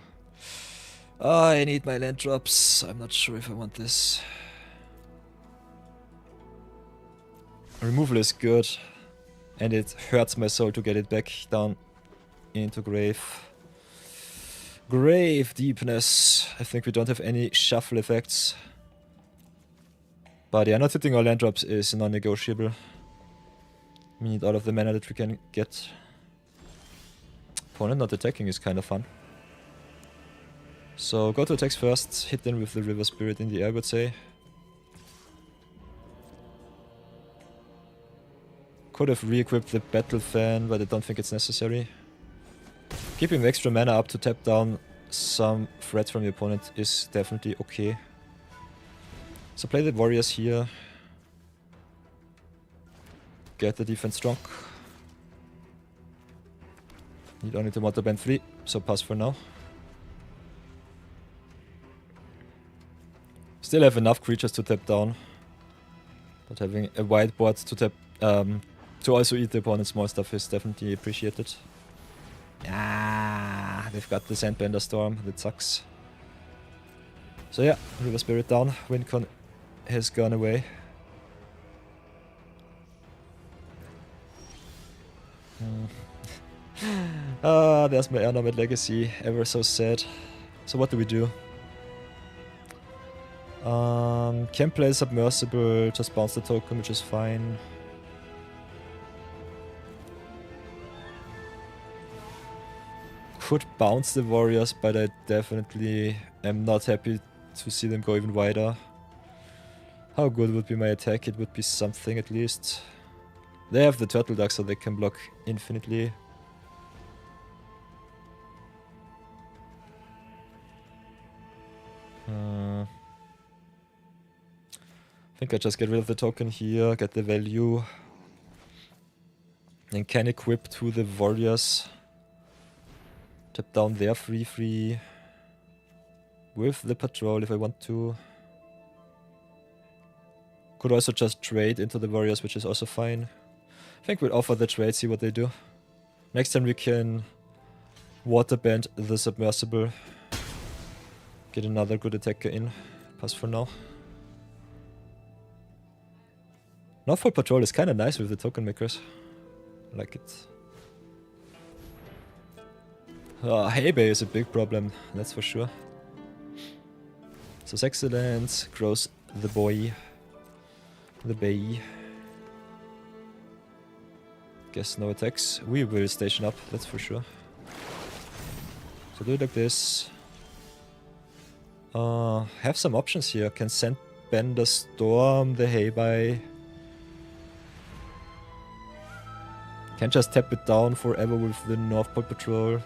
Speaker 1: I need my land drops. I'm not sure if I want this. Removal is good. And it hurts my soul to get it back down into grave. Grave deepness. I think we don't have any shuffle effects. But yeah, not hitting our land drops is non-negotiable. We need all of the mana that we can get. Opponent not attacking is kind of fun. So go to attacks first, hit them with the River Spirit in the air, I would say. Could have re-equipped the Battle Fan, but I don't think it's necessary. Keeping extra mana up to tap down some threats from the opponent is definitely okay. So play the warriors here. Get the defense strong. Need only to Mortar Band 3, so pass for now. Still have enough creatures to tap down. But having a wide board to tap to also eat the opponent's small stuff is definitely appreciated. Ah, they've got the Sandbender Storm, that sucks. So yeah, River Spirit down, Windcon has gone away. Ah, there's my Ornament Legacy, ever so sad. So what do we do? Can play Submersible, just bounce the token, which is fine. Could bounce the warriors, but I definitely am not happy to see them go even wider. How good would be my attack? It would be something at least. They have the Turtle Duck, so they can block infinitely. I think I just get rid of the token here, get the value. And can equip to the warriors. Tap down their 3/3 with the patrol if I want to. Could also just trade into the warriors, which is also fine. I think we'll offer the trade, see what they do. Next time we can waterbend the Submersible. Get another good attacker in. Pass for now. Northpole Patrol is kind of nice with the token makers. I like it. Hay Bay is a big problem, that's for sure. So excellent, grows the boy. The bay. Guess no attacks. We will station up, that's for sure. So do it like this. Have some options here. Can send Bender Storm the Hay Bay. Can't just tap it down forever with the North Pole Patrol.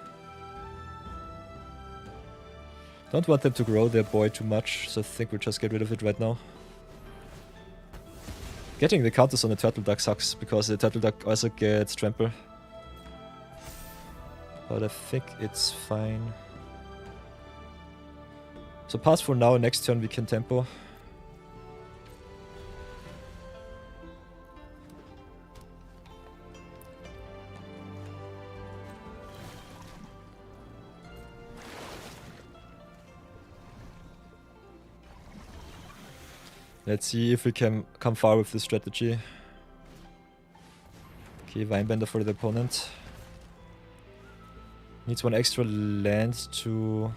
Speaker 1: Don't want them to grow their boy too much, so I think we'll just get rid of it right now. Getting the counters on the Turtle Duck sucks, because the Turtle Duck also gets Trample. But I think it's fine. So pass for now, next turn we can tempo. Let's see if we can come far with this strategy. Okay, Vinebender for the opponent. Needs one extra land to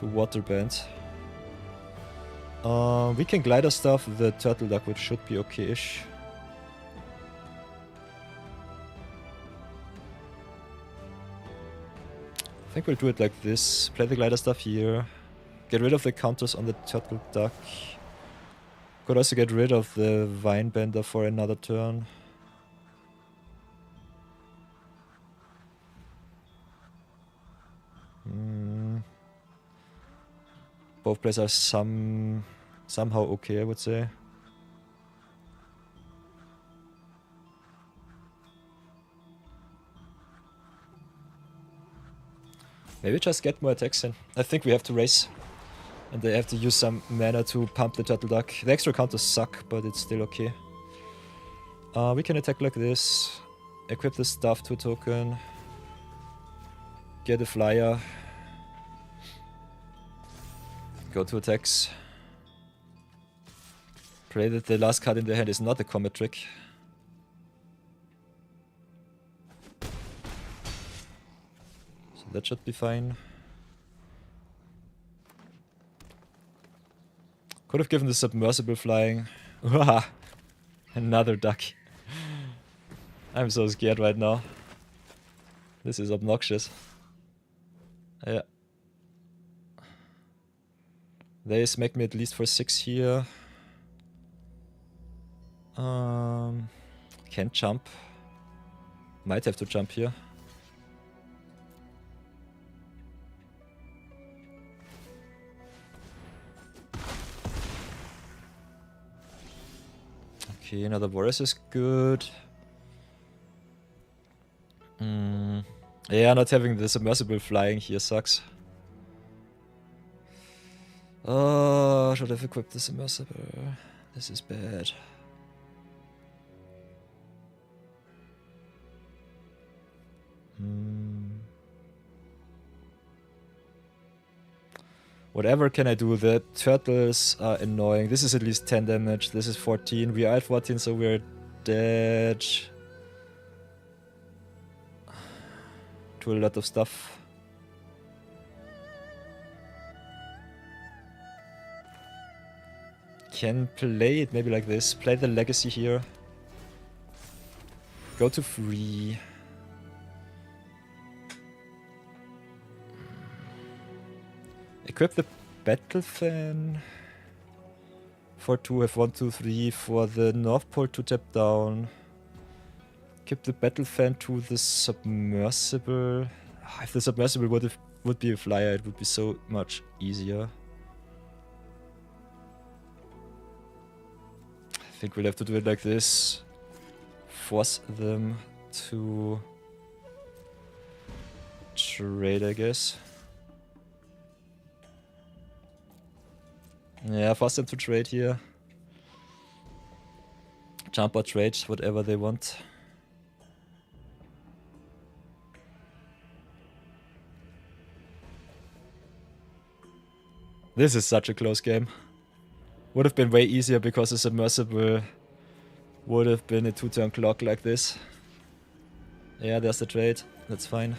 Speaker 1: waterbend. We can glider stuff the Turtle Duck, which should be okay-ish. I think we'll do it like this. Play the glider stuff here. Get rid of the counters on the Turtle Duck. Could also get rid of the Vinebender for another turn. Both plays are somehow okay, I would say. Maybe just get more attacks in. I think we have to race. And they have to use some mana to pump the turtle duck. The extra counters suck, but it's still okay. We can attack like this. Equip the staff to a token. Get a flyer. Go to attacks. Pray that the last card in their hand is not a combat trick. So that should be fine. Could have given the submersible flying. Another duck. I'm so scared right now. This is obnoxious. Yeah. They smack me at least for 6 here. Can't jump. Might have to jump here. Okay, another Boris is good. Yeah, not having the submersible flying here sucks. Oh, should have equipped the submersible. This is bad. Whatever can I do? The turtles are annoying. This is at least 10 damage. This is 14. We are at 14, so we're dead to a lot of stuff. Can play it maybe like this. Play the legacy here. Go to free. Equip the battle fan. For 2 have 1, 2, 3. For the North Pole to tap down. Equip the battle fan to the submersible. If the submersible would be a flyer, it would be so much easier. I think we'll have to do it like this. Force them to trade, I guess. Yeah, force them to trade here. Jump or trade, whatever they want. This is such a close game. Would have been way easier because the submersible would have been a 2-turn clock like this. Yeah, there's the trade. That's fine.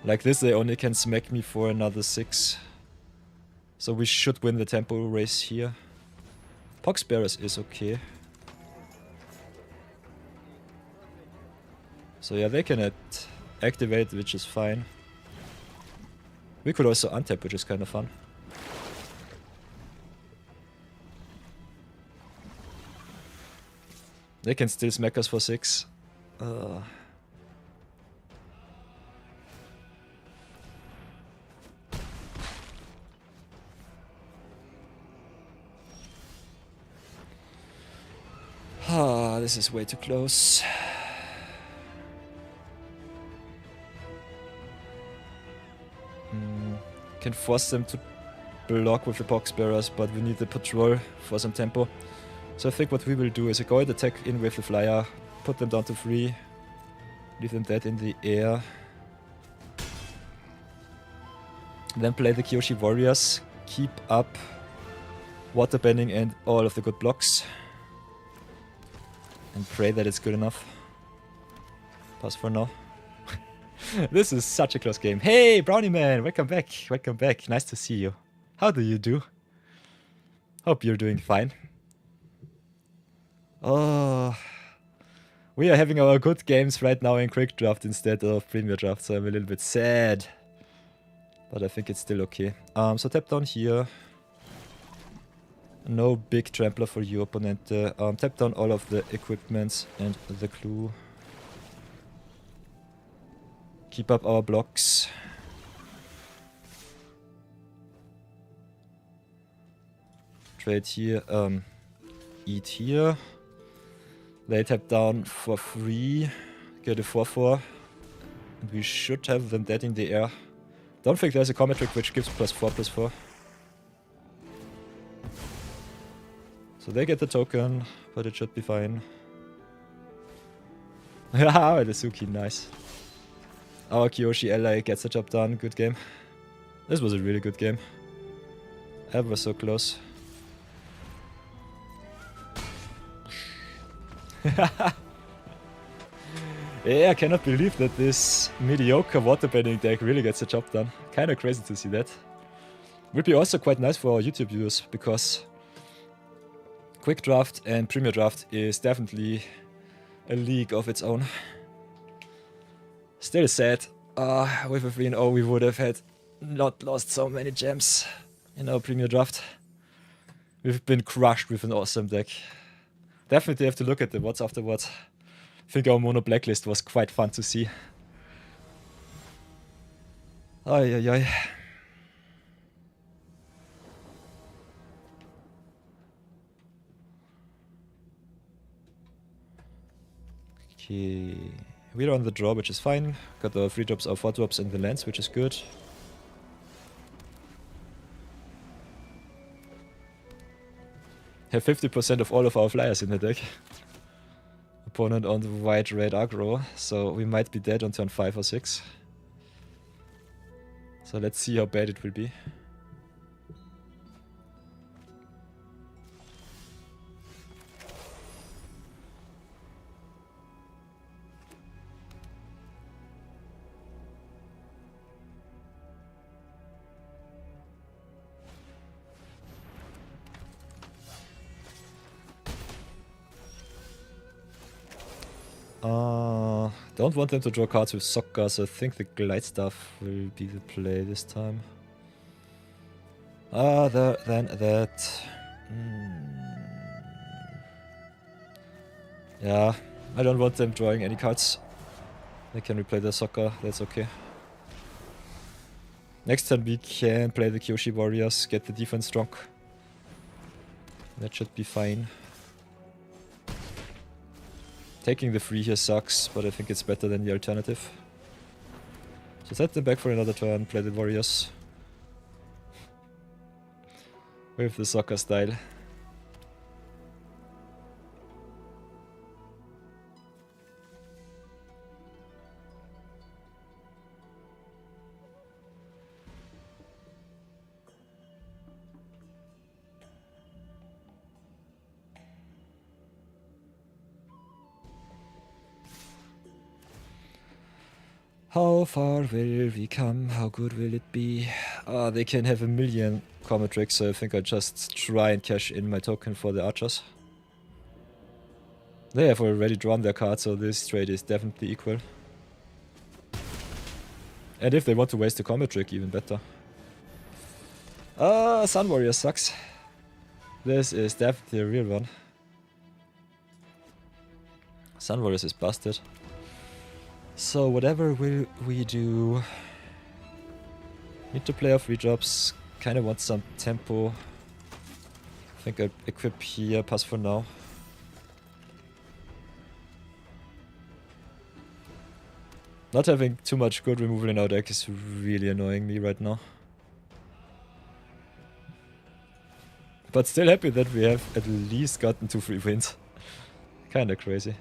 Speaker 1: Like this, they only can smack me for another 6. So we should win the tempo race here. Poxbearers is okay. So yeah, they can activate, which is fine. We could also untap, which is kind of fun. They can still smack us for 6. This is way too close. Can force them to block with the Poxbearers, but we need the patrol for some tempo. So I think what we will do is go and attack in with the flyer, put them down to 3, leave them dead in the air. Then play the Kyoshi Warriors, keep up water bending and all of the good blocks. And pray that it's good enough. Pass for now. This is such a close game. Hey, Brownie Man, welcome back. Welcome back. Nice to see you. How do you do? Hope you're doing fine. Oh, we are having our good games right now in Quick Draft instead of Premier Draft, so I'm a little bit sad. But I think it's still okay. So tap down here. No big trampler for you, opponent. Tap down all of the equipments and the clue. Keep up our blocks. Trade here. Eat here. They tap down for free. Get a 4-4. And we should have them dead in the air. Don't think there's a combat trick which gives +4/+4. So they get the token, but it should be fine. Haha, the Suki, nice. Our Kyoshi ally gets the job done, good game. This was a really good game. Ever so close. Yeah, I cannot believe that this mediocre waterbending deck really gets the job done. Kinda crazy to see that. Would be also quite nice for our YouTube viewers, because Quick Draft and Premier Draft is definitely a league of its own. Still sad. With a 3-0 we would have had not lost so many gems in our Premier Draft. We've been crushed with an awesome deck. Definitely have to look at the VODs afterwards. I think our mono blacklist was quite fun to see. Ay ay ay. Okay. We're on the draw, which is fine. Got the 3 drops or 4 drops in the lands, which is good. Have 50% of all of our flyers in the deck. Opponent on the white red aggro, so we might be dead on turn 5 or 6. So let's see how bad it will be. Don't want them to draw cards with Soccer, so I think the Glide Staff will be the play this time. Then that... Yeah, I don't want them drawing any cards. They can replay the Soccer, that's okay. Next turn we can play the Kyoshi Warriors, get the defense strong. That should be fine. Taking the 3 here sucks, but I think it's better than the alternative. So set them back for another turn, play the Warriors. With the Soccer style. How far will we come? How good will it be? They can have a million combat tricks, so I think I'll just try and cash in my token for the archers. They have already drawn their card, so this trade is definitely equal. And if they want to waste a combat trick, even better. Sun Warrior sucks. This is definitely a real one. Sun Warriors is busted. So whatever will we do? Need to play off 3 drops. Kinda want some tempo. I think I'll equip here, pass for now. Not having too much good removal in our deck is really annoying me right now. But still happy that we have at least gotten 2 free wins. Kinda crazy.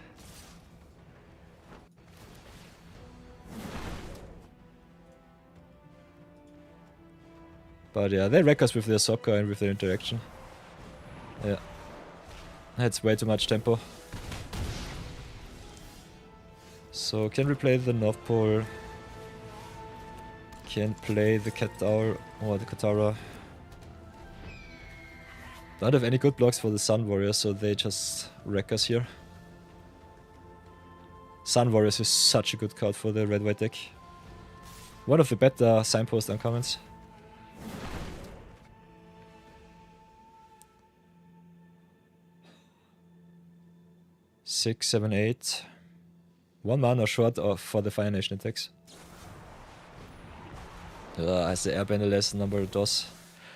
Speaker 1: But yeah, they wreck us with their Soccer and with their interaction. Yeah. That's way too much tempo. So can we play the North Pole? Can play the Kataur or the Katara. Don't have any good blocks for the Sun Warriors, so they just wreck us here. Sun Warriors is such a good card for the red-white deck. One of the better signpost uncommons. 6, 7, 8. 1 mana short for the Fire Nation attacks. As the Airbender lesson number 2.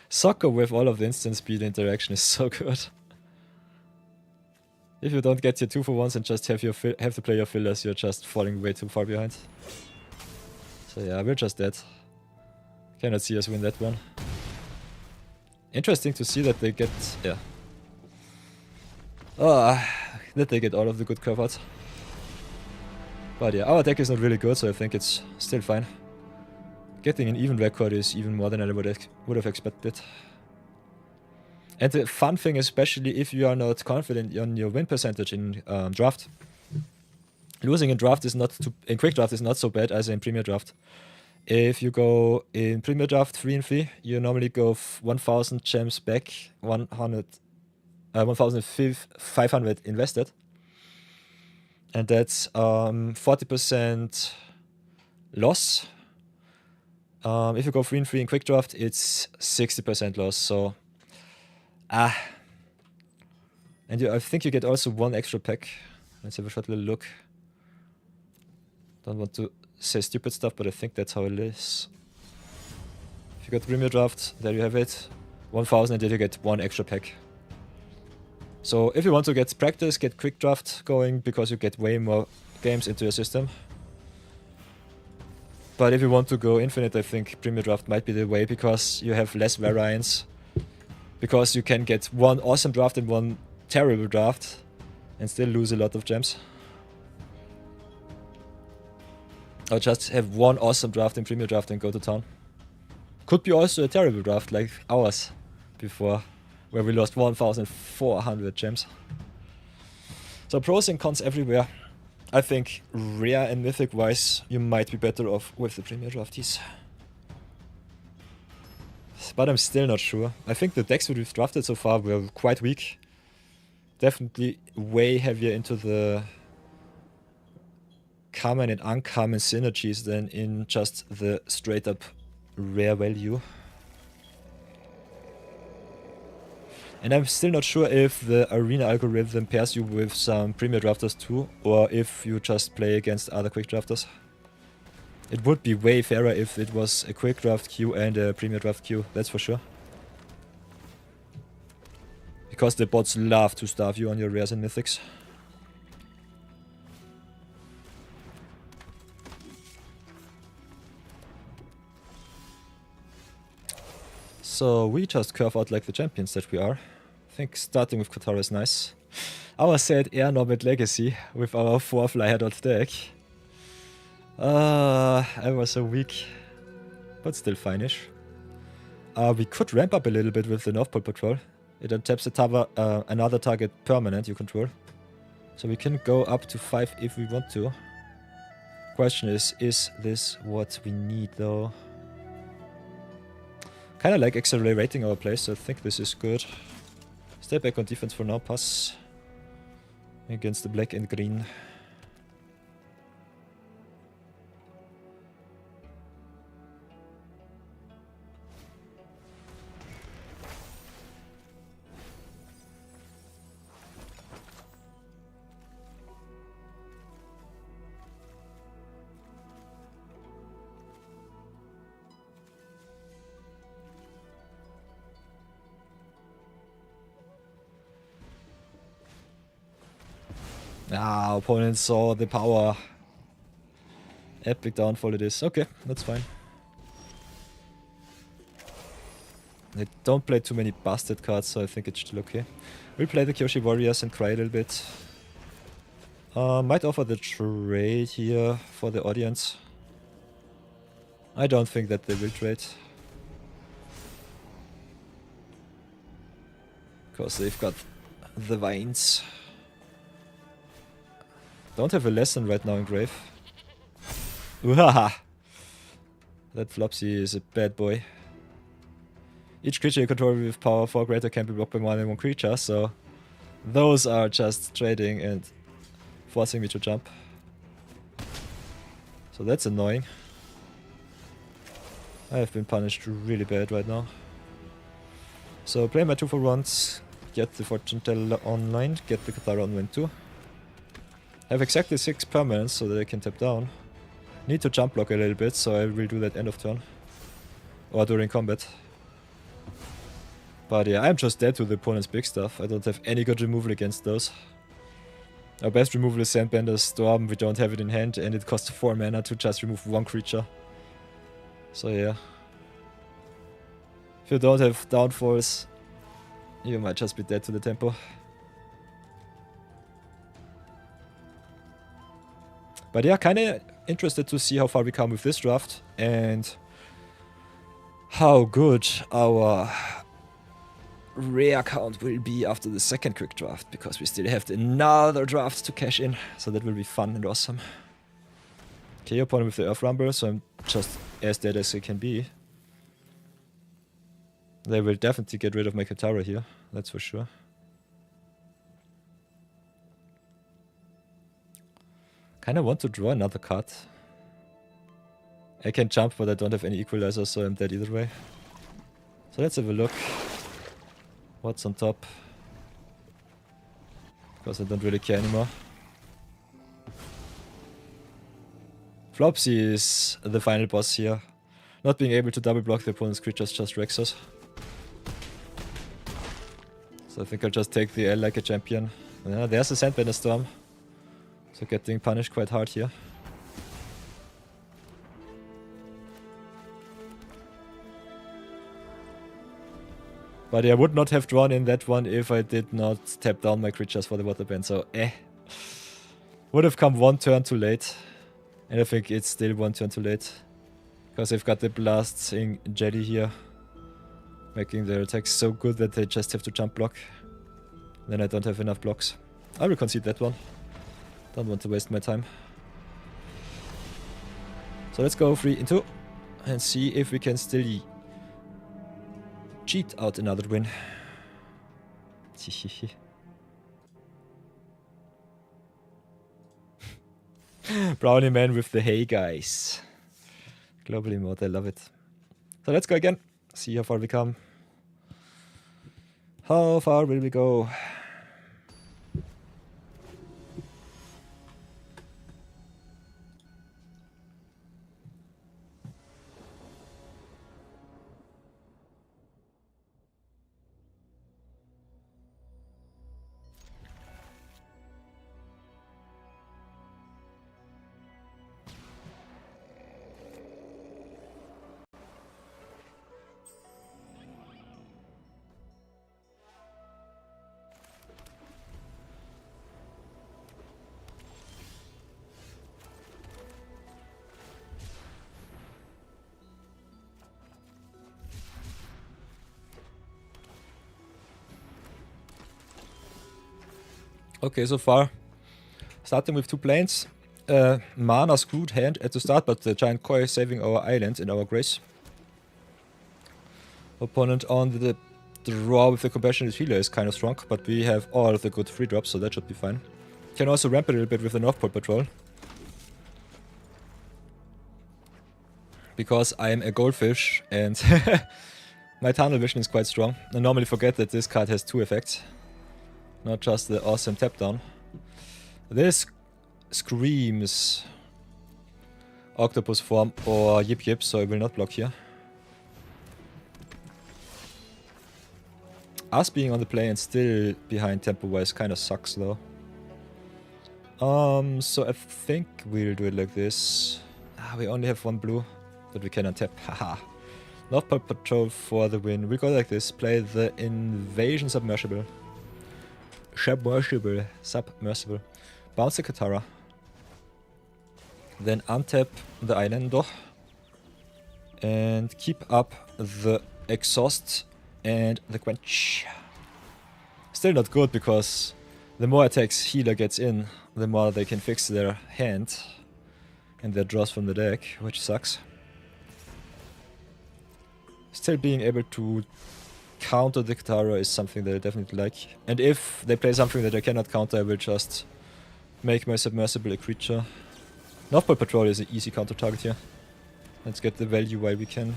Speaker 1: Soccer with all of the instant speed interaction is so good. If you don't get your 2-for-1s and just have to play your fillers, you're just falling way too far behind. So yeah, we're just dead. Cannot see us win that one. Interesting to see that they get... yeah. That they get all of the good curve outs. But yeah, our deck is not really good, so I think it's still fine. Getting an even record is even more than I would have expected. And the fun thing, especially if you are not confident on your win percentage in draft, losing in draft is not in quick draft is not so bad as in premier draft. If you go in premier draft 3-3, you normally go 1,000 gems back, 1,500 invested, and that's 40% loss. If you go 3-3 in quick draft, it's 60% loss. So, and I think you get also one extra pack. Let's have a short little look. Don't want to say stupid stuff, but I think that's how it is. If you got premier draft, there you have it. 1,000, and then you get one extra pack. So if you want to get practice, get quick draft going, because you get way more games into your system. But if you want to go infinite, I think premier draft might be the way, because you have less variance. Because you can get one awesome draft and one terrible draft and still lose a lot of gems. Or just have one awesome draft in premier draft and go to town. Could be also a terrible draft like ours before, where we lost 1,400 gems. So pros and cons everywhere. I think rare and mythic wise, you might be better off with the premier draftees. But I'm still not sure. I think the decks we've drafted so far were quite weak. Definitely way heavier into the common and uncommon synergies than in just the straight up rare value. And I'm still not sure if the arena algorithm pairs you with some premier drafters too, or if you just play against other quick drafters. It would be way fairer if it was a quick draft queue and a premier draft queue, that's for sure. Because the bots love to starve you on your rares and mythics. So we just curve out like the champions that we are. I think starting with Katara is nice. Our sad Air Nomad Legacy with our 4-flyer deck. I was so weak, but still fine-ish. We could ramp up a little bit with the North Pole Patrol. It untaps another target permanent you control. So we can go up to 5 if we want to. Question is this what we need though? Kinda like accelerating our play, so I think this is good. Stay back on defense for now, pass. Against the black and green. Ah, opponent saw the power. Epic downfall it is. Okay, that's fine. They don't play too many busted cards, so I think it's still okay. We'll play the Kyoshi Warriors and cry a little bit. Might offer the trade here for the audience. I don't think that they will trade. Because they've got the vines. Don't have a lesson right now in Grave. Uhaha! That Flopsy is a bad boy. Each creature you control with power 4 greater can be blocked by more than one creature, so those are just trading and forcing me to jump. So that's annoying. I have been punished really bad right now. So play my 2 for 1s, get the Fortune Teller online, get the Katara on win 2. Have exactly 6 permanents so that I can tap down. Need to jump block a little bit, so I will do that end of turn. Or during combat. But yeah, I'm just dead to the opponent's big stuff. I don't have any good removal against those. Our best removal is Sandbender's Storm, we don't have it in hand, and it costs 4 mana to just remove 1 creature. So yeah. If you don't have downfalls, you might just be dead to the tempo. But yeah, kinda interested to see how far we come with this draft and how good our rare count will be after the second quick draft, because we still have another draft to cash in, so that will be fun and awesome. Okay, opponent with the Earth Rumble, so I'm just as dead as I can be. They will definitely get rid of my Katara here, that's for sure. Kinda want to draw another card. I can jump, but I don't have any equalizer, so I'm dead either way. So let's have a look. What's on top? Because I don't really care anymore. Flopsy is the final boss here. Not being able to double block the opponent's creatures just wrecks us. So I think I'll just take the L like a champion. Yeah, there's a Sandbender Storm. So getting punished quite hard here. But I would not have drawn in that one if I did not tap down my creatures for the water ban, so would have come one turn too late. And I think it's still one turn too late. Because I've got the blasting Jetty here. Making their attacks so good that they just have to jump block. Then I don't have enough blocks. I will concede that one. Don't want to waste my time. So let's go 3 in 2 and see if we can still cheat out another win. Brownie man with the hey guys. Global emote, I love it. So let's go again. See how far we come. How far will we go? Okay, so far, starting with 2 planes. Mana screwed hand at the start, but the giant koi saving our island in our grace. Opponent on the draw with the compassionate healer is kind of strong, but we have all the good free drops, so that should be fine. Can also ramp a little bit with the North Pole Patrol. Because I am a goldfish and my tunnel vision is quite strong. I normally forget that this card has 2 effects. Not just the awesome tap down. This screams octopus form or yip yip, so I will not block here. Us being on the play and still behind tempo wise kinda sucks though. So I think we'll do it like this. We only have 1 blue that we can untap. Haha. North Pole Patrol for the win. We'll go like this. Play the Invasion Submersible. Submersible. Bounce the Katara. Then untap the Islander. And keep up the Exhaust and the Quench. Still not good, because the more attacks healer gets in, the more they can fix their hand and their draws from the deck, which sucks. Still being able to counter the Katara is something that I definitely like. And if they play something that I cannot counter, I will just make my Submersible a creature. North Pole Patrol is an easy counter target here. Let's get the value while we can.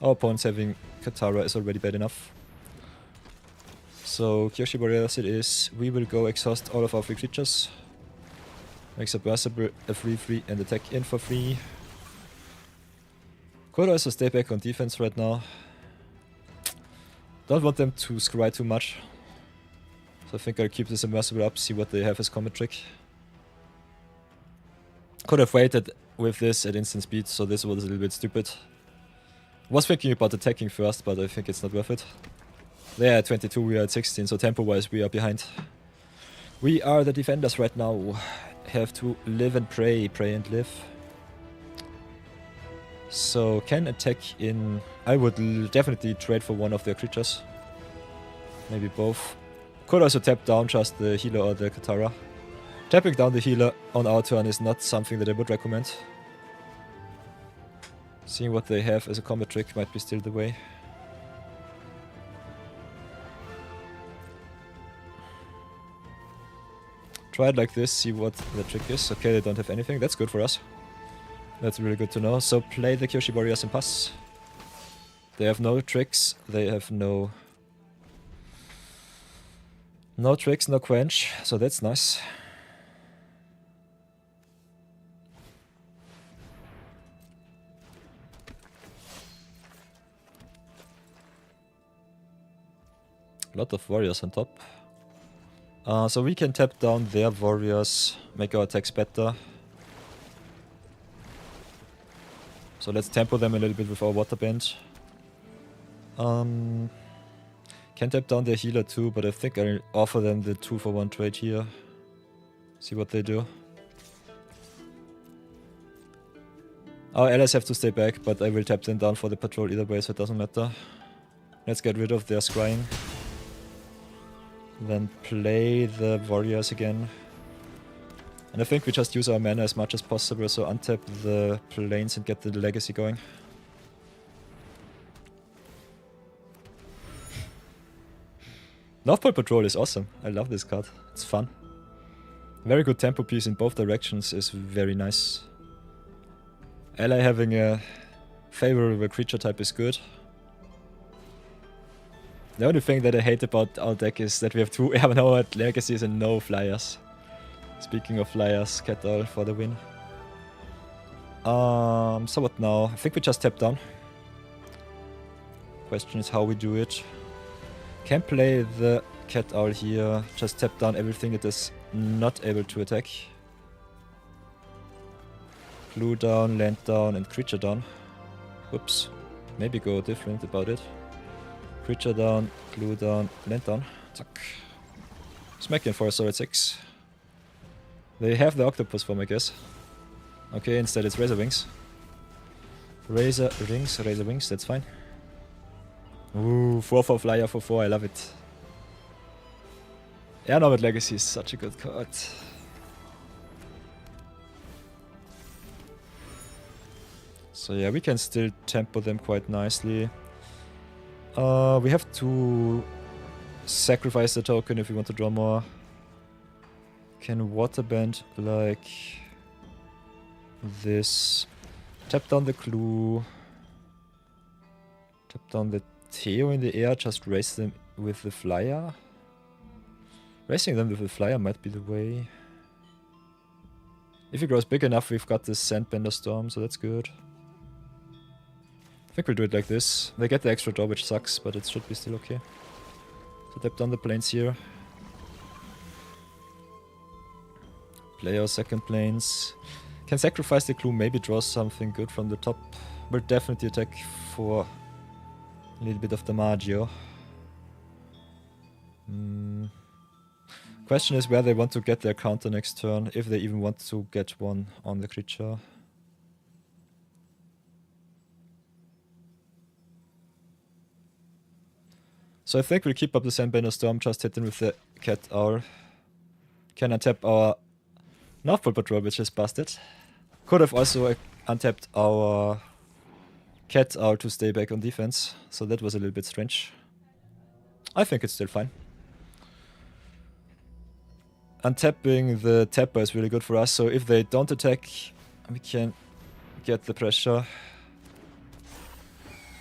Speaker 1: Our opponents having Katara is already bad enough. So Kyoshi Borealis it is. We will go exhaust all of our free creatures. Make Submersible a free and attack in for free. Could also stay back on defense right now. Don't want them to scry too much. So I think I'll keep the Submersible up, see what they have as combat trick. Could have waited with this at instant speed, so this was a little bit stupid. Was thinking about attacking first, but I think it's not worth it. They're at 22, we are at 16, so tempo-wise we are behind. We are the defenders right now. Have to live and pray, pray and live. So can attack in... I would definitely trade for one of their creatures. Maybe both. Could also tap down just the healer or the Katara. Tapping down the healer on our turn is not something that I would recommend. Seeing what they have as a combat trick might be still the way. Try it like this, see what the trick is. Okay, they don't have anything, that's good for us. That's really good to know. So play the Kyoshi Warriors and pass. They have no tricks, they have no tricks, no quench, so that's nice. A lot of warriors on top. So we can tap down their warriors, make our attacks better. So let's tempo them a little bit with our water bend. Can tap down their healer too, but I think I'll offer them the 2-for-1 trade here. See what they do. Our allies have to stay back, but I will tap them down for the patrol either way, so it doesn't matter. Let's get rid of their scrying. Then play the warriors again. And I think we just use our mana as much as possible, so untap the planes and get the legacy going. North Pole Patrol is awesome. I love this card. It's fun. Very good tempo piece in both directions is very nice. Ally having a favorable creature type is good. The only thing that I hate about our deck is that we have 2 Airman legacies and no flyers. Speaking of flyers, Cat Owl for the win. So what now? I think we just tap down. Question is how we do it. Can play the Cat Owl here, just tap down everything that is not able to attack. Clue down, land down and creature down. Whoops. Maybe go different about it. Creature down, clue down, land down. Tuck. Smack in for a solid 6. They have the octopus form, I guess. Okay, instead it's Razor Wings. Razor Wings, that's fine. Ooh, 4-4 flyer for 4, I love it. Air Nomad Legacy is such a good card. So yeah, we can still tempo them quite nicely. We have to sacrifice the token if we want to draw more. Can waterbend like this. Tap down the clue. Tap down the Theo in the air, just raise them with the flyer. Racing them with the flyer might be the way. If it grows big enough, we've got this Sandbender Storm, so that's good. I think we'll do it like this. They get the extra draw, which sucks, but it should be still okay. So tap down the planes here. Play our second planes. Can sacrifice the clue, maybe draw something good from the top. Will definitely attack for a little bit of Damaggio. Question is where they want to get their counter next turn, if they even want to get one on the creature. So I think we'll keep up the Sandbender Storm, just hit them with the Cat Owl. Can untap our North Pole Patrol, which is busted. Could have also untapped our Cat Owl to stay back on defense, so that was a little bit strange. I think it's still fine. Untapping the tapper is really good for us, so if they don't attack, we can get the pressure.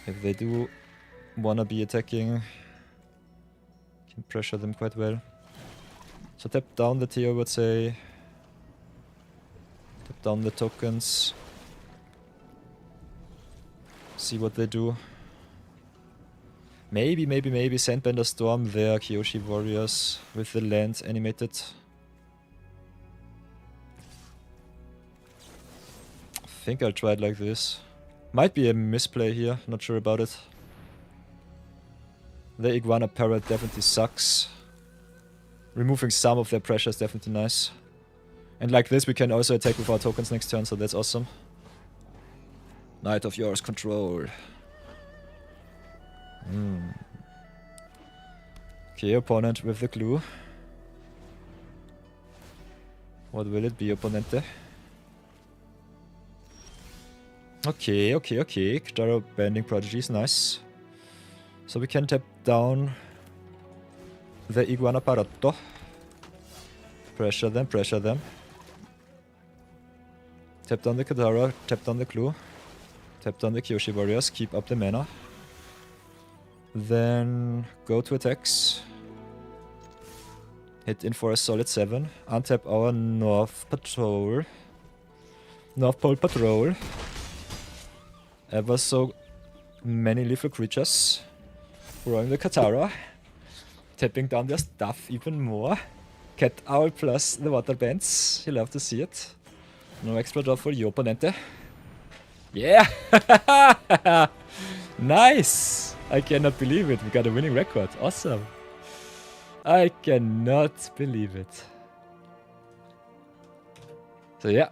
Speaker 1: If they do wanna be attacking, can pressure them quite well. So tap down the Theo, I would say. Tap down the tokens. See what they do. Maybe Sandbender Storm their Kyoshi Warriors with the land animated. I think I'll try it like this. Might be a misplay here, not sure about it. The Iguana Parrot definitely sucks. Removing some of their pressure is definitely nice. And like this we can also attack with our tokens next turn, so that's awesome. Knight of yours, control. Okay, opponent with the clue. What will it be, opponente? Okay. Katara Bending Prodigy is nice. So we can tap down the Iguana Parrotto. Pressure them. Tap down the Katara, tap down the clue. Tap down the Kyoshi Warriors, keep up the mana. Then go to attacks. Hit in for a solid 7. Untap our North Pole Patrol. Ever so many lethal creatures. Throwing the Katara. Tapping down their stuff even more. Cat Owl plus the water bands. You'll love to see it. No extra draw for you, opponente. Yeah! Nice! I cannot believe it. We got a winning record. Awesome. I cannot believe it. So yeah,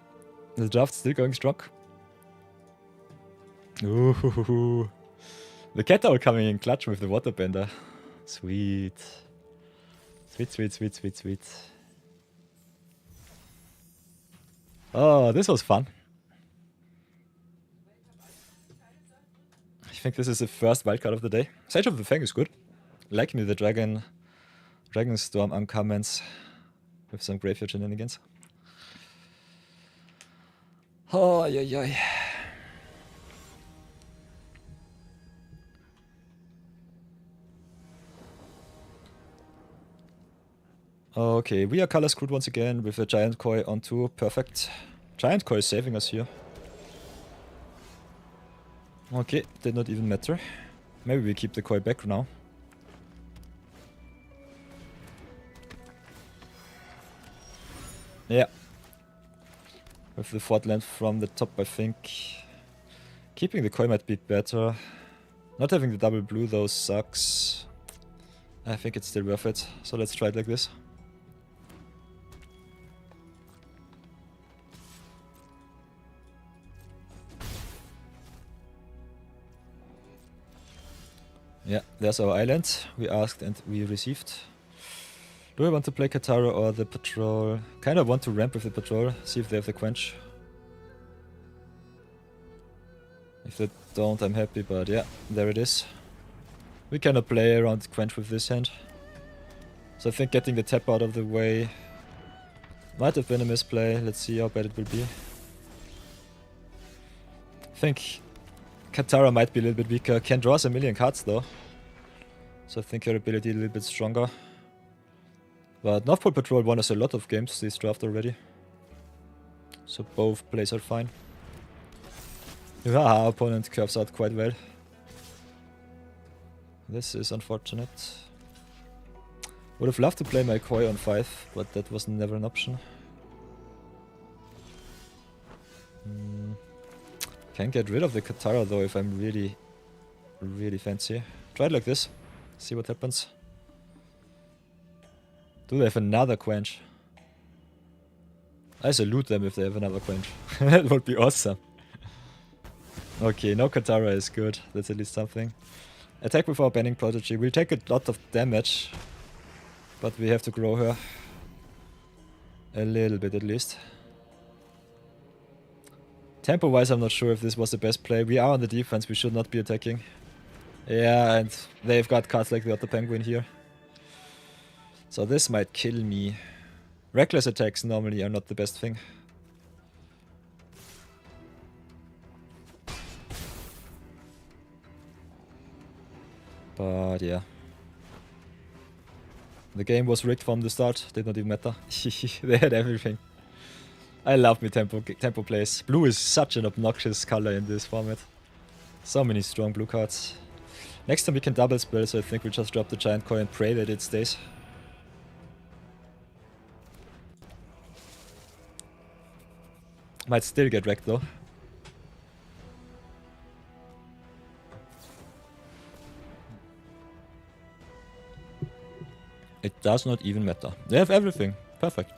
Speaker 1: the draft's still going strong. Ooh, the cat owl coming in clutch with the waterbender. Sweet. Sweet. Oh, this was fun. I think this is the first wildcard of the day. Sage of the Fang is good. Like me the Dragon Storm uncommons with some graveyard shenanigans. Oh, yeah. Okay, we are color screwed once again with a Giant Koi on 2. Perfect. Giant Koi is saving us here. Okay, did not even matter. Maybe we keep the Koi back now. Yeah. With the 4th land from the top, I think keeping the Koi might be better. Not having the double blue though sucks. I think it's still worth it, so let's try it like this. Yeah, there's our island. We asked and we received. Do I want to play Katara or the patrol? Kind of want to ramp with the patrol, see if they have the quench. If they don't, I'm happy, but yeah, there it is. We cannot play around quench with this hand. So I think getting the tap out of the way might have been a misplay. Let's see how bad it will be. I think Katara might be a little bit weaker. Can draw us a million cards though. So I think her ability a little bit stronger. But North Pole Patrol won us a lot of games this draft already. So both plays are fine. Our opponent curves out quite well. This is unfortunate. Would have loved to play my Koi on 5, but that was never an option. Can get rid of the Katara though if I'm really fancy. Try it like this. See what happens. Do they have another quench? I salute them if they have another quench. That would be awesome. Okay, no Katara is good. That's at least something. Attack with our Bending Prodigy. We'll take a lot of damage, but we have to grow her a little bit at least. Tempo wise, I'm not sure if this was the best play. We are on the defense, we should not be attacking. Yeah, and they've got cards like the Other Penguin here. So this might kill me. Reckless attacks normally are not the best thing. But yeah. The game was rigged from the start, did not even matter. They had everything. I love me tempo plays. Blue is such an obnoxious color in this format. So many strong blue cards. Next time we can double spell, so I think we just drop the Giant Koi and pray that it stays. Might still get wrecked though. Does not even matter. They have everything. Perfect.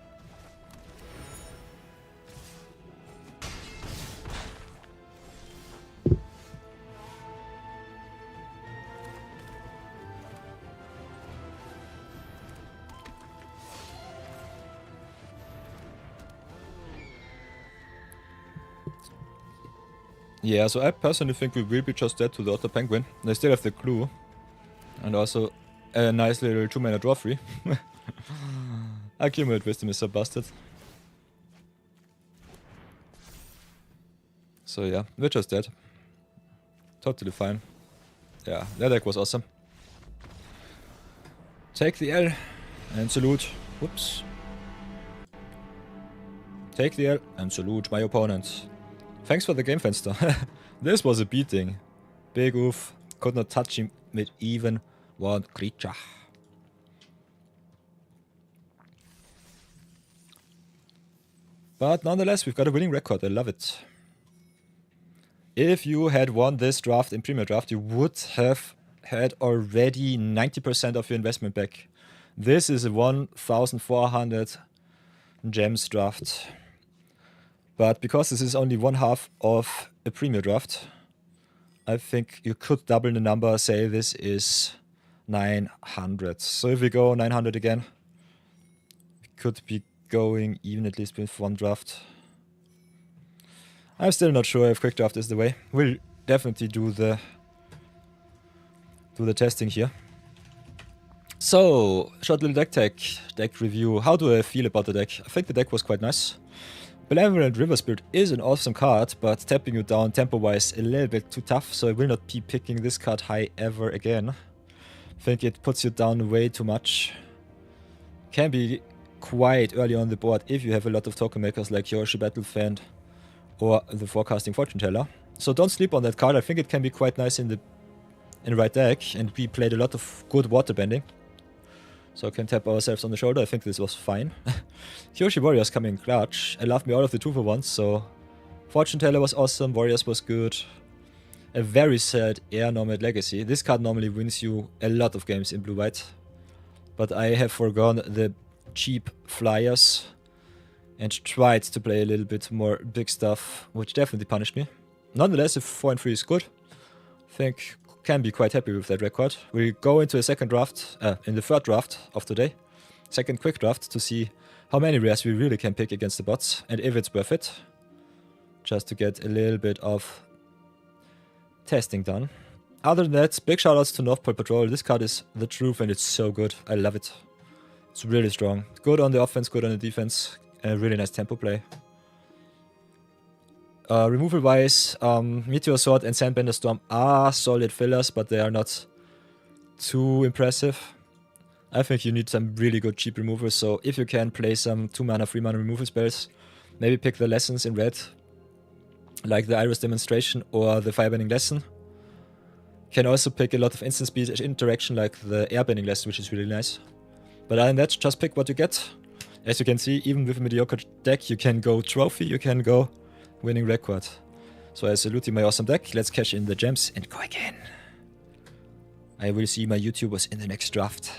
Speaker 1: Yeah, so I personally think we will be just dead to the other penguin. They still have the clue. And also a nice little 2-mana draw free. Accumulate Wisdom is so busted. So yeah, we're just dead. Totally fine. Yeah, that deck was awesome. Take the L and salute. Whoops. Take the L and salute my opponent. Thanks for the game, Fenster. This was a beating. Big oof. Could not touch him with even one creature. But nonetheless, we've got a winning record. I love it. If you had won this draft in Premier Draft, you would have had already 90% of your investment back. This is a 1,400 gems draft. But because this is only one half of a Premier Draft, I think you could double the number, say this is 900. So if we go 900 again, we could be going even at least with one draft. I'm still not sure if quick draft is the way. We'll definitely do the testing here. So, short little deck review. How do I feel about the deck? I think the deck was quite nice. Benevolent River Spirit is an awesome card, but tapping you down tempo-wise a little bit too tough, so I will not be picking this card high ever again. I think it puts you down way too much. Can be quite early on the board if you have a lot of token makers like Yoshi Battlefan or the Forecasting Fortune Teller. So don't sleep on that card. I think it can be quite nice in the right deck, and we played a lot of good water bending. So can tap ourselves on the shoulder. I think this was fine. Kyoshi Warriors coming in clutch. I love me all of the 2-for-1s, so Fortune Teller was awesome, Warriors was good. A very sad Air Nomad Legacy. This card normally wins you a lot of games in blue-white. But I have forgone the cheap flyers and tried to play a little bit more big stuff, which definitely punished me. Nonetheless, if 4 and 3 is good, I think can be quite happy with that record. We'll go into a second draft, in the third draft of today. Second quick draft to see how many rares we really can pick against the bots and if it's worth it. Just to get a little bit of testing done. Other than that, big shoutouts to North Pole Patrol. This card is the truth and it's so good. I love it. It's really strong. Good on the offense, good on the defense. A really nice tempo play. Removal wise, Meteor Sword and Sandbender Storm are solid fillers, but they are not too impressive. I think you need some really good cheap removals, so if you can play some 2-mana, 3-mana removal spells, maybe pick the lessons in red, like the Iris Demonstration or the Firebending Lesson. Can also pick a lot of instant speed interaction like the Airbending Lesson, which is really nice. But other than that, just pick what you get. As you can see, even with a mediocre deck, you can go trophy, you can go winning record. So I salute my awesome deck. Let's cash in the gems and go again. I will see my YouTubers in the next draft.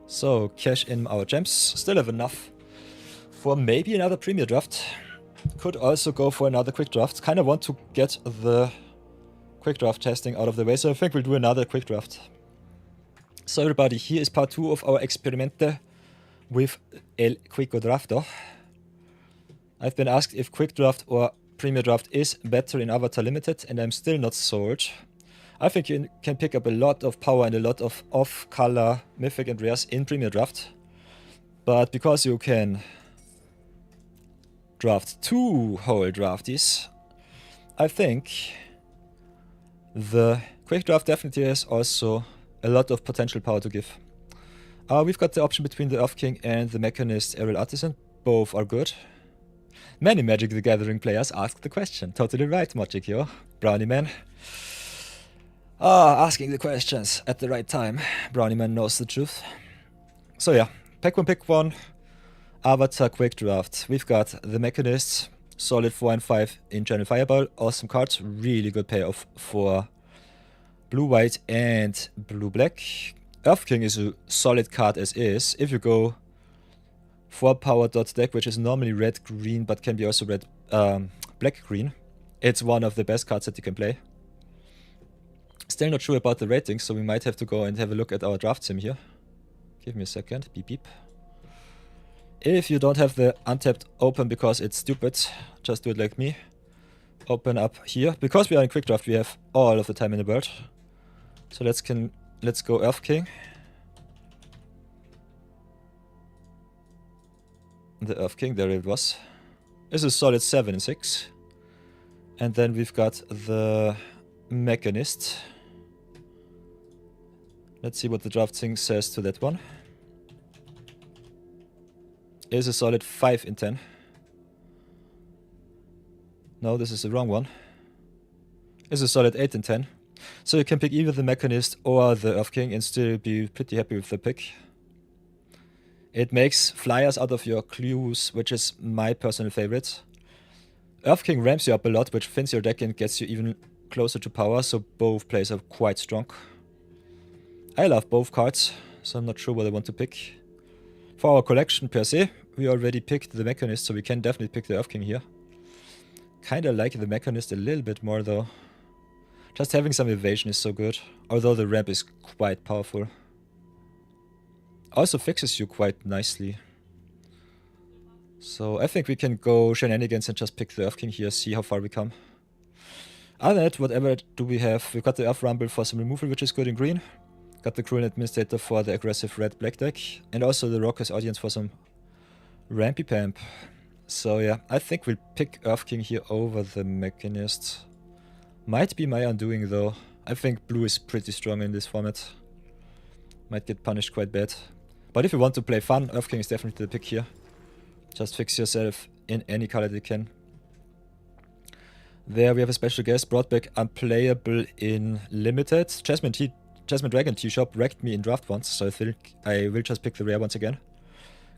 Speaker 1: So cash in our gems. Still have enough for maybe another Premier draft. Could also go for another quick draft. Kind of want to get the quick draft testing out of the way, so I think we'll do another quick draft. So everybody, here is part 2 of our experimente with El Quico Drafto. I've been asked if Quick Draft or Premier Draft is better in Avatar Limited, and I'm still not sold. I think you can pick up a lot of power and a lot of off-color Mythic and Rares in Premier Draft. But because you can draft 2 whole drafties, I think the Quick Draft definitely has also a lot of potential power to give. We've got the option between the Earth King and the Mechanist Aerial Artisan. Both are good. Many Magic the Gathering players ask the question. Totally right, Magic, yo. Brownie Man. Asking the questions at the right time. Brownie Man knows the truth. So yeah, pack 1, pick 1. Avatar Quick Draft. We've got the Mechanist. Solid 4 and 5 in Channel Fireball. Awesome cards. Really good payoff for blue-white and blue-black. Earth King is a solid card as is. If you go 4-power dot deck, which is normally red-green but can be also red black-green, it's one of the best cards that you can play. Still not sure about the ratings, so we might have to go and have a look at our draft sim here. Give me a second. Beep beep. If you don't have the untapped open because it's stupid, just do it like me. Open up here. Because we are in quick draft, we have all of the time in the world. So let's go Earth King. The Earth King, there it was. This is solid 7 and 6. And then we've got the Mechanist. Let's see what the draft thing says to that one. Is a solid 5 in 10. No, this is the wrong one. Is a solid 8 in 10. So you can pick either the Mechanist or the Earth King and still be pretty happy with the pick. It makes flyers out of your clues, which is my personal favorite. Earth King ramps you up a lot, which thins your deck and gets you even closer to power, so both plays are quite strong. I love both cards, so I'm not sure what I want to pick. For our collection per se, we already picked the Mechanist, so we can definitely pick the Earth King here. Kinda like the Mechanist a little bit more though. Just having some evasion is so good, although the ramp is quite powerful. Also fixes you quite nicely. So I think we can go shenanigans and just pick the Earth King here, see how far we come. Other than that, whatever do we have? We've got the Earth Rumble for some removal, which is good in green. Got the Cruel Administrator for the aggressive red-black deck. And also the Raucous Audience for some Rampy Pamp. So yeah, I think we'll pick Earth King here over the Mechanist. Might be my undoing though. I think blue is pretty strong in this format. Might get punished quite bad. But if you want to play fun, Earth King is definitely the pick here. Just fix yourself in any color you can. There we have a special guest. Brought back unplayable in limited. Jasmine Dragon T-Shop wrecked me in draft once, so I think I will just pick the rare once again.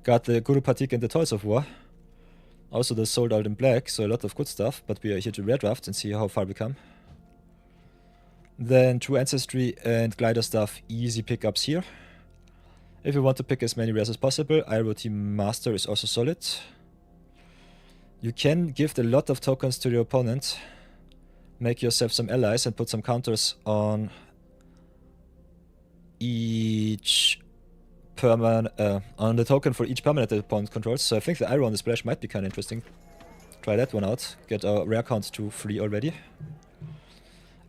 Speaker 1: Got the Guru Patik and the Toys of War. Also the Sold Out in black, so a lot of good stuff, but we are here to rare draft and see how far we come. Then True Ancestry and Glider Stuff, easy pickups here. If you want to pick as many rares as possible, Iroh Team Master is also solid. You can gift a lot of tokens to your opponent, make yourself some allies and put some counters on each on the token for each permanent the opponent controls. So I think the Iroh on the splash might be kind of interesting. Try that one out. Get our rare count to 3 already.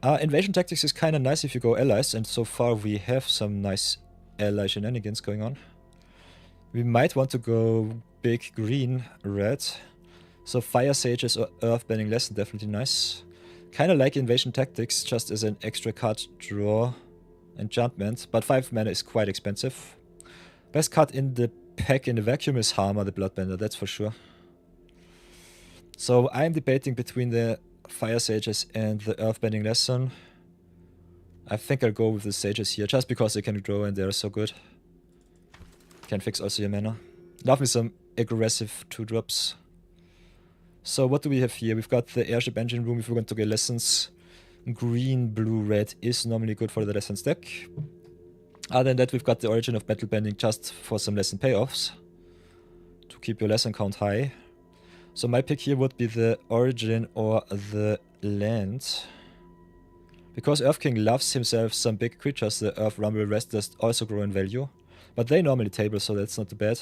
Speaker 1: Invasion Tactics is kind of nice if you go allies, and so far we have some nice ally shenanigans going on. We might want to go big green red. So Fire Sages or Earth Bending Lesson definitely nice. Kind of like Invasion Tactics just as an extra card draw enchantment, but 5 mana is quite expensive. Best card in the pack in the vacuum is Harmer the Bloodbender, that's for sure. So I'm debating between the Fire Sages and the Earthbending Lesson. I think I'll go with the Sages here, just because they can draw and they're so good. Can fix also your mana. Love me some aggressive 2-drops. So what do we have here? We've got the Airship Engine Room if we're going to get Lessons. Green, blue, red is normally good for the Lessons deck. Other than that, we've got the Origin of Battle Bending just for some lesson payoffs. To keep your lesson count high. So my pick here would be the Origin or the Land. Because Earth King loves himself some big creatures, the Earth Rumble Restless also grow in value. But they normally table, so that's not too bad.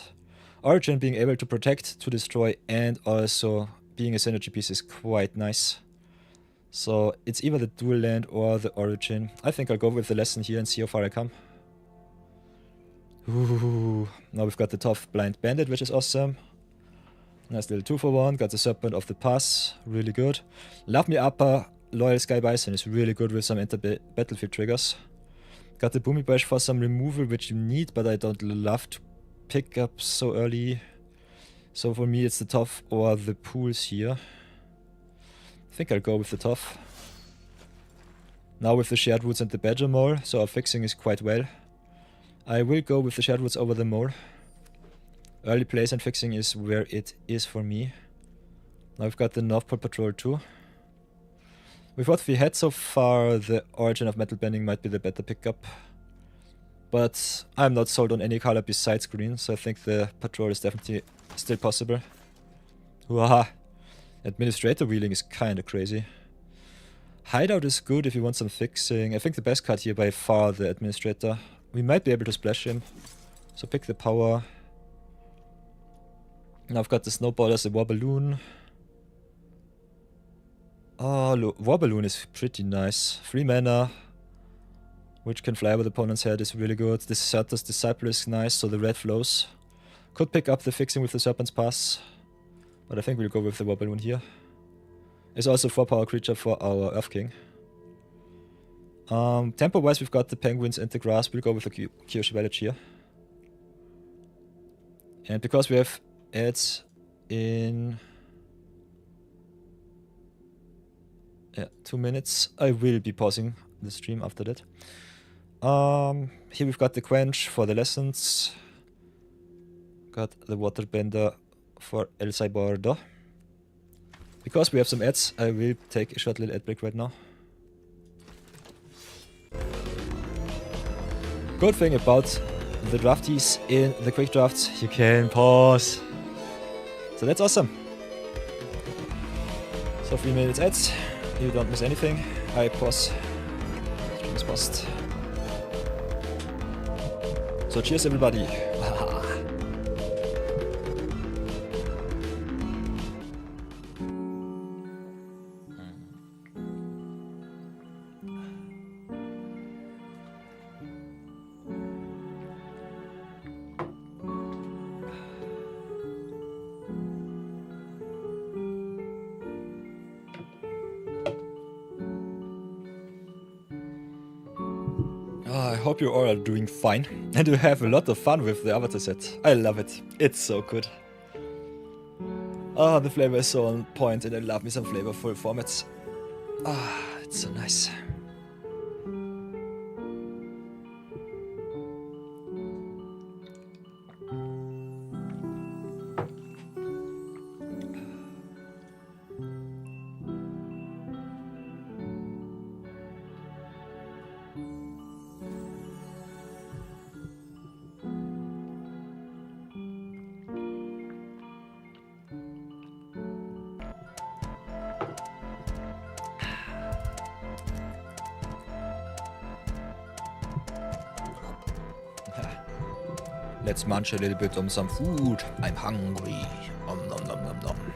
Speaker 1: Origin being able to protect, to destroy, and also being a synergy piece is quite nice. So it's either the Dual Land or the Origin. I think I'll go with the Lesson here and see how far I come. Ooh, now we've got the tough Blind Bandit, which is awesome. Nice little 2-for-1. Got the Serpent of the Pass, really good. Love Me Upper, Loyal Sky Bison is really good with some battlefield triggers. Got the Boomy Bash for some removal, which you need, but I don't love to pick up so early. So for me it's the Tough or the Pools here. I think I'll go with the Tough. Now with the Shared Roots and the Badger Mole, so our fixing is quite well. I will go with the Shared Roots over the Mole. Early place and fixing is where it is for me. Now we've got the North Pole Patrol too. With what we had so far, the Origin of Metal Bending might be the better pickup. But I'm not sold on any color besides green, so I think the Patrol is definitely still possible. Waha! Administrator wheeling is kinda crazy. Hideout is good if you want some fixing. I think the best card here by far the Administrator. We might be able to splash him. So pick the power. Now I've got the Snowballers, the War Balloon. Oh, look, War Balloon is pretty nice. 3 mana, which can fly over the opponent's head, is really good. This Serta's Disciple is nice, so the red flows. Could pick up the fixing with the Serpent's Pass, but I think we'll go with the War Balloon here. It's also 4-power creature for our Earth King. Tempo-wise, we've got the Penguins and the Grass. We'll go with the Kyoshi Village here. And because we have ads in 2 minutes, I will be pausing the stream after that. Here we've got the Quench for the lessons. Got the Waterbender for El Cybordo. Because we have some ads, I will take a short little ad break right now. Good thing about the draftees in the quick drafts, you can pause. So that's awesome. So 3 minutes ads, you don't miss anything. I pause. Stream is paused. So cheers everybody. I hope you all are doing fine and you have a lot of fun with the avatar set. I love it. It's so good. Ah, the flavor is so on point and I love me some flavorful formats. Ah, it's so nice. Let's munch a little bit on some food. I'm hungry. Nom nom nom nom nom.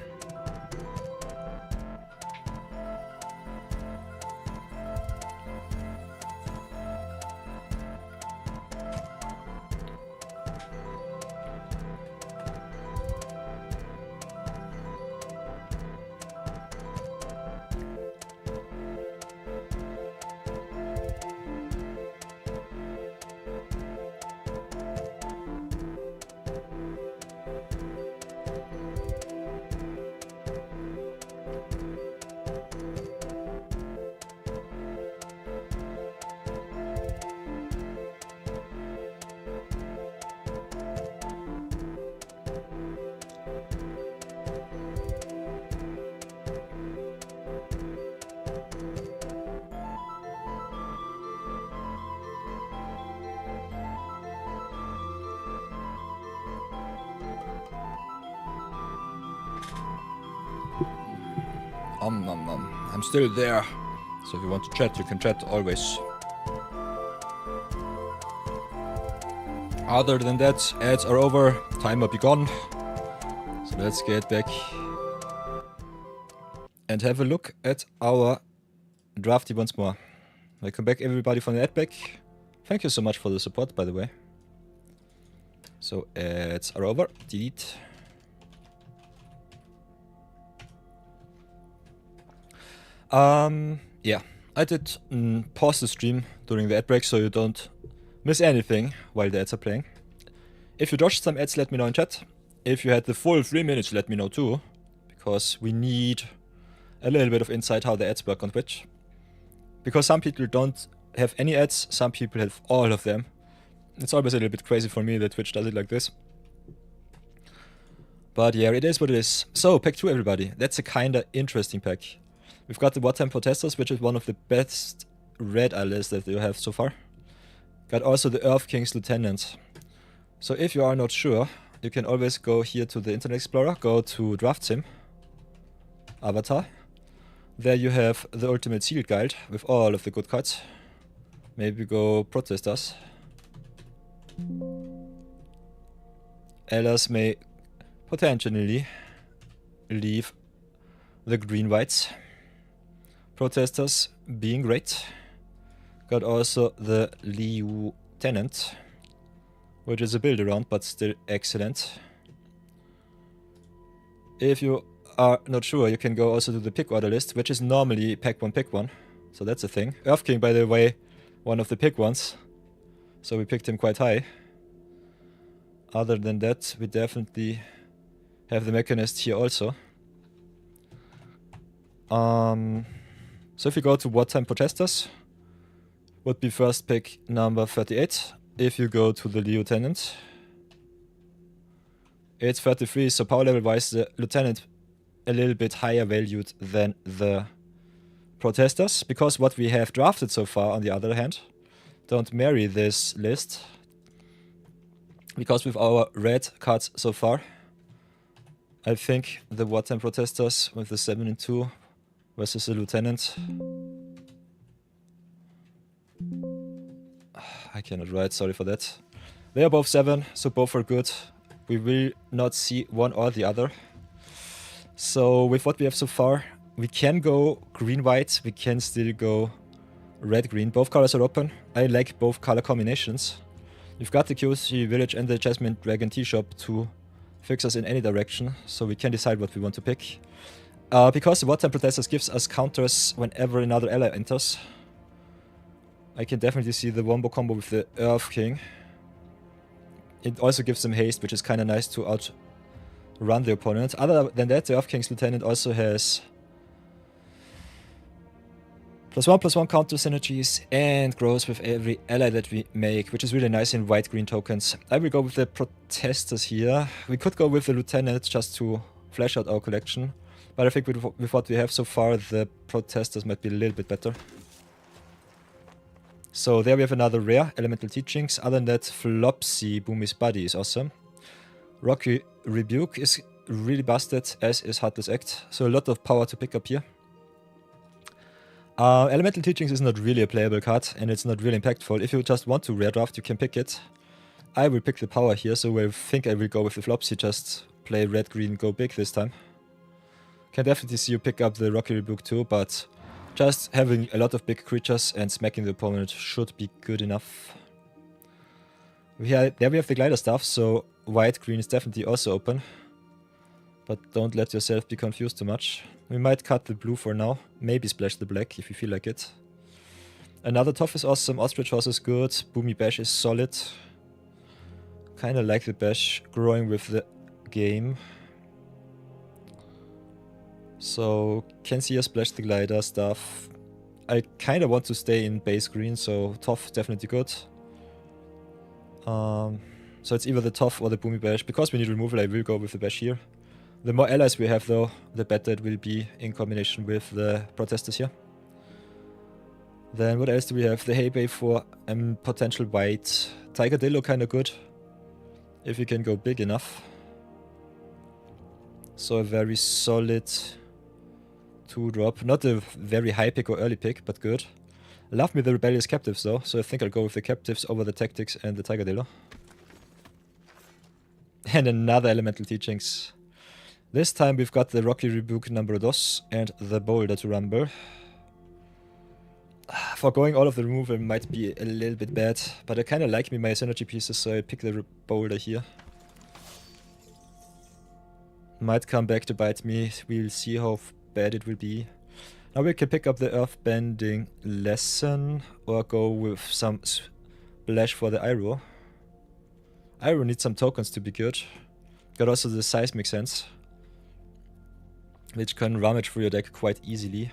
Speaker 1: Nom nom. I'm still there. So if you want to chat, you can chat always. Other than that, ads are over. Timer be gone. So let's get back and have a look at our drafty once more. Welcome back everybody from the ad back. Thank you so much for the support, by the way. So ads are over. Delete. Yeah, I did pause the stream during the ad break so you don't miss anything while the ads are playing. If you dodged some ads, let me know in chat. If you had the full 3 minutes, let me know too, because we need a little bit of insight how the ads work on Twitch. Because some people don't have any ads, some people have all of them. It's always a little bit crazy for me that Twitch does it like this. But yeah, it is what it is. So, pack 2 everybody. That's a kinda interesting pack. We've got the Wartime Protesters, which is one of the best red allies that you have so far. Got also the Earth King's Lieutenant. So if you are not sure, you can always go here to the Internet Explorer, go to Draft Sim, Avatar. There you have the Ultimate Sealed Guide with all of the good cards. Maybe go Protesters. Allies may potentially leave the green whites. Protesters being great. Got also the Lieutenant, which is a build around but still excellent. If you are not sure, you can go also to the pick order list, which is normally pack 1 pick 1. So that's a thing. Earth King, by the way, one of the pick ones. So we picked him quite high. Other than that, we definitely have the Mechanist here also. So if you go to Wartime Protesters, would be first pick number 38. If you go to the Lieutenant, it's 33, so power level wise the Lieutenant a little bit higher valued than the Protesters, because what we have drafted so far, on the other hand, don't marry this list, because with our red cards so far, I think the Wartime Protesters with the 7 and 2 versus the Lieutenant. I cannot write, sorry for that. They are both 7, so both are good. We will not see one or the other. So with what we have so far, we can go green-white, we can still go red-green. Both colors are open. I like both color combinations. We've got the QC Village and the Jasmine Dragon Tea Shop to fix us in any direction, so we can decide what we want to pick. Because the Wartime Protesters gives us counters whenever another ally enters, I can definitely see the wombo combo with the Earth King. It also gives them haste, which is kind of nice to outrun the opponent. Other than that, the Earth King's Lieutenant also has +1/+1 counter synergies and grows with every ally that we make, which is really nice in white-green tokens. I will go with the Protesters here. We could go with the Lieutenant just to flesh out our collection, but I think with what we have so far, the Protesters might be a little bit better. So there we have another rare, Elemental Teachings. Other than that, Flopsy, Boomy's Body is awesome. Rocky Rebuke is really busted, as is Heartless Act. So a lot of power to pick up here. Elemental Teachings is not really a playable card, and it's not really impactful. If you just want to rare draft, you can pick it. I will pick the power here, so I think I will go with the Flopsy, just play red, green, go big this time. Can definitely see you pick up the Rocky Rebuke too, but just having a lot of big creatures and smacking the opponent should be good enough. There we have the Glider Staff, so white-green is definitely also open. But don't let yourself be confused too much. We might cut the blue for now, maybe splash the black if you feel like it. Another Tough is awesome, Ostrich Horse is good, Boomy Bash is solid. Kinda like the Bash growing with the game. So, can see us splash the Glider stuff. I kinda want to stay in base green, so Tough definitely good. So it's either the Tough or the Boomy Bash. Because we need removal, I will go with the Bash here. The more allies we have though, the better it will be in combination with the Protesters here. Then what else do we have? The Hay Bay for potential white. Tigadillo kinda good, if you can go big enough. So a very solid 2-drop. Not a very high pick or early pick, but good. Love me the Rebellious Captives though, so I think I'll go with the Captives over the Tactics and the Tigadillo. And another Elemental Teachings. This time we've got the Rocky Rebuke number 2 and the Boulder to Rumble. Forgoing all of the removal might be a little bit bad, but I kinda like me my synergy pieces, so I pick the Boulder here. Might come back to bite me, we'll see how bad it will be. Now we can pick up the Earthbending Lesson, or go with some splash for the Iroh. Iroh needs some tokens to be good. Got also the Seismic Sense, which can rummage through your deck quite easily.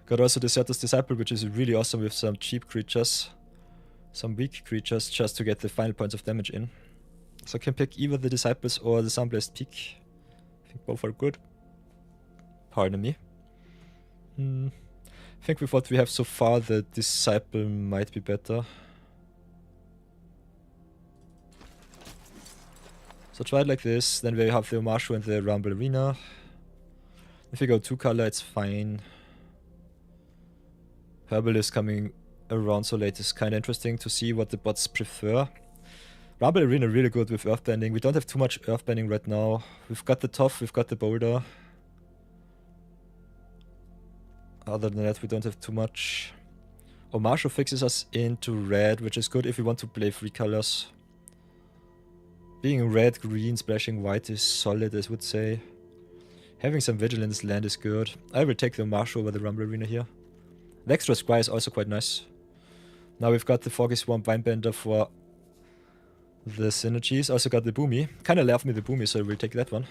Speaker 1: Got also the Deserter's Disciple, which is really awesome with some cheap creatures. Some weak creatures, just to get the final points of damage in. So I can pick either the Disciples or the Sunblazed Peak. I think both are good. Pardon me. I think with what we have so far, the Disciple might be better. So try it like this, then we have the Omashu and the Rumble Arena. If we go 2-color, it's fine. Herbalist coming around so late is kind of interesting to see what the bots prefer. Rumble Arena really good with Earthbending. We don't have too much Earthbending right now. We've got the Tough, we've got the Boulder. Other than that, we don't have too much. Omashu fixes us into red, which is good if we want to play 3 colors. Being red, green, splashing white is solid, I would say. Having some Vigilance land is good. I will take the Omashu over the Rumble Arena here. The extra Scry is also quite nice. Now we've got the Foggy Swamp Vinebender for the synergies. Also got the Boomy. Kinda left me the Boomy, so I will take that one.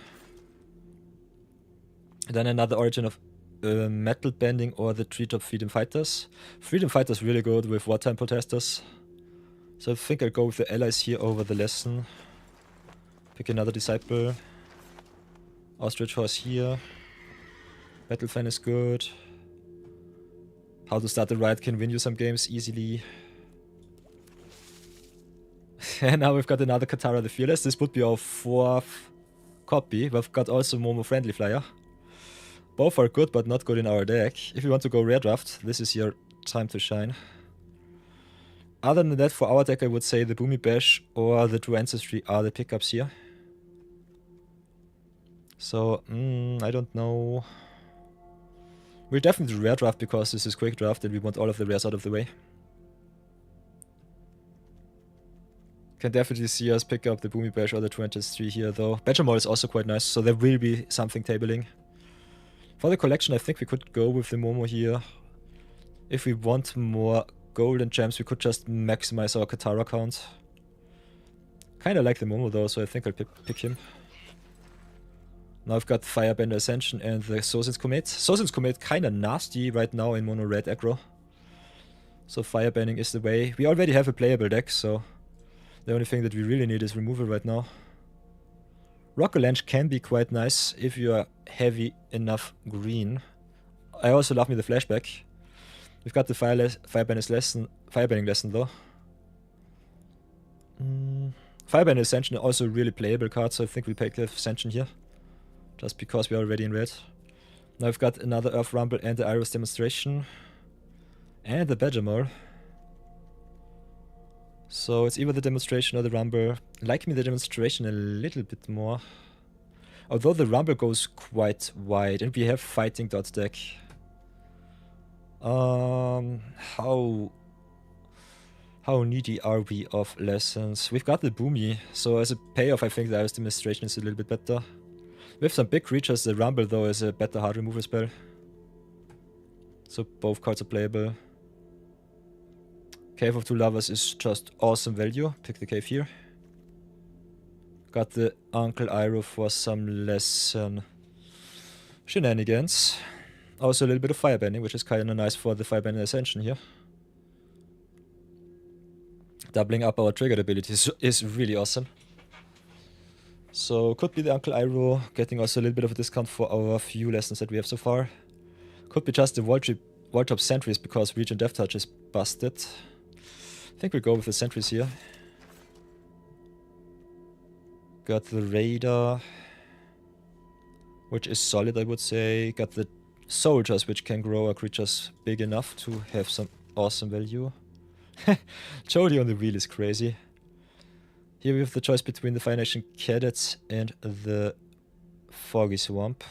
Speaker 1: And then another Origin of Metal Bending or the Treetop Freedom Fighters. Freedom Fighters really good with Wartime Protesters. So I think I'll go with the allies here over the lesson. Pick another Disciple. Ostrich Horse here. Battle Fan is good. How to Start the Riot can win you some games easily. And now we've got another Katara the Fearless. This would be our 4th copy. We've got also Momo Friendly Flyer. Both are good, but not good in our deck. If you want to go rare draft, this is your time to shine. Other than that, for our deck, I would say the Boomy Bash or the True Ancestry are the pickups here. So, I don't know. We'll definitely rare draft because this is quick draft and we want all of the rares out of the way. Can definitely see us pick up the Boomy Bash or the True Ancestry here though. Badger Maul is also quite nice, so there will be something tabling. For the collection, I think we could go with the Momo here. If we want more gold and gems, we could just maximize our Katara count. Kinda like the Momo though, so I think I'll pick him. Now I've got Firebender Ascension and the Sozin's Comet. Sozin's Comet kinda nasty right now in mono red aggro. So Firebending is the way. We already have a playable deck, so the only thing that we really need is removal right now. Rockalanche can be quite nice if you are heavy enough green. I also love me the flashback. We've got the Firebending lesson though. Firebending Ascension also a really playable card, so I think we'll pick the Ascension here. Just because we're already in red. Now we've got another Earth Rumble and the Iris Demonstration. And the Badger Maul. So it's either the Demonstration or the Rumble. I like me the Demonstration a little bit more. Although the Rumble goes quite wide and we have Fighting Dot deck. How needy are we of lessons? We've got the Boomy, so as a payoff I think the Iris Demonstration is a little bit better. With some big creatures, the Rumble though is a better hard removal spell. So both cards are playable. Cave of Two Lovers is just awesome value. Pick the cave here. Got the Uncle Iroh for some lesson shenanigans. Also a little bit of Firebending, which is kinda nice for the Firebending Ascension here. Doubling up our triggered abilities is really awesome. So could be the Uncle Iroh, getting also a little bit of a discount for our few lessons that we have so far. Could be just the Walltop Sentries because Region Death Touch is busted. I think we'll go with the Sentries here. Got the Radar, which is solid I would say. Got the Soldiers, which can grow our creatures big enough to have some awesome value. Jody on the wheel is crazy. Here we have the choice between the Fire Nation Cadets and the Foggy Swamp.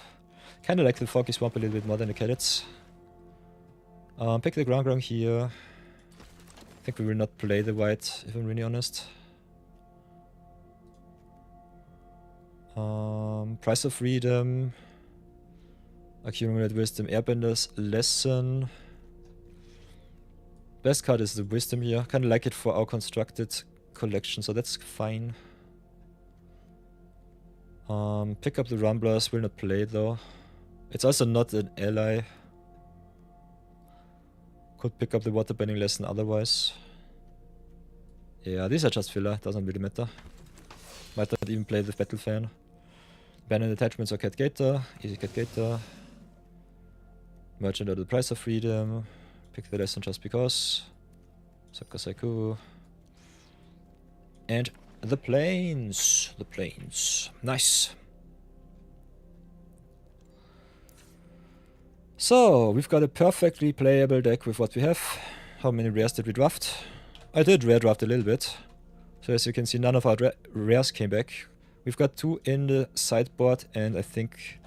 Speaker 1: Kinda like the Foggy Swamp a little bit more than the Cadets. Pick the Ground here. I think we will not play the white, if I'm really honest. Price of Freedom. Accumulate Wisdom, Airbenders, Lesson. Best card is the Wisdom here. Kinda like it for our constructed collection, so that's fine. Pick up the Rumblers, will not play though. It's also not an ally. Could pick up the Waterbending lesson otherwise. Yeah, these are just filler, doesn't really matter. Might not even play the Battle Fan. Ban and Attachments or Cat Gator, easy Cat Gator. Merchant at the price of freedom. Pick the lesson just because. Sakasaku. And the plains. The plains. Nice. So, we've got a perfectly playable deck with what we have. How many rares did we draft? I did rare draft a little bit. So as you can see, none of our rares came back. We've got 2 in the sideboard and I think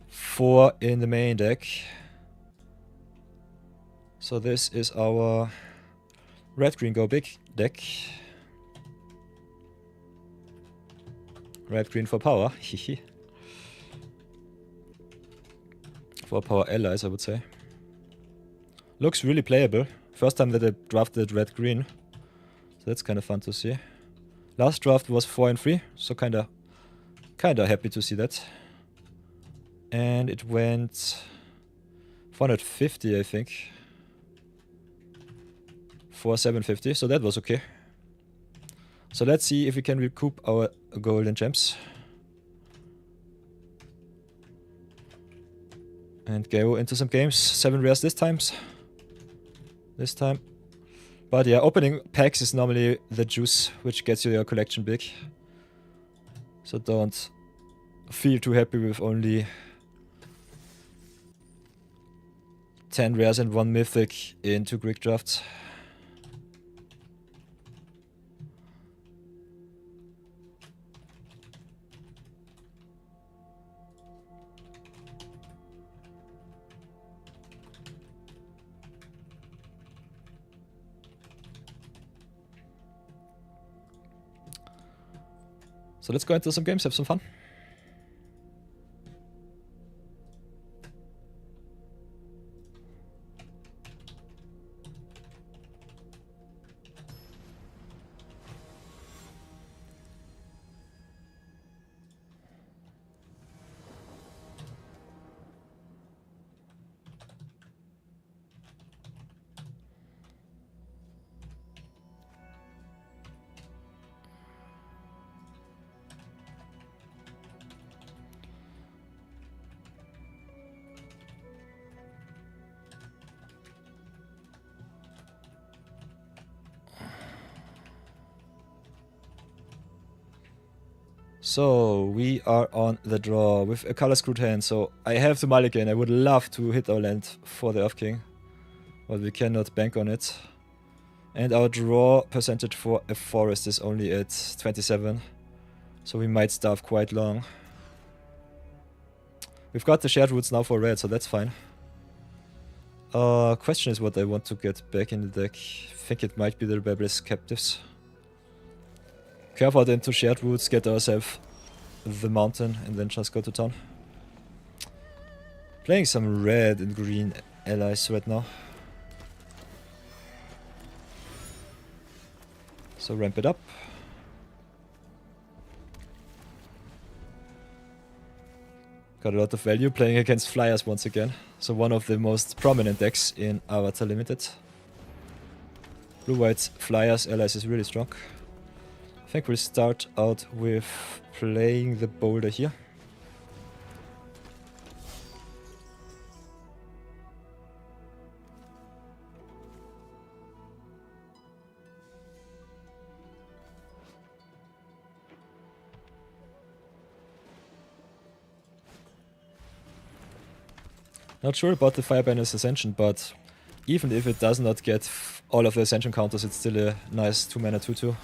Speaker 1: 4 in the main deck. So this is our red-green go big deck. Red-green for power. For power allies, I would say. Looks really playable. First time that I drafted red-green. So that's kind of fun to see. Last draft was 4 and 3, so kinda happy to see that. And it went 450, I think. For 750, so that was okay. So let's see if we can recoup our golden gems. And go into some games. 7 rares this time. But yeah, opening packs is normally the juice which gets you your collection big. So don't feel too happy with only 10 rares and 1 mythic in 2 quick drafts. So let's go into some games, have some fun. So, we are on the draw with a color screwed hand, so I have the mulligan. I would love to hit our land for the Earth King, but we cannot bank on it. And our draw percentage for a forest is only at 27, so we might starve quite long. We've got the shared roots now for red, so that's fine. Question is what I want to get back in the deck. I think it might be the rebellious captives. Curve out into shared roots, get ourselves the mountain, and then just go to town. Playing some red and green allies right now. So ramp it up. Got a lot of value playing against flyers once again. So one of the most prominent decks in Avatar Limited. Blue-white flyers allies is really strong. I think we'll start out with playing the boulder here. Not sure about the Firebander's Ascension, but even if it does not get all of the Ascension counters, it's still a nice 2-mana 2-2.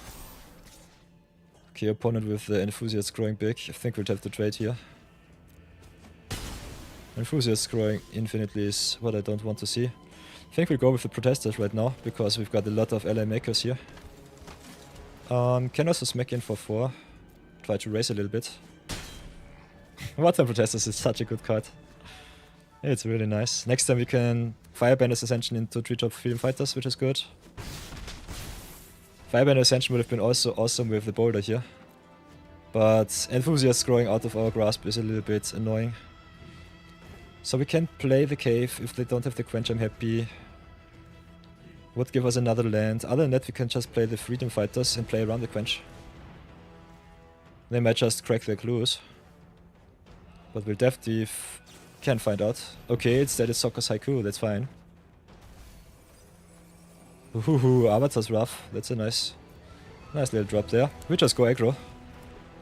Speaker 1: Okay, opponent with the Enthusiast growing big. I think we'll have to trade here. Enthusiast growing infinitely is what I don't want to see. I think we'll go with the Protesters right now, because we've got a lot of ally makers here. Can also smack in for 4. Try to raise a little bit. Wartime Protesters is such a good card. It's really nice. Next time we can Firebander's Ascension into Treetop Freedom Fighters, which is good. Firebender Ascension would have been also awesome with the boulder here. But Enthusiast growing out of our grasp is a little bit annoying. So we can play the cave. If they don't have the quench, I'm happy. Would give us another land. Other than that, we can just play the Freedom Fighters and play around the quench. They might just crack their clues. But we'll definitely Can't find out. Okay, instead it's Sokka's Haiku, that's fine. Ooh, Avatar's rough. That's a nice little drop there. We just go aggro.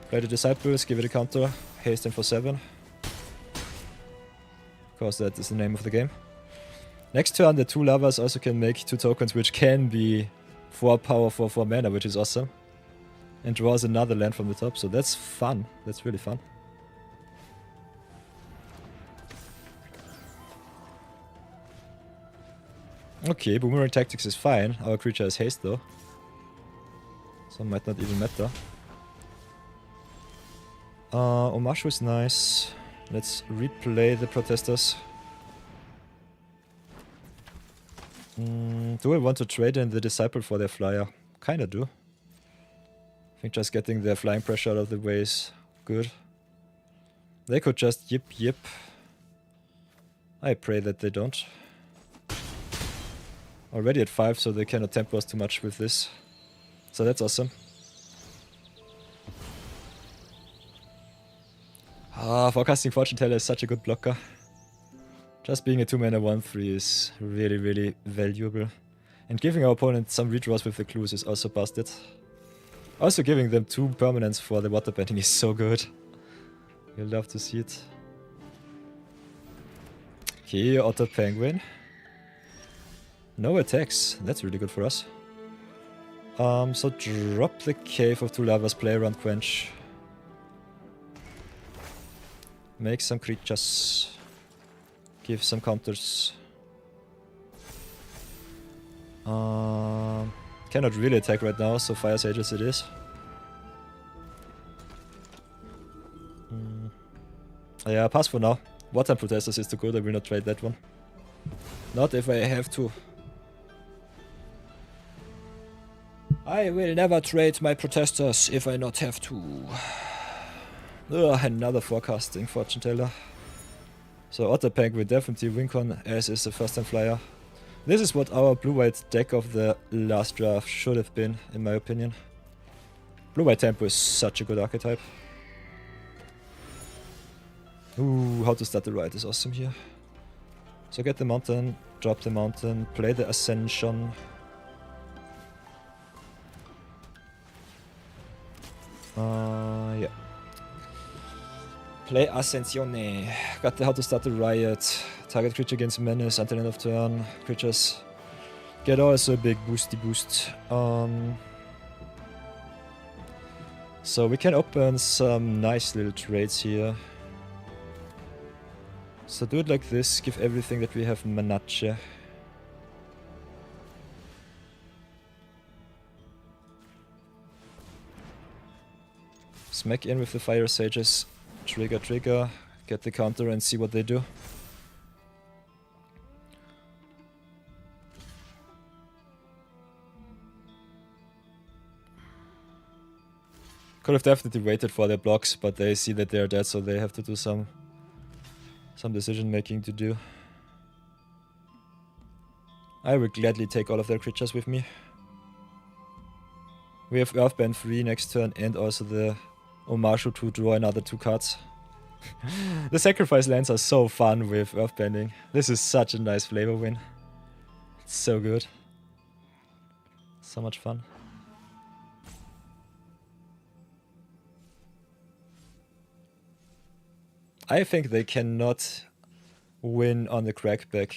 Speaker 1: Play the Disciples, give it a counter, haste them for 7. Of course, that is the name of the game. Next turn, the 2 lovers also can make 2 tokens, which can be 4 power for 4 mana, which is awesome. And draws another land from the top, so that's fun. That's really fun. Okay, Boomerang Tactics is fine. Our creature has haste though. So might not even matter. Omashu is nice. Let's replay the Protesters. Do I want to trade in the Disciple for their flyer? Kinda do. I think just getting their flying pressure out of the way is good. They could just yip. I pray that they don't. Already at 5, so they cannot tempo us too much with this. So that's awesome. Forecasting Fortune Teller is such a good blocker. Just being a 2-mana 1/3 is really valuable. And giving our opponent some redraws with the clues is also busted. Also giving them 2 permanents for the water bending is so good. You'll love to see it. Okay, Otter Penguin. No attacks, that's really good for us. So drop the Cave of 2 Lovers, play around Quench. Make some creatures. Give some counters. Cannot really attack right now, so Fire Sages it is. Yeah, pass for now. Wartime Protesters is too good, I will not trade that one. Not if I have to. I will never trade my Protesters if I not have to. Ugh, another forecasting Fortune Teller. So Otter Penguin definitely Wincon, as is the first time flyer. This is what our blue-white deck of the last draft should have been, in my opinion. Blue-white tempo is such a good archetype. Ooh, how to start the ride is awesome here. So get the mountain, drop the mountain, play the Ascension. Yeah. Play Ascensione. Got the how to start the riot. Target creature gains menace until end of turn. Creatures get also a big boosty boost. So we can open some nice little trades here. So do it like this, give everything that we have Manache. Smack in with the Fire Sages. Trigger, get the counter and see what they do. Could have definitely waited for their blocks, but they see that they are dead, so they have to do some decision making to do. I will gladly take all of their creatures with me. We have Earthband 3 next turn and also the Omashu to draw another 2 cards. The sacrifice lands are so fun with Earthbending. This is such a nice flavor win. It's so good. So much fun. I think they cannot win on the crackback.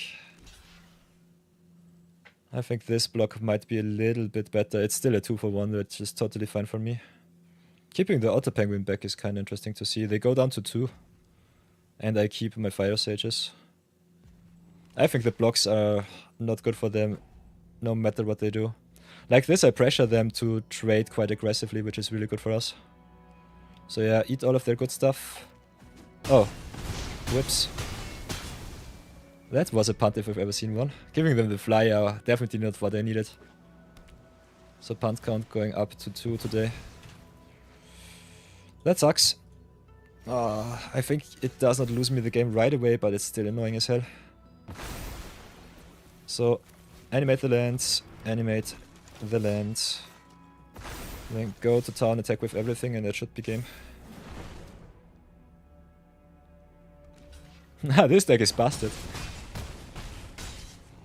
Speaker 1: I think this block might be a little bit better. It's still a 2-for-1, which is totally fine for me. Keeping the Otter Penguin back is kind of interesting to see. They go down to 2. And I keep my Fire Sages. I think the blocks are not good for them, no matter what they do. Like this, I pressure them to trade quite aggressively, which is really good for us. So yeah, eat all of their good stuff. Oh, whoops. That was a punt if I've ever seen one. Giving them the flyer, definitely not what I needed. So punt count going up to 2 today. That sucks. I think it does not lose me the game right away, but it's still annoying as hell. So, animate the lands, animate the lands. Then go to town, attack with everything, and that should be game. This deck is bastard.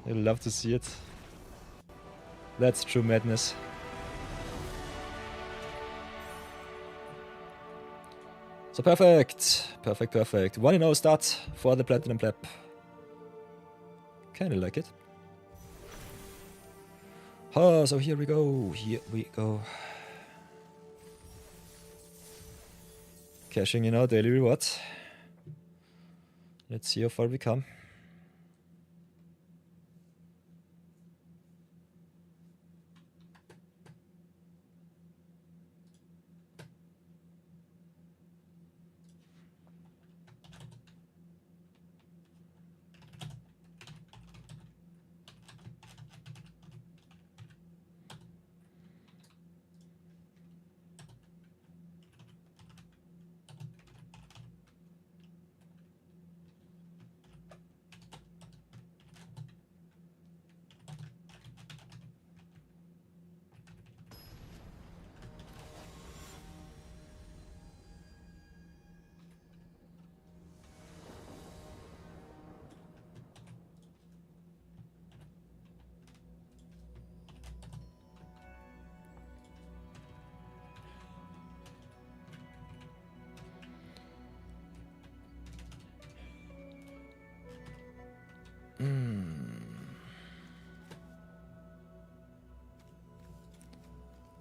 Speaker 1: You'll love to see it. That's true madness. So perfect. Perfect, perfect. 1-0 start for the Platinum Pleb. Kinda like it. Oh, so here we go. Here we go. Cashing in our daily reward. Let's see how far we come.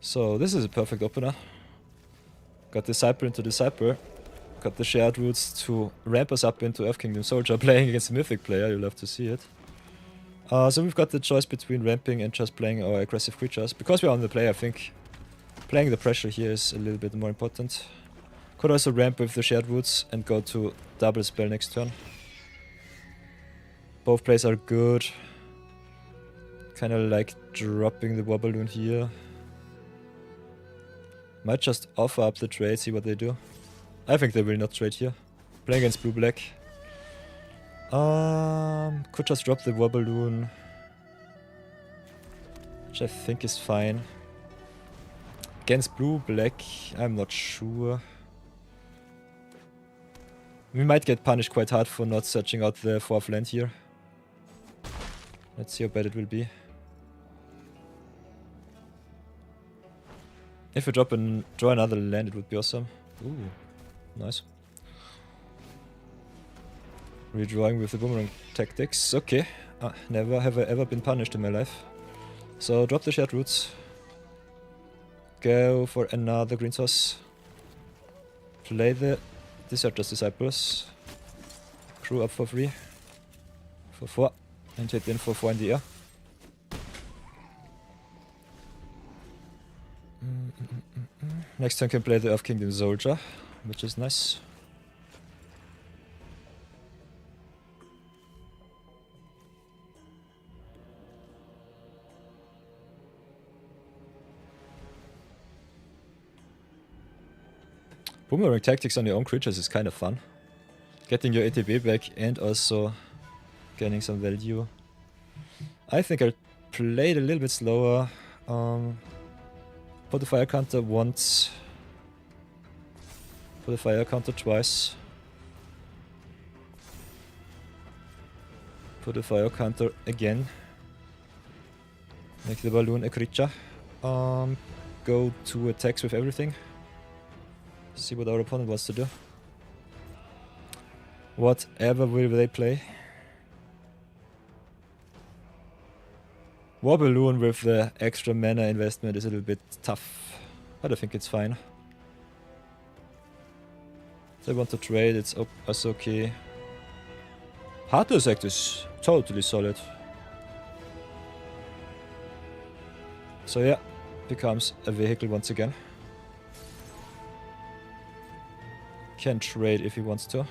Speaker 1: So this is a perfect opener. Got Disciple into Disciple. Got the shared roots to ramp us up into Earth Kingdom Soldier, playing against a Mythic player, you'll love to see it. So we've got the choice between ramping and just playing our aggressive creatures. Because we're on the play, I think playing the pressure here is a little bit more important. Could also ramp with the shared roots and go to double spell next turn. Both plays are good. Kinda like dropping the Wobbaloon here. Might just offer up the trade, see what they do. I think they will not trade here. Playing against blue-black. Could just drop the Wobbaloon, which I think is fine. Against blue-black, I'm not sure. We might get punished quite hard for not searching out the 4th land here. Let's see how bad it will be. If we drop and draw another land, it would be awesome. Ooh, nice. Redrawing with the boomerang tactics. Okay. Never have I ever been punished in my life. So drop the shared roots. Go for another green source. Play the Deserter's Disciples. Crew up for 3. For 4. And hit in for 4 in the air. Next turn can play the Earth Kingdom Soldier, which is nice. Boomerang tactics on your own creatures is kind of fun. Getting your ATB back and also gaining some value. I think I'll play it a little bit slower. Put the fire counter once. Put the fire counter twice. Put the fire counter again. Make the balloon a creature. Go to attacks with everything. See what our opponent wants to do. Whatever will they play. Wobbaloon with the extra mana investment is a little bit tough, but I think it's fine. If they want to trade, it's okay. Heartless Act is totally solid. So yeah, becomes a vehicle once again. Can trade if he wants to.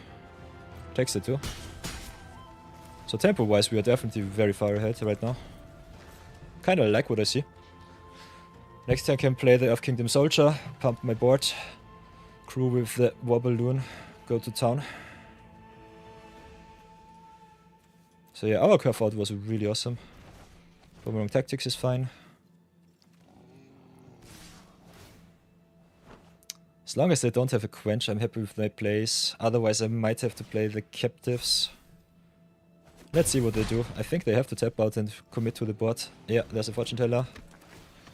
Speaker 1: Takes it too. So tempo-wise, we are definitely very far ahead right now. Kinda like what I see. Next turn can play the Earth Kingdom Soldier, pump my board, crew with the Wobbaloon, go to town. So yeah, our curve out was really awesome. Boomerang tactics is fine. As long as they don't have a quench, I'm happy with my plays. Otherwise, I might have to play the captives. Let's see what they do. I think they have to tap out and commit to the board. Yeah, there's a fortune teller.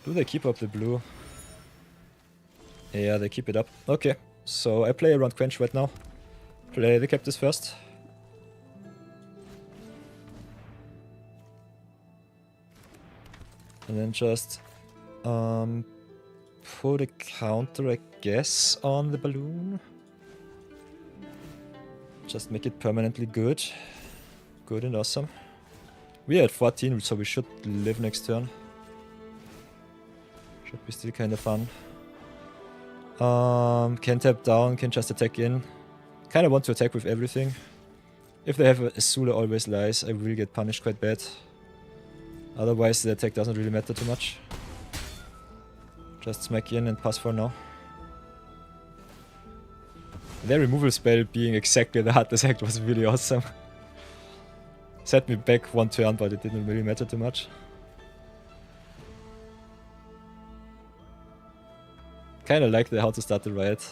Speaker 1: Do they keep up the blue? Yeah, they keep it up. Okay, so I play around quench right now. Play the captives first. And then just put a counter, I guess, on the balloon. Just make it permanently good. Good and awesome. We are at 14, so we should live next turn. Should be still kind of fun. Can tap down, can just attack in. Kind of want to attack with everything. If they have a Zula always lies, I will get punished quite bad. Otherwise the attack doesn't really matter too much. Just smack in and pass for now. Their removal spell being exactly the hardest act was really awesome. Set me back one turn, but it didn't really matter too much. Kinda like the how to start the riot.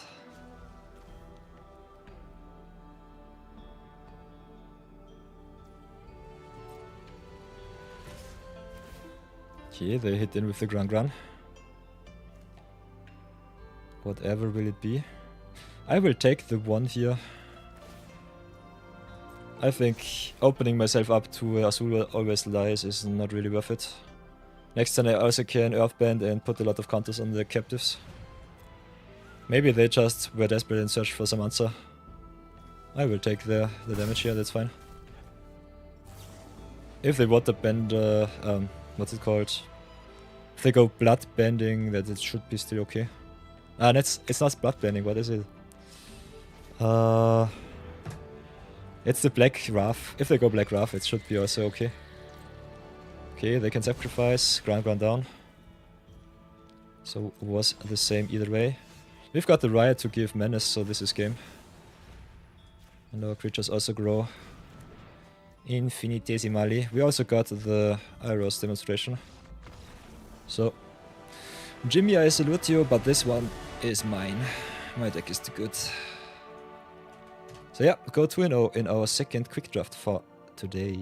Speaker 1: Okay, they hit in with the Grand Run. Whatever will it be? I will take the one here. I think opening myself up to Azul always lies is not really worth it. Next turn I also can Earthband and put a lot of counters on the captives. Maybe they just were desperate and searched for some answer. I will take the damage here, that's fine. If they water bend, what's it called? If they go blood bending, that it should be still okay. Ah, it's not blood bending, what is it? It's the Black Wrath. If they go Black Wrath, it should be also okay. Okay, they can sacrifice, ground down. So it was the same either way. We've got the Riot to give menace, so this is game. And our creatures also grow infinitesimally. We also got the Iros demonstration. So, Jimmy, I salute you, but this one is mine. My deck is too good. So yeah, go 2-0 in our second quick draft for today.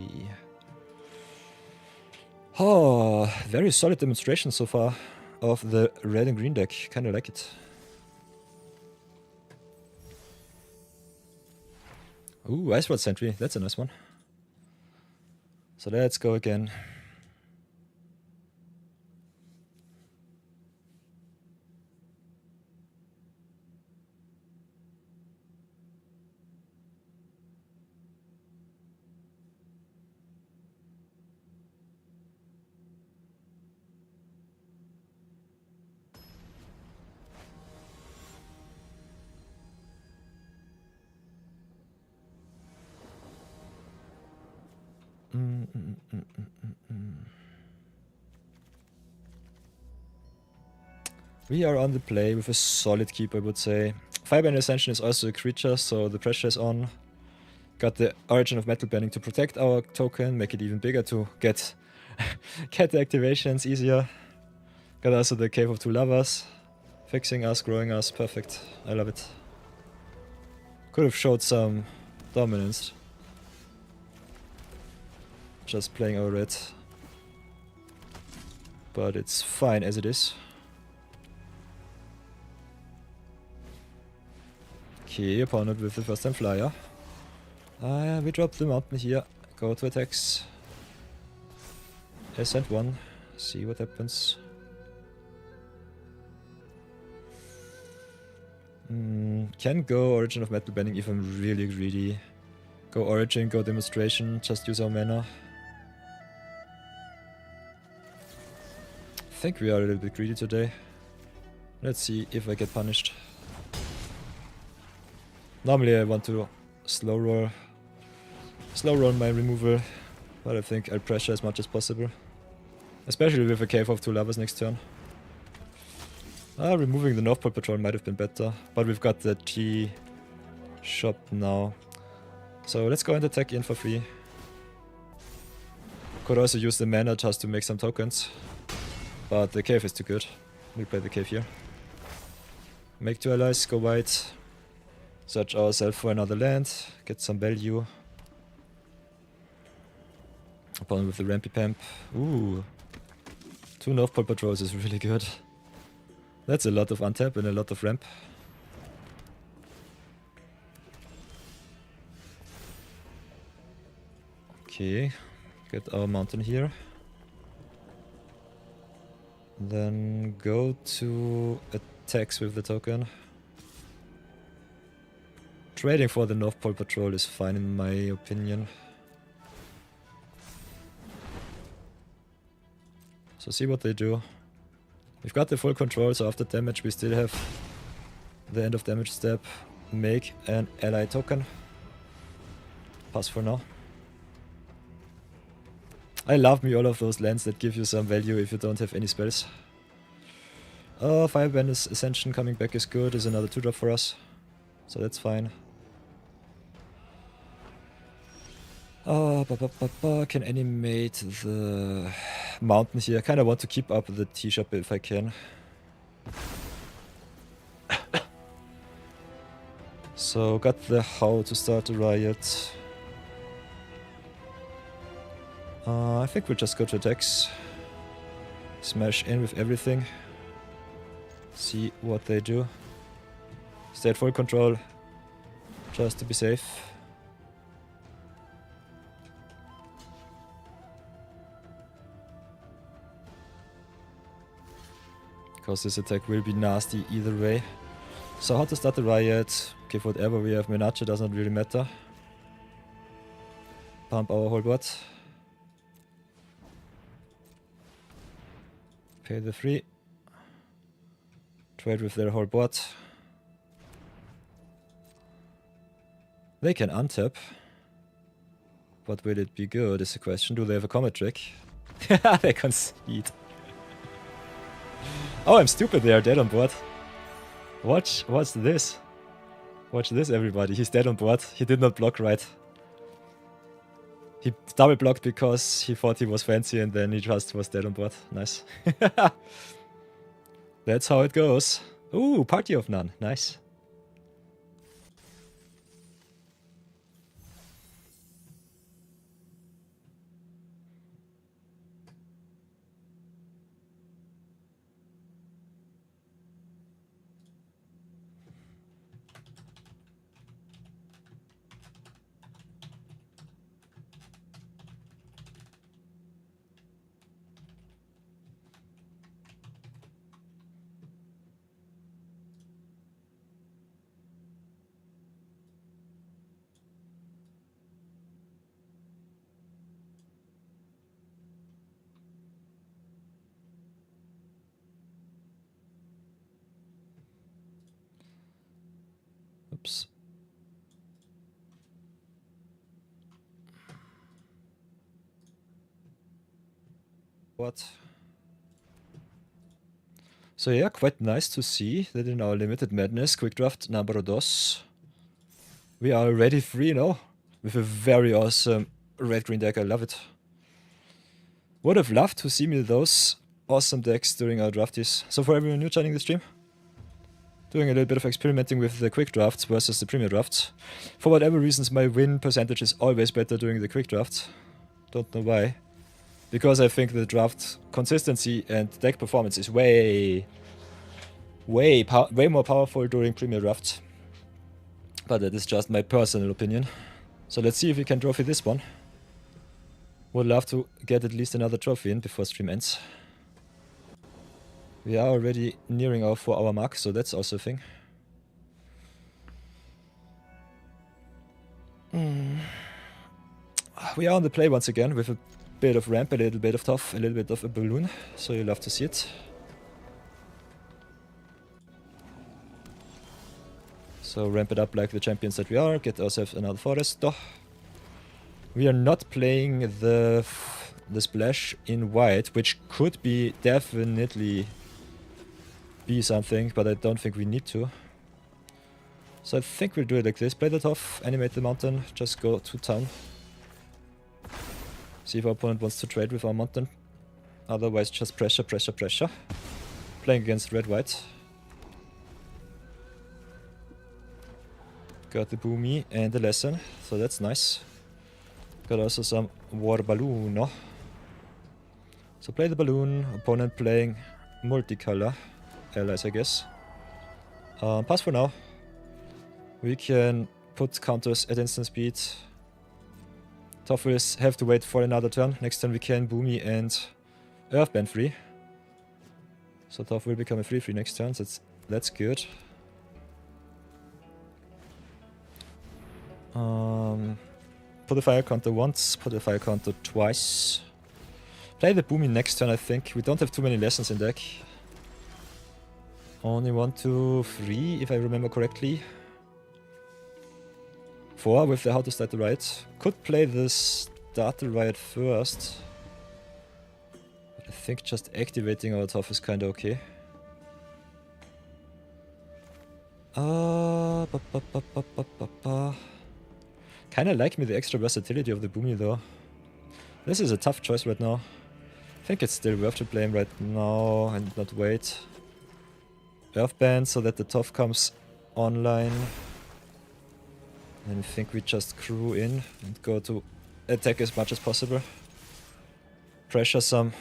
Speaker 1: Oh, very solid demonstration so far of the red and green deck. Kinda like it. Ooh, Ice Rod Sentry. That's a nice one. So let's go again. We are on the play with a solid keep, I would say. Firebend Ascension is also a creature, so the pressure is on. Got the Origin of Metal Bending to protect our token, make it even bigger to get the activations easier. Got also the Cave of Two Lovers, fixing us, growing us, perfect. I love it. Could have showed some dominance. Just playing our red. But it's fine as it is. Okay, opponent with the first time flyer. We drop the mountain here. Go to attacks. Ascent 1. See what happens. Can go Origin of Metal Bending if I'm really greedy. Go Origin, go Demonstration, just use our mana. I think we are a little bit greedy today. Let's see if I get punished. Normally I want to slow roll my removal, but I think I'll pressure as much as possible. Especially with a Cave of Two Lovers next turn. Removing the North Pole Patrol might have been better, but we've got the G shop now. So let's go and attack in for free. Could also use the mana just to make some tokens, but the Cave is too good. We'll play the Cave here. Make 2 allies, go white. Search ourselves for another land, get some value. Opponent with the Rampy Pamp. Ooh. 2 North Pole Patrols is really good. That's a lot of untap and a lot of ramp. Okay, get our mountain here. Then go to attacks with the token. Trading for the North Pole Patrol is fine in my opinion. So see what they do. We've got the full control, so after damage we still have the end of damage step. Make an ally token. Pass for now. I love me all of those lands that give you some value if you don't have any spells. Fire Bandit's Ascension coming back is good, is another 2-drop for us. So that's fine. Can animate the mountain here. I kinda want to keep up the T-shop if I can. So got the how to start the riot. I think we'll just go to attacks. Smash in with everything. See what they do. Stay at full control. Just to be safe. Because this attack will be nasty either way. So how to start the riot. Give whatever we have. Menace doesn't really matter. Pump our whole board. Pay the 3. Trade with their whole board. They can untap. But will it be good is the question. Do they have a comet trick? They concede. Oh, I'm stupid, they are dead on board. Watch this. Watch this, everybody. He's dead on board. He did not block right. He double blocked because he thought he was fancy and then he just was dead on board. Nice. That's how it goes. Ooh, Party of None. Nice. Oops. What? So yeah, quite nice to see that in our limited madness, quick draft number 2, we are already free now with a very awesome red-green deck. I love it. Would have loved to see me those awesome decks during our drafties. So for everyone new joining the stream, doing a little bit of experimenting with the quick drafts versus the premier drafts. For whatever reasons, my win percentage is always better during the quick draft. Don't know why. Because I think the draft consistency and deck performance is way more powerful during premier draft. But that is just my personal opinion. So let's see if we can trophy this one. Would love to get at least another trophy in before stream ends. We are already nearing our 4-hour mark, so that's also a thing. We are on the play once again with a bit of ramp, a little bit of tough, a little bit of a balloon, so you love to see it. So ramp it up like the champions that we are, get ourselves another forest. We are not playing the splash in white, which could be definitely be something, but I don't think we need to. So I think we'll do it like this. Play the tough, animate the mountain, just go to town. See if our opponent wants to trade with our mountain. Otherwise just pressure, pressure, pressure. Playing against red-white. Got the boomy and the lesson, so that's nice. Got also some water balloon, no? So play the balloon, opponent playing multicolor allies, I guess. Pass for now. We can put counters at instant speed. Tough will have to wait for another turn. Next turn we can boomy and earthband free. So Tough will become a 3/3 next turn, so that's good. Put the fire counter once, put the fire counter twice. Play the boomy next turn, I think. We don't have too many lessons in deck. Only 1, 2, 3, if I remember correctly. 4 with the how to start the riot. Could play the start the riot first. But I think just activating our Tough is kinda okay. Kinda like me the extra versatility of the boomy though. This is a tough choice right now. I think it's still worth to play him right now and not wait. Earthband so that the Tough comes online. And I think we just crew in and go to attack as much as possible. Pressure some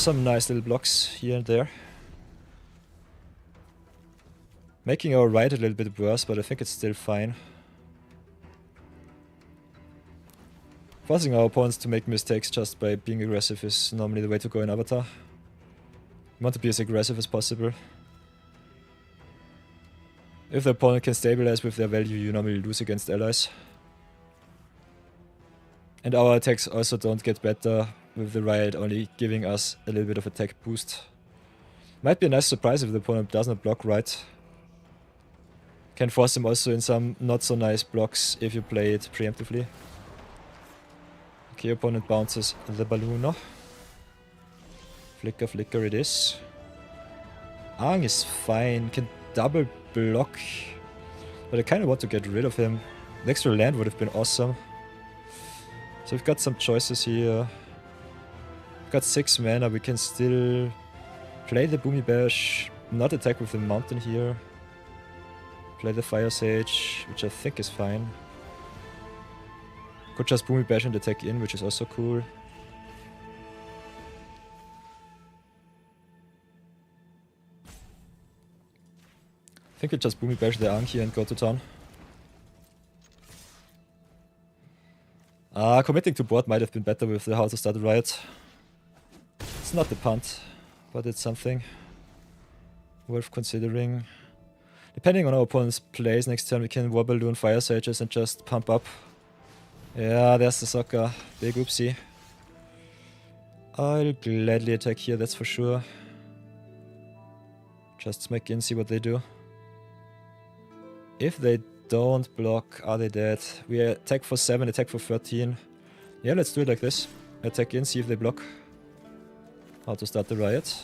Speaker 1: nice little blocks here and there. Making our ride a little bit worse, but I think it's still fine. Forcing our opponents to make mistakes just by being aggressive is normally the way to go in Avatar. You want to be as aggressive as possible. If the opponent can stabilize with their value, you normally lose against allies. And our attacks also don't get better with the riot only giving us a little bit of attack boost. Might be a nice surprise if the opponent doesn't block right. Can force him also in some not so nice blocks if you play it preemptively. Okay, opponent bounces the balloon now. Flicker, flicker it is. Aang is fine, can double block. But I kinda want to get rid of him. The extra land would have been awesome. So we've got some choices here. We've got 6 mana, we can still play the Boomy Bash, not attack with the mountain here. Play the Fire Sage, which I think is fine. Could just Boomy Bash and attack in, which is also cool. I think we just Boomy Bash the Ankh here and go to town. Committing to board might have been better with the how to start a riot. It's not the punt, but it's something worth considering. Depending on our opponent's plays, next turn we can War Balloon Fire Sages and just pump up. Yeah, there's the Sokka. Big oopsie. I'll gladly attack here, that's for sure. Just smack in, see what they do. If they don't block, are they dead? We attack for 7, attack for 13. Yeah, let's do it like this. Attack in, see if they block. How to start the riot.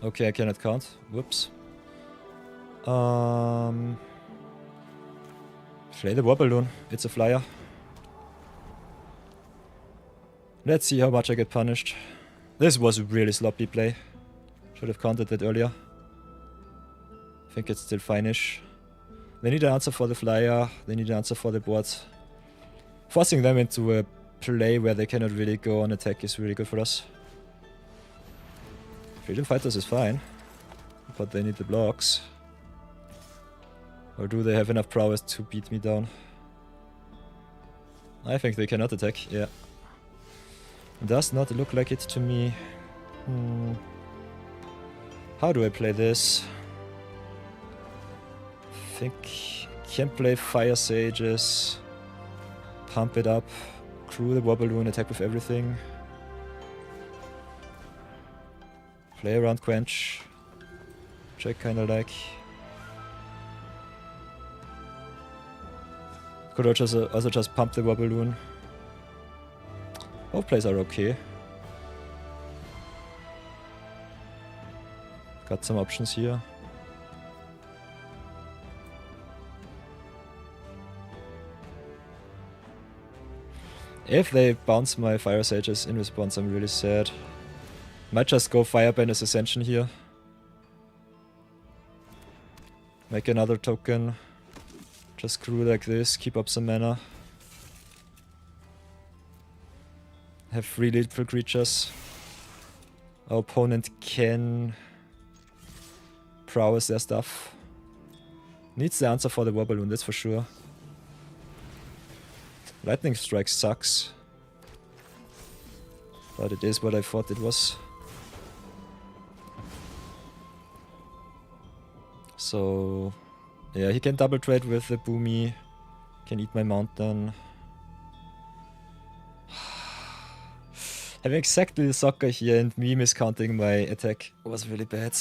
Speaker 1: Okay, I cannot count. Whoops. Play the War Balloon. It's a flyer. Let's see how much I get punished. This was a really sloppy play. Should have counted that earlier. I think it's still fine-ish. They need an answer for the flyer. They need an answer for the board. Forcing them into a play where they cannot really go on attack is really good for us. Freedom Fighters is fine, but they need the blocks. Or do they have enough prowess to beat me down? I think they cannot attack, yeah. Does not look like it to me. How do I play this? I think can play Fire Sages, pump it up, crew the War Balloon, attack with everything. Play around Quench, which I kinda like. Could also just pump the War Balloon. Both plays are okay. Got some options here. If they bounce my Fire Sages in response, I'm really sad. Might just go Fireband as Ascension here. Make another token. Just screw like this, keep up some mana. Have 3 lethal creatures. Our opponent can prowess their stuff. Needs the answer for the War Balloon, that's for sure. Lightning Strike sucks. But it is what I thought it was. So... yeah, he can double trade with the Boomy. Can eat my mountain. Having exactly the soccer here and me miscounting my attack was really bad.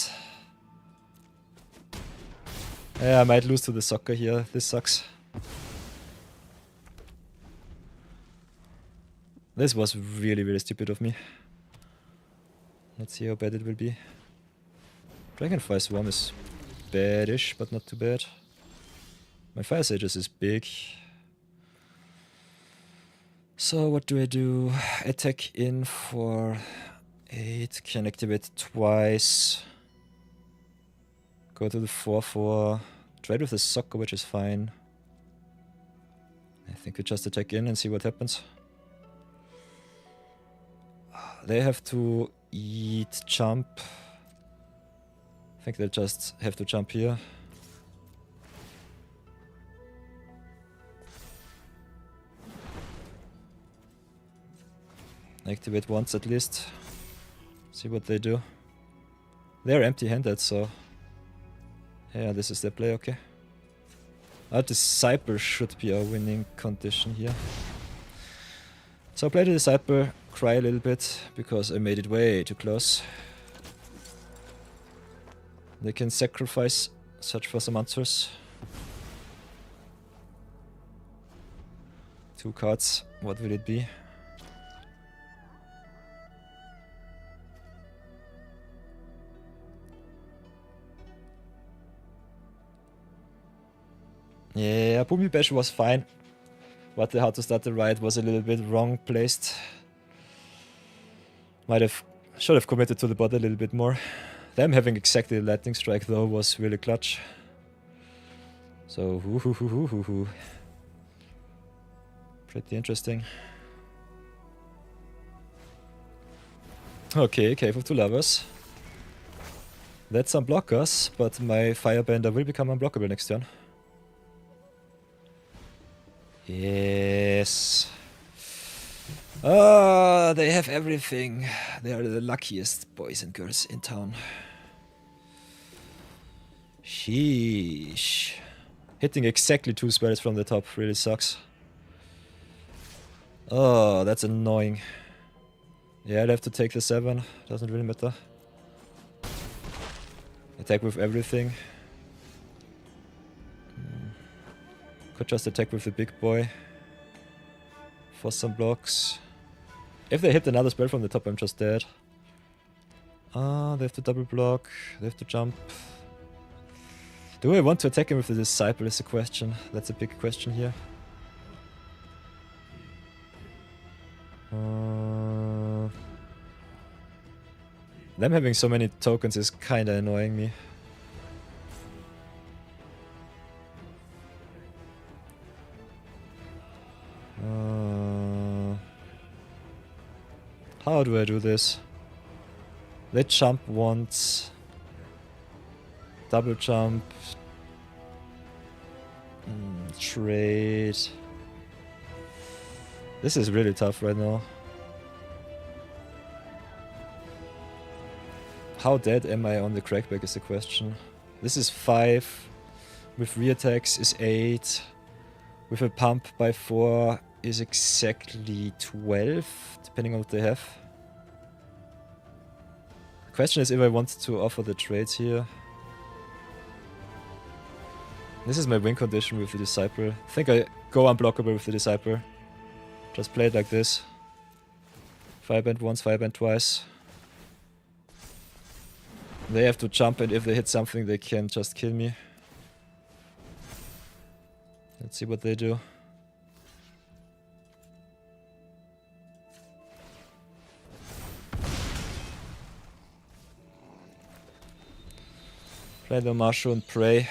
Speaker 1: Yeah, I might lose to the soccer here. This sucks. This was really, really stupid of me. Let's see how bad it will be. Dragonfly Swarm is badish, but not too bad. My Fire Sages is big. So what do I do? Attack in for 8, can activate twice. Go to the 4/4. Trade with the soccer, which is fine. I think we just attack in and see what happens. They have to eat jump. I think they'll just have to jump here. Activate once at least. See what they do. They're empty-handed, so... yeah, this is their play, okay. Our Disciple should be our winning condition here. So I play the Disciple, cry a little bit, because I made it way too close. They can sacrifice, search for some answers. 2 cards, what will it be? Yeah, Boomy Bash was fine. But the how to start the ride was a little bit wrong placed. Should have committed to the bot a little bit more. Them having exactly the Lightning Strike though was really clutch. So pretty interesting. Okay, Cave of Two Lovers. That's unblock us, but my Firebender will become unblockable next turn. Yes. Ah, they have everything. They are the luckiest boys and girls in town. Sheesh. Hitting exactly 2 spells from the top really sucks. Oh, that's annoying. Yeah, I'll have to take the 7. Doesn't really matter. Attack with everything. Could just attack with the big boy. For some blocks. If they hit another spell from the top, I'm just dead. Ah, they have to double block. They have to jump. Do I want to attack him with the Disciple is the question. That's a big question here. Them having so many tokens is kinda annoying me. How do I do this? They jump once. Double jump. Trade. This is really tough right now. How dead am I on the crackback is the question. This is 5. With re-attacks is 8. With a pump by 4 is exactly 12, depending on what they have. The question is if I want to offer the trades here. This is my win condition with the Disciple. I think I go unblockable with the Disciple. Just play it like this. Fireband once, Fireband twice. They have to jump, and if they hit something they can just kill me. Let's see what they do. Play the Marshu and pray.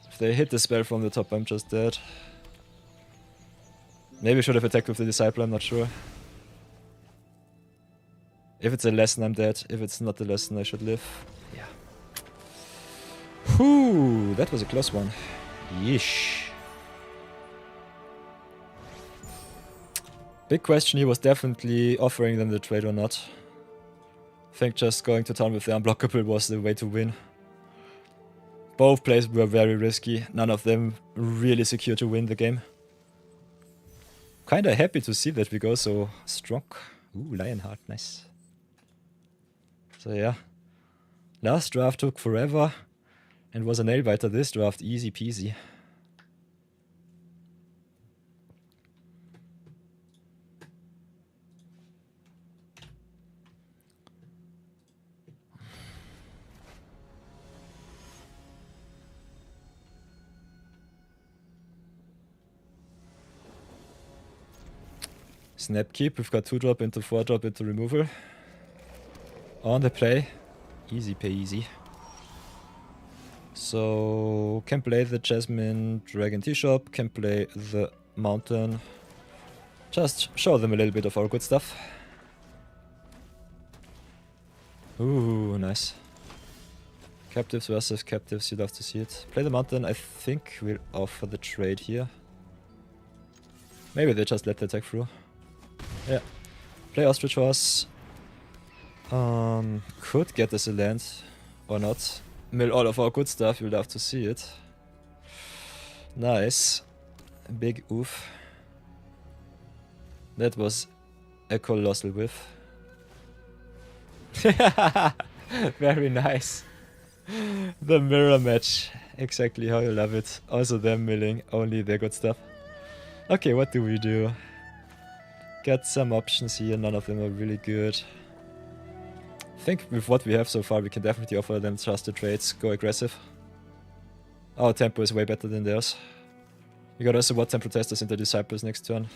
Speaker 1: If they hit the spell from the top, I'm just dead. Maybe I should have attacked with the Disciple, I'm not sure. If it's a lesson, I'm dead. If it's not a lesson, I should live. Yeah. Whew, that was a close one. Yeesh. Big question, he was definitely offering them the trade or not. I think just going to town with the unblockable was the way to win. Both plays were very risky, none of them really secure to win the game. Kinda happy to see that we go so strong. Ooh, Lionheart, nice. So yeah, last draft took forever and was a nail biter. This draft easy peasy. Snap keep, we've got 2-drop into 4-drop into removal. On the play, easy peasy. So, can play the Jasmine Dragon Tea-Shop, can play the Mountain. Just show them a little bit of our good stuff. Ooh, nice. Captives versus captives, you'd love to see it. Play the Mountain, I think we'll offer the trade here. Maybe they just let the attack through. Yeah. Play Ostrich Horse. Could get us a land or not. Mill all of our good stuff, you'll love to see it. Nice. Big oof. That was a colossal whiff. Very nice. The mirror match. Exactly how you love it. Also them milling only their good stuff. Okay, what do we do? Got some options here, none of them are really good. I think with what we have so far we can definitely offer them trusted trades, go aggressive. Our tempo is way better than theirs. We got also what 10 Protesters into Disciples next turn.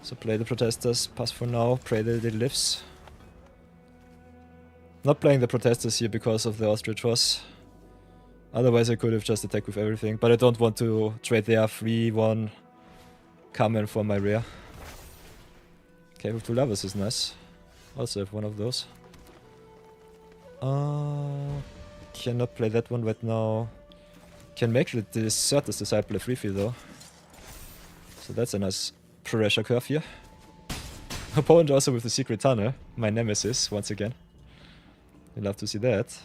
Speaker 1: So play the Protesters, pass for now, pray that it lives. Not playing the Protesters here because of the Ostrich Horse. Otherwise I could have just attacked with everything, but I don't want to trade their 3-1 Carmen for my rare. Okay, with 2 lovers is nice. Also have one of those. Cannot play that one right now. Can make the Deserter's Disciple a 3-3 though. So that's a nice pressure curve here. Opponent also with the Secret Tunnel, my nemesis once again. You'd love to see that.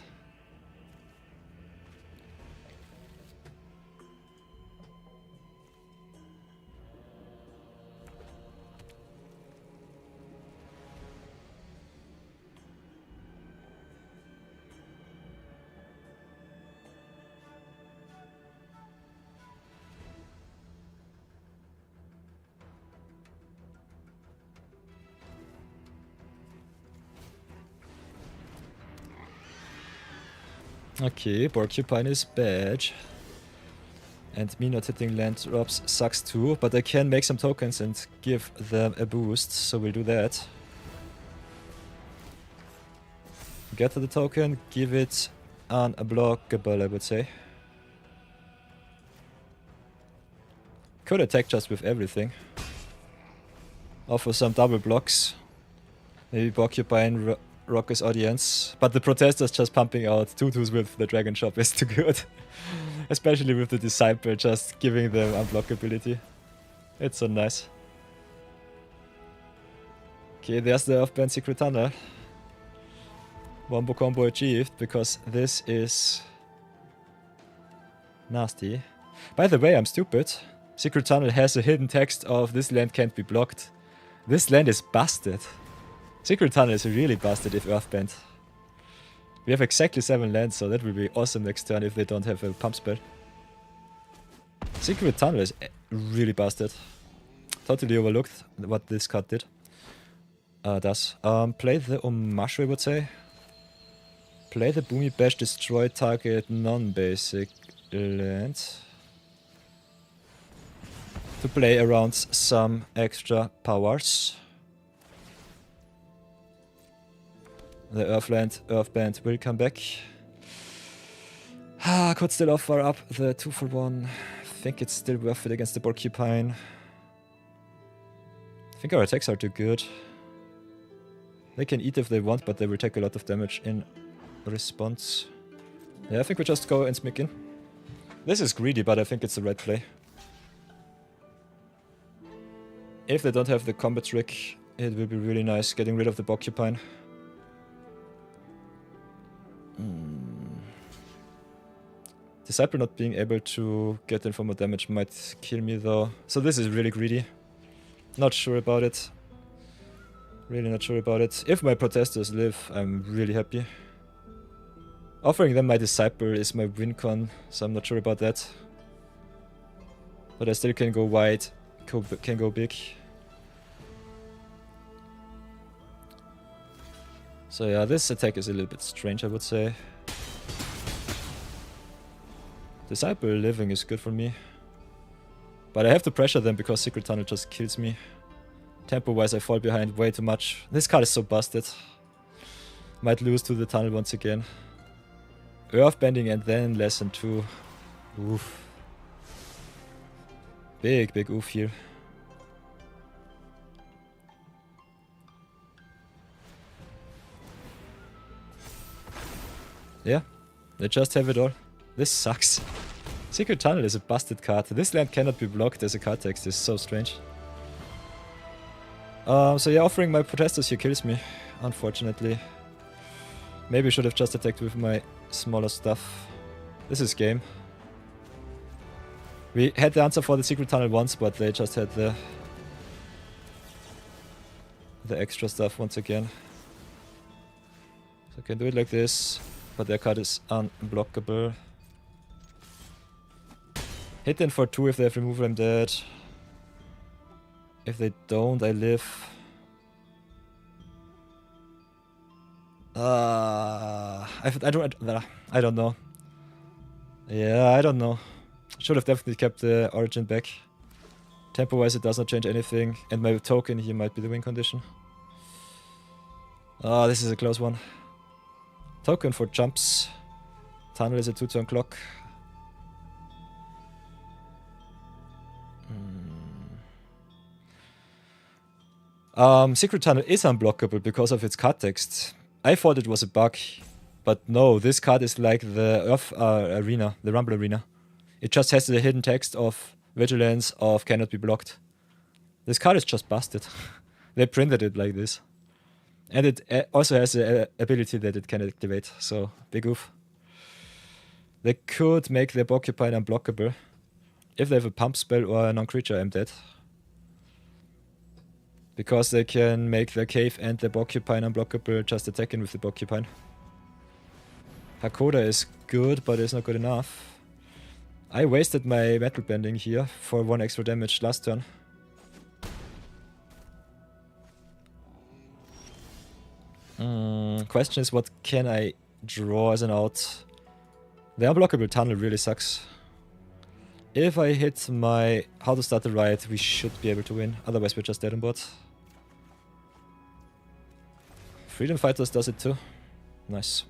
Speaker 1: Okay, Porcupine is bad. And me not hitting land drops sucks too, but I can make some tokens and give them a boost, so we'll do that. Get to the token, give it unblockable, I would say. Could attack just with everything. Offer some double blocks. Maybe Porcupine rock his audience. But the Protesters just pumping out 2/2s with the Dragon Shop is too good. Especially with the Disciple just giving them unblockability. It's so nice. Okay, there's the off-band Secret Tunnel. Wombo combo achieved, because this is nasty. By the way, I'm stupid. Secret Tunnel has a hidden text of "this land can't be blocked." This land is busted. Secret Tunnel is really busted if Earthband. We have exactly 7 lands, so that will be awesome next turn if they don't have a pump spell. Secret Tunnel is really busted. Totally overlooked what this card did. Play the Omashu, I would say. Play the Boomy Bash, destroy target non-basic land. To play around some extra powers. The Earthband will come back. Could still offer up the 2-for-1. I think it's still worth it against the Porcupine. I think our attacks are too good. They can eat if they want, but they will take a lot of damage in response. Yeah, I think we just go and sneak in. This is greedy, but I think it's the right play. If they don't have the combat trick, it will be really nice getting rid of the Porcupine. Disciple not being able to get in for more damage might kill me though. So this is really greedy. Not sure about it. Really not sure about it. If my protesters live, I'm really happy. Offering them my Disciple is my win con, so I'm not sure about that. But I still can go wide, can go big. So yeah, this attack is a little bit strange, I would say. Disciple living is good for me. But I have to pressure them because Secret Tunnel just kills me. Tempo-wise I fall behind way too much. This card is so busted. Might lose to the tunnel once again. Earthbending and then lesson 2. Oof. Big oof here. Yeah, they just have it all. This sucks. Secret Tunnel is a busted card. This land cannot be blocked as a card text. This is so strange. So yeah, offering my protesters here kills me, unfortunately. Maybe I should have just attacked with my smaller stuff. This is game. We had the answer for the Secret Tunnel once, but they just had the extra stuff once again. So I can do it like this, but their card is unblockable. Hit them for 2 if they have removal, I'm dead. If they don't, I live. I don't know. Yeah, I don't know. Should have definitely kept the Origin back. Tempo-wise, it does not change anything, and my token here might be the win condition. This is a close one. Token for jumps. Tunnel is a 2-turn clock. Secret Tunnel is unblockable because of its card text. I thought it was a bug, but no, this card is like the Earth Arena, the Rumble Arena. It just has the hidden text of Vigilance of cannot be blocked. This card is just busted. They printed it like this. And it also has the ability that it can activate, so big oof. They could make their Porcupine unblockable. If they have a pump spell or a non-creature, I'm dead. Because they can make their Cave and their Porcupine unblockable just attacking with the Porcupine. Hakoda is good, but it's not good enough. I wasted my Metal Bending here for 1 extra damage last turn. Question is, what can I draw as an out? The unblockable tunnel really sucks. If I hit my How to Start the Riot, we should be able to win. Otherwise we're just dead on board. Freedom Fighters does it too. Nice.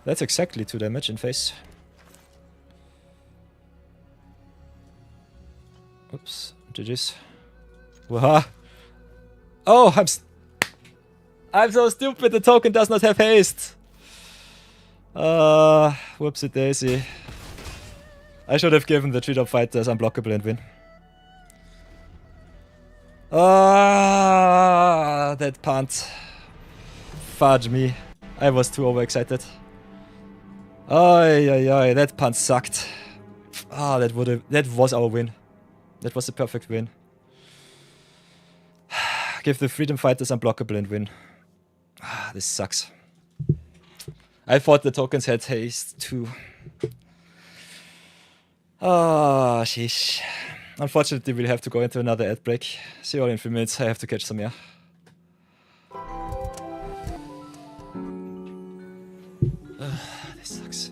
Speaker 1: That's exactly 2 damage in face. Oops. GG's. Waha. Oh, I'm so stupid. The token does not have haste. Whoopsie daisy. I should have given the Treetop Fighters unblockable and win. That punt. Fudge me. I was too overexcited. Ay, that punt sucked. That was our win. That was the perfect win. Give the Freedom Fighters unblockable and win. This sucks. I thought the tokens had haste too. Sheesh. Unfortunately, we'll have to go into another ad break. See you all in 3 minutes. I have to catch some air. This sucks.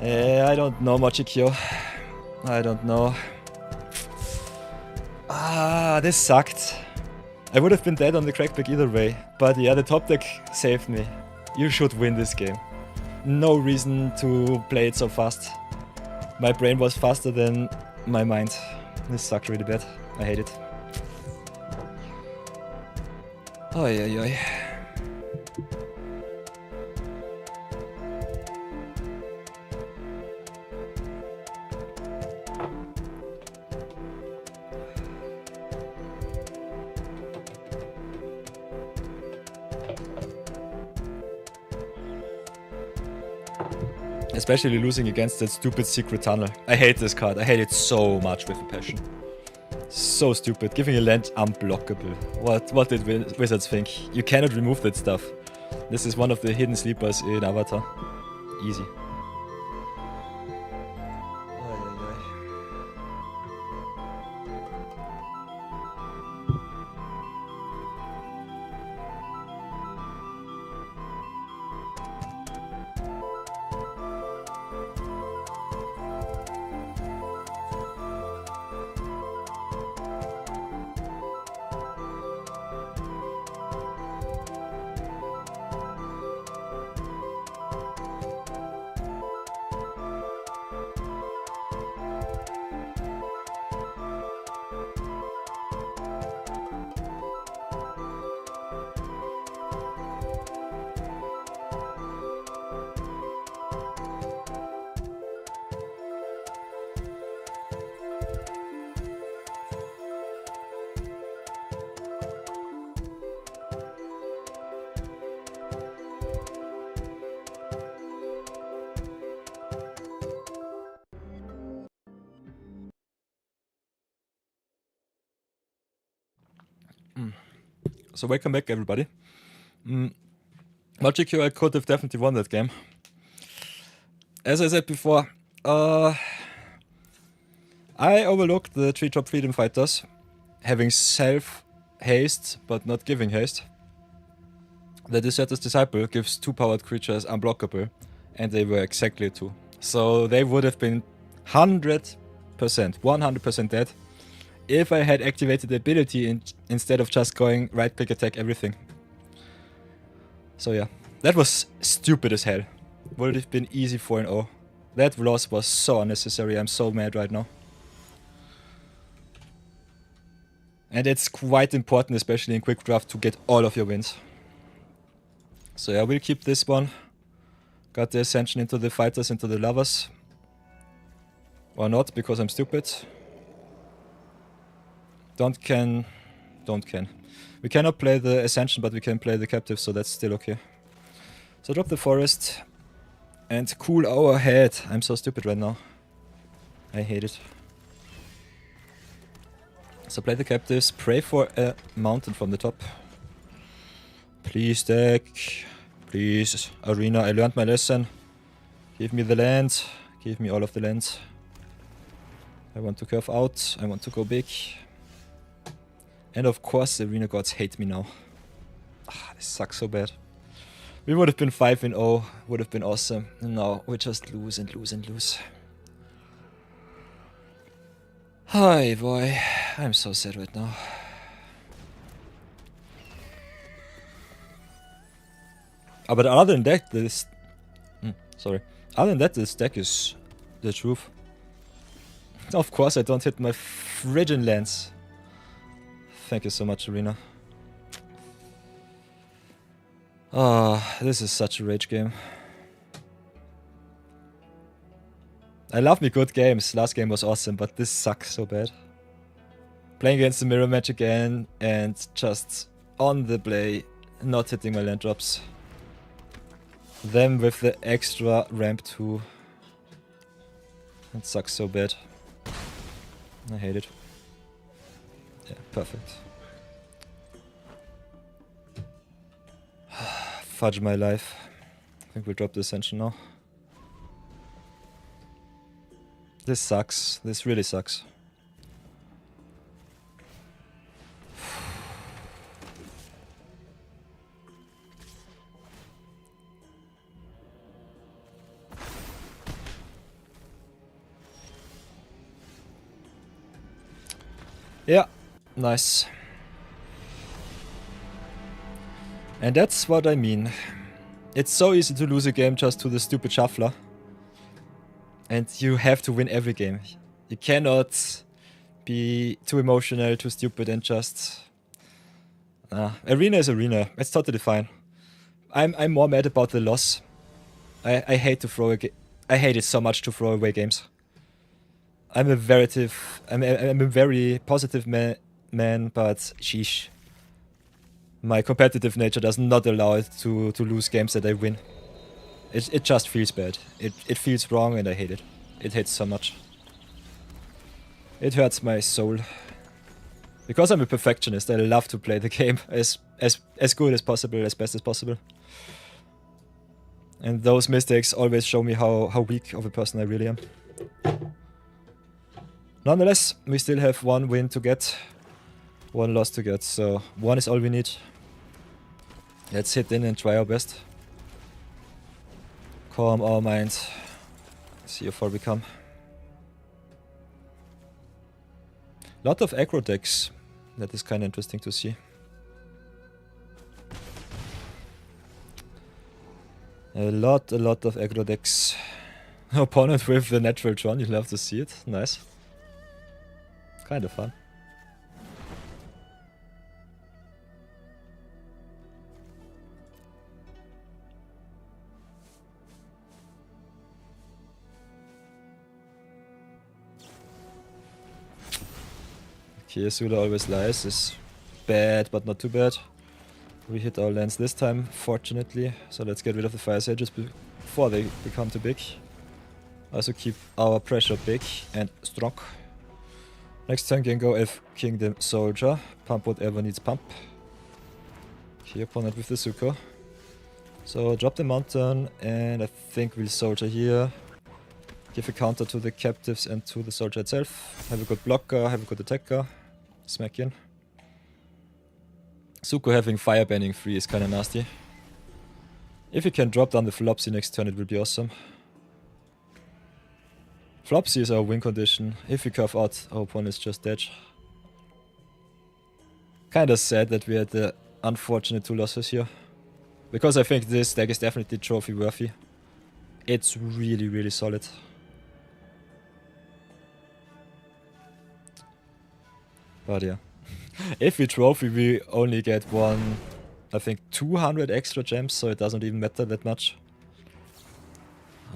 Speaker 1: I don't know, Mochikyo. I don't know. Ah, this sucked. I would have been dead on the crackback either way. But yeah, the top deck saved me. You should win this game. No reason to play it so fast. My brain was faster than my mind. This sucked really bad. I hate it. Oi, oi, oi. Especially losing against that stupid secret tunnel. I hate this card. I hate it so much with a passion. So stupid. Giving a land unblockable. What did Wizards think? You cannot remove that stuff. This is one of the hidden sleepers in Avatar. Easy. So welcome back, everybody. Magic I could have definitely won that game. As I said before, I overlooked the 3-drop Freedom Fighters, having self-haste, but not giving haste. The Deserter's Disciple gives 2 powered creatures unblockable, and they were exactly 2. So they would have been 100% dead if I had activated the ability instead of just going right-click attack everything. So yeah, that was stupid as hell. Would have been easy 4-0. That loss was so unnecessary. I'm so mad right now. And it's quite important, especially in quick draft, to get all of your wins. So yeah, we'll keep this one. Got the Ascension into the Fighters, into the Lovers. Or not, because I'm stupid. Don't can. We cannot play the Ascension, but we can play the Captive, so that's still okay. So drop the Forest. And cool our head. I'm so stupid right now. I hate it. So play the Captives. Pray for a mountain from the top. Please deck. Please. Arena, I learned my lesson. Give me the land. Give me all of the land. I want to curve out. I want to go big. And of course the Arena Gods hate me now. Ah, this sucks so bad. We would have been 5-0. Would have been awesome. No, we just lose and lose and lose. Hi boy. I'm so sad right now. But other than that, this... Other than that, this deck is the truth. Of course I don't hit my friggin' lands. Thank you so much, Arena. Ah, this is such a rage game. I love me good games. Last game was awesome, but this sucks so bad. Playing against the mirror match again and just on the play, not hitting my land drops. Them with the extra ramp too. It sucks so bad. I hate it. Yeah, perfect. Fudge my life. I think we'll drop the Ascension now. This sucks. This really sucks. Yeah, nice. And that's what I mean. It's so easy to lose a game just to the stupid shuffler. And you have to win every game. You cannot be too emotional, too stupid, and just... arena is arena. It's totally fine. I'm more mad about the loss. I hate to throw I hate it so much to throw away games. I'm a very positive man, but sheesh. My competitive nature does not allow it to lose games that I win. It just feels bad. It feels wrong and I hate it. It hits so much. It hurts my soul. Because I'm a perfectionist, I love to play the game as good as possible, as best as possible. And those mistakes always show me how weak of a person I really am. Nonetheless, we still have 1 win to get, 1 loss to get, so 1 is all we need. Let's hit in and try our best. Calm our minds. See how far we come. Lot of aggro decks. That is kind of interesting to see. A lot of aggro decks. Opponent with the natural John, you'll love to see it. Nice. Kind of fun. Okay, Azula always lies is bad, but not too bad. We hit our lands this time, fortunately. So let's get rid of the Fire Sages before they become too big. Also keep our pressure big and strong. Next turn can go Elf Kingdom Soldier. Pump whatever needs pump. Okay, opponent with the Zuko. So drop the mountain and I think we'll Soldier here. Give a counter to the captives and to the Soldier itself. Have a good blocker, have a good attacker. Smack in. Zuko having fire banning free is kinda nasty. If you can drop down the Flopsy next turn, it will be awesome. Flopsy is our win condition. If we curve out, our opponent is just dead. Kinda sad that we had the unfortunate 2 losses here. Because I think this deck is definitely trophy worthy. It's really solid. But yeah. If we trophy, we only get I think 200 extra gems, so it doesn't even matter that much.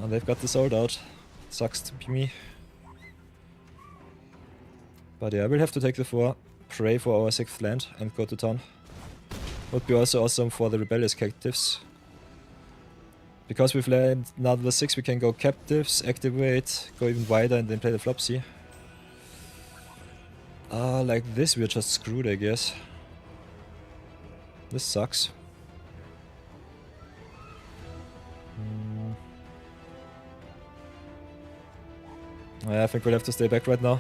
Speaker 1: And they've got the sold out. Sucks to be me. But yeah, we'll have to take the 4, pray for our 6th land, and go to town. Would be also awesome for the rebellious captives. Because we've land another 6, we can go captives, activate, go even wider, and then play the Flopsy. Like this, we're just screwed, I guess. This sucks. I think we'll have to stay back right now.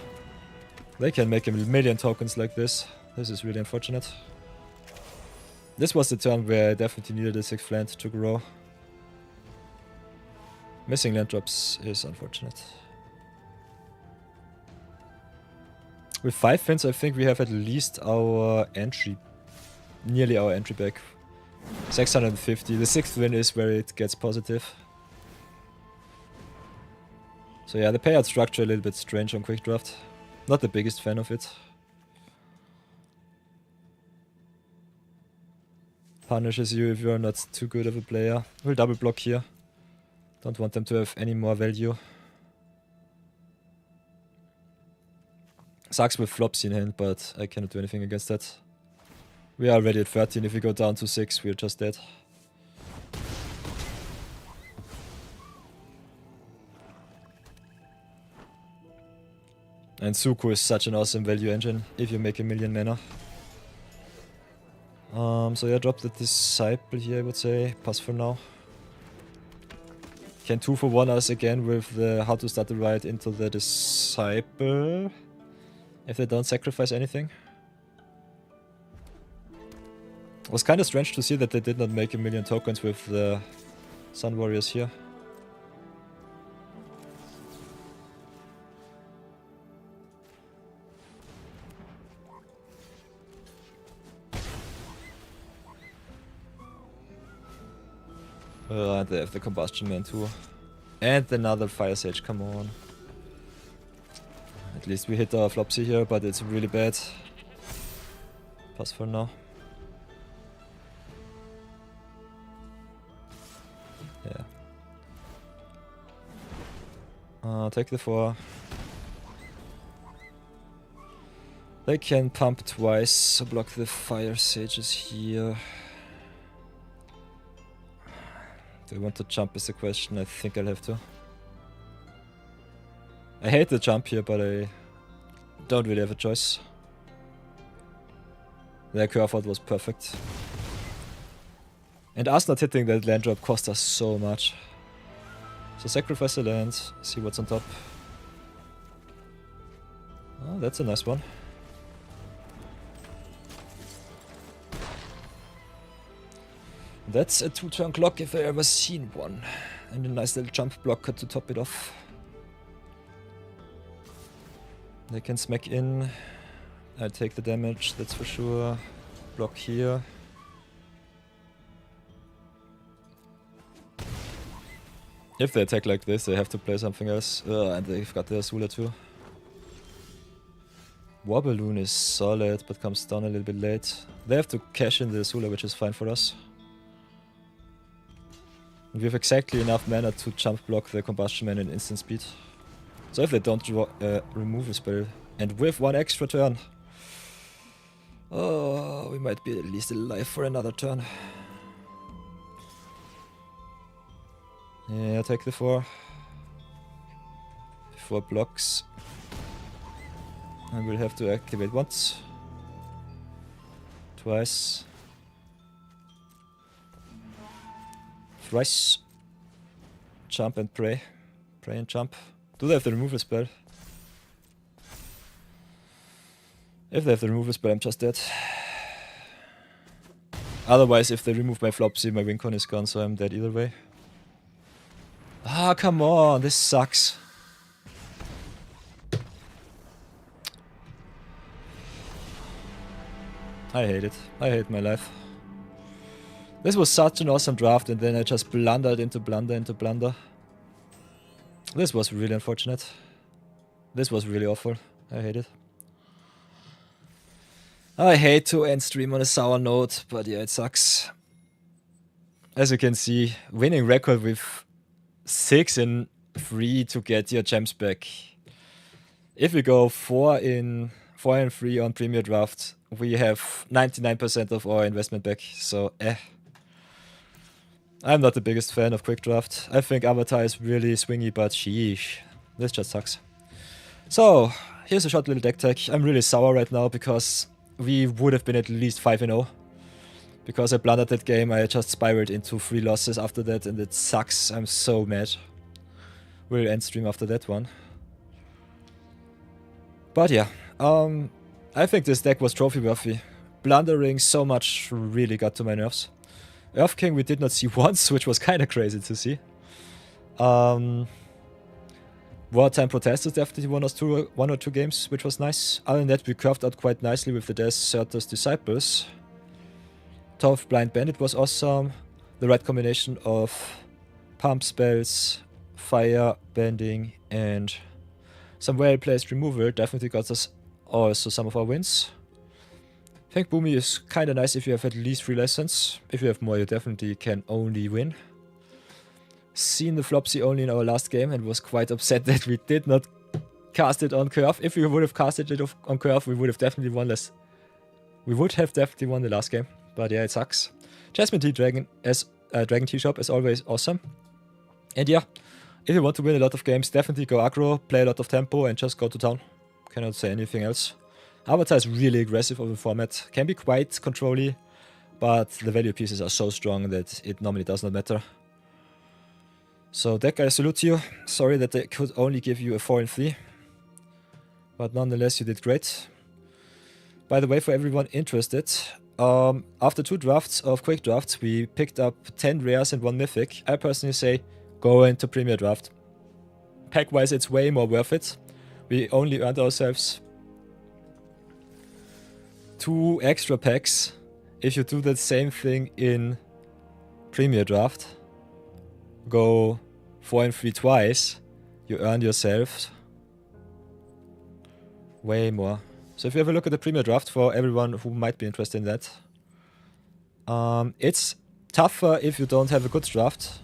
Speaker 1: They can make a million tokens like this. This is really unfortunate. This was the turn where I definitely needed a 6th land to grow. Missing land drops is unfortunate. With 5 wins, I think we have at least our entry, nearly our entry back. 650. The 6th win is where it gets positive. So yeah, the payout structure a little bit strange on Quick Draft. Not the biggest fan of it. Punishes you if you're not too good of a player. We'll double block here. Don't want them to have any more value. Sucks with Flopsy in hand, but I cannot do anything against that. We are already at 13. If we go down to 6, we're just dead. And Zuko is such an awesome value engine if you make a million mana. So yeah, drop the Disciple here, I would say. Pass for now. Can 2 for 1 us again with the how to start the ride into the Disciple. If they don't sacrifice anything. It was kind of strange to see that they did not make a million tokens with the Sun Warriors here. And they have the Combustion Man too. And another Fire Sage, come on. At least we hit our Flopsy here, but it's really bad. Pass for now. Yeah. Take the 4. They can pump twice, so block the Fire Sages here. Do I want to jump is the question. I think I'll have to. I hate the jump here, but I don't really have a choice. The curve out was perfect. And us not hitting that land drop cost us so much. So sacrifice the land, see what's on top. Oh, that's a nice one. That's a 2-turn clock if I ever seen one. And a nice little jump blocker to top it off. They can smack in. I take the damage, that's for sure. Block here. If they attack like this, they have to play something else. And they've got their Azula too. War Balloon is solid, but comes down a little bit late. They have to cash in the Azula, which is fine for us. And we have exactly enough mana to jump block the Combustion Man in instant speed. So if they don't remove a spell, and with 1 extra turn, oh, we might be at least alive for another turn. Yeah, take the 4. 4 blocks. And we'll have to activate once. Twice. Thrice. Jump and pray. Pray and jump. Do they have the removal spell? If they have the removal spell, I'm just dead. Otherwise, if they remove my Flopsy, my Wincon is gone, so I'm dead either way. Ah, come on, this sucks. I hate it. I hate my life. This was such an awesome draft, and then I just blundered into blunder. This was really unfortunate. This was really awful. I hate it. I hate to end stream on a sour note, but yeah, it sucks. As you can see, winning record with 6 in 3 to get your gems back. If we go 4 in 3 on Premier Draft, we have 99% of our investment back, so I'm not the biggest fan of Quick Draft. I think Avatar is really swingy, but sheesh, this just sucks. So, here's a short little deck tech. I'm really sour right now because we would have been at least 5-0. Because I blundered that game, I just spiraled into 3 losses after that, and it sucks. I'm so mad. We'll end stream after that one. But yeah, I think this deck was trophy worthy. Blundering so much really got to my nerves. Earth King we did not see once, which was kinda crazy to see. Wartime Protesters definitely won us 1 or 2 games, which was nice. Other than that, we curved out quite nicely with the Deserter's Disciples. Tough Blind Bandit was awesome. The right combination of pump spells, fire, bending, and some well-placed removal definitely got us also some of our wins. I think Boomy is kinda nice if you have at least 3 lessons. If you have more, you definitely can only win. Seen the Flopsy only in our last game and was quite upset that we did not cast it on curve. If we would have casted it on curve, we would have definitely won less. We would have definitely won the last game. But yeah, it sucks. Jasmine Tea Dragon as Dragon Tea Shop is always awesome. And yeah, if you want to win a lot of games, definitely go aggro, play a lot of tempo, and just go to town. Cannot say anything else. Avatar is really aggressive of the format. Can be quite controlly, but the value pieces are so strong that it normally does not matter. So deck, I salute you. Sorry that I could only give you a 4 in 3. But nonetheless, you did great. By the way, for everyone interested, after 2 drafts of Quick Drafts, we picked up 10 rares and 1 mythic. I personally say, go into Premier Draft. Pack-wise, it's way more worth it. We only earned ourselves 2 extra packs if you do that same thing in Premier Draft. go 4 and 3 twice, you earn yourself way more. So if you have a look at the Premier Draft for everyone who might be interested in that, it's tougher if you don't have a good draft.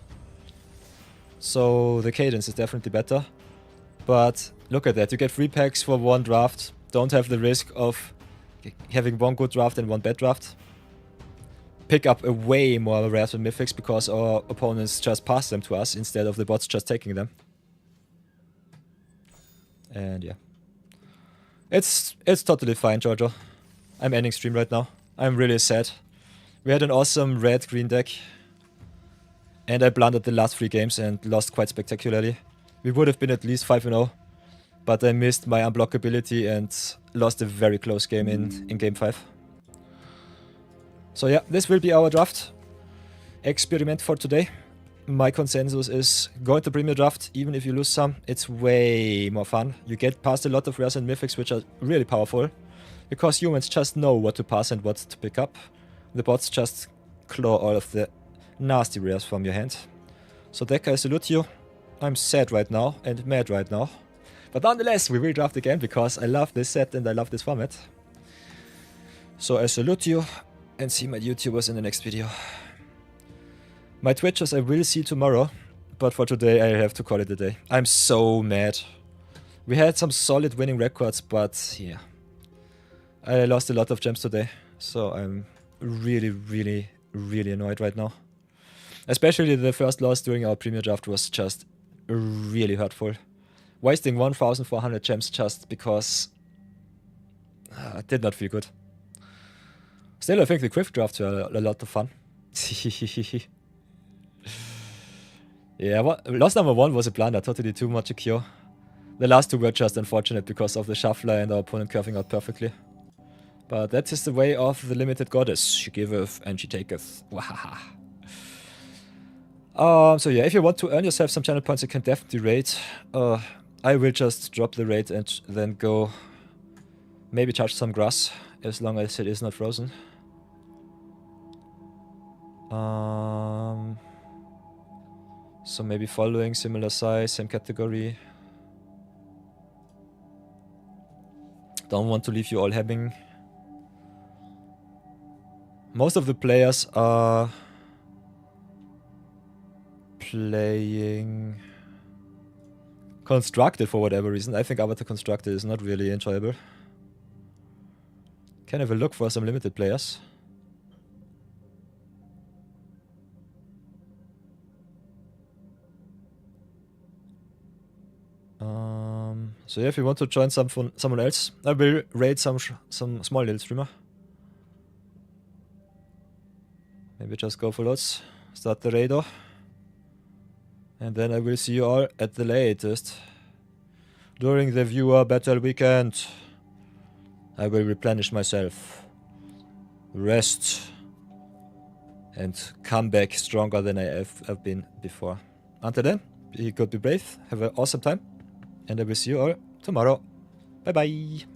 Speaker 1: So the cadence is definitely better. But look at that, you get 3 packs for 1 draft. Don't have the risk of having 1 good draft and 1 bad draft. Pick up a way more rares and mythics because our opponents just pass them to us instead of the bots just taking them. And yeah. It's totally fine, Giorgio. I'm ending stream right now. I'm really sad. We had an awesome red-green deck. And I blundered the last 3 games and lost quite spectacularly. We would have been at least 5-0. But I missed my unblockability and lost a very close game in game 5. So yeah, this will be our draft experiment for today. My consensus is go into Premier Draft, even if you lose some, it's way more fun. You get past a lot of rares and mythics, which are really powerful, because humans just know what to pass and what to pick up. The bots just claw all of the nasty rares from your hand. So Decker, I salute you. I'm sad right now and mad right now. But nonetheless, we will draft again, because I love this set and I love this format. So I salute you, and see my YouTubers in the next video. My Twitchers I will see tomorrow, but for today I have to call it a day. I'm so mad. We had some solid winning records, but yeah. I lost a lot of gems today, so I'm really, really, really annoyed right now. Especially the first loss during our Premier Draft was just really hurtful. Wasting 1,400 gems just because it did not feel good. Still, I think the Quick Drafts were a lot of fun. Yeah, loss number 1 was a blunder, totally too much a cure. The last 2 were just unfortunate because of the shuffler and our opponent curving out perfectly. But that is the way of the limited goddess. She giveth and she taketh. Wahaha. So yeah, if you want to earn yourself some channel points, you can definitely raid. I will just drop the raid and then go maybe charge some grass, as long as it is not frozen. So maybe following, similar size, same category. Don't want to leave you all having. Most of the players are playing Constructed for whatever reason. I think Avatar Constructed is not really enjoyable. Can have a look for some limited players. So yeah, if you want to join someone else, I will raid some small little streamer. Maybe just go for lots, start the raid off. And then I will see you all at the latest. During the viewer battle weekend, I will replenish myself, rest, and come back stronger than I have been before. Until then, be good, be brave, have an awesome time, and I will see you all tomorrow. Bye bye!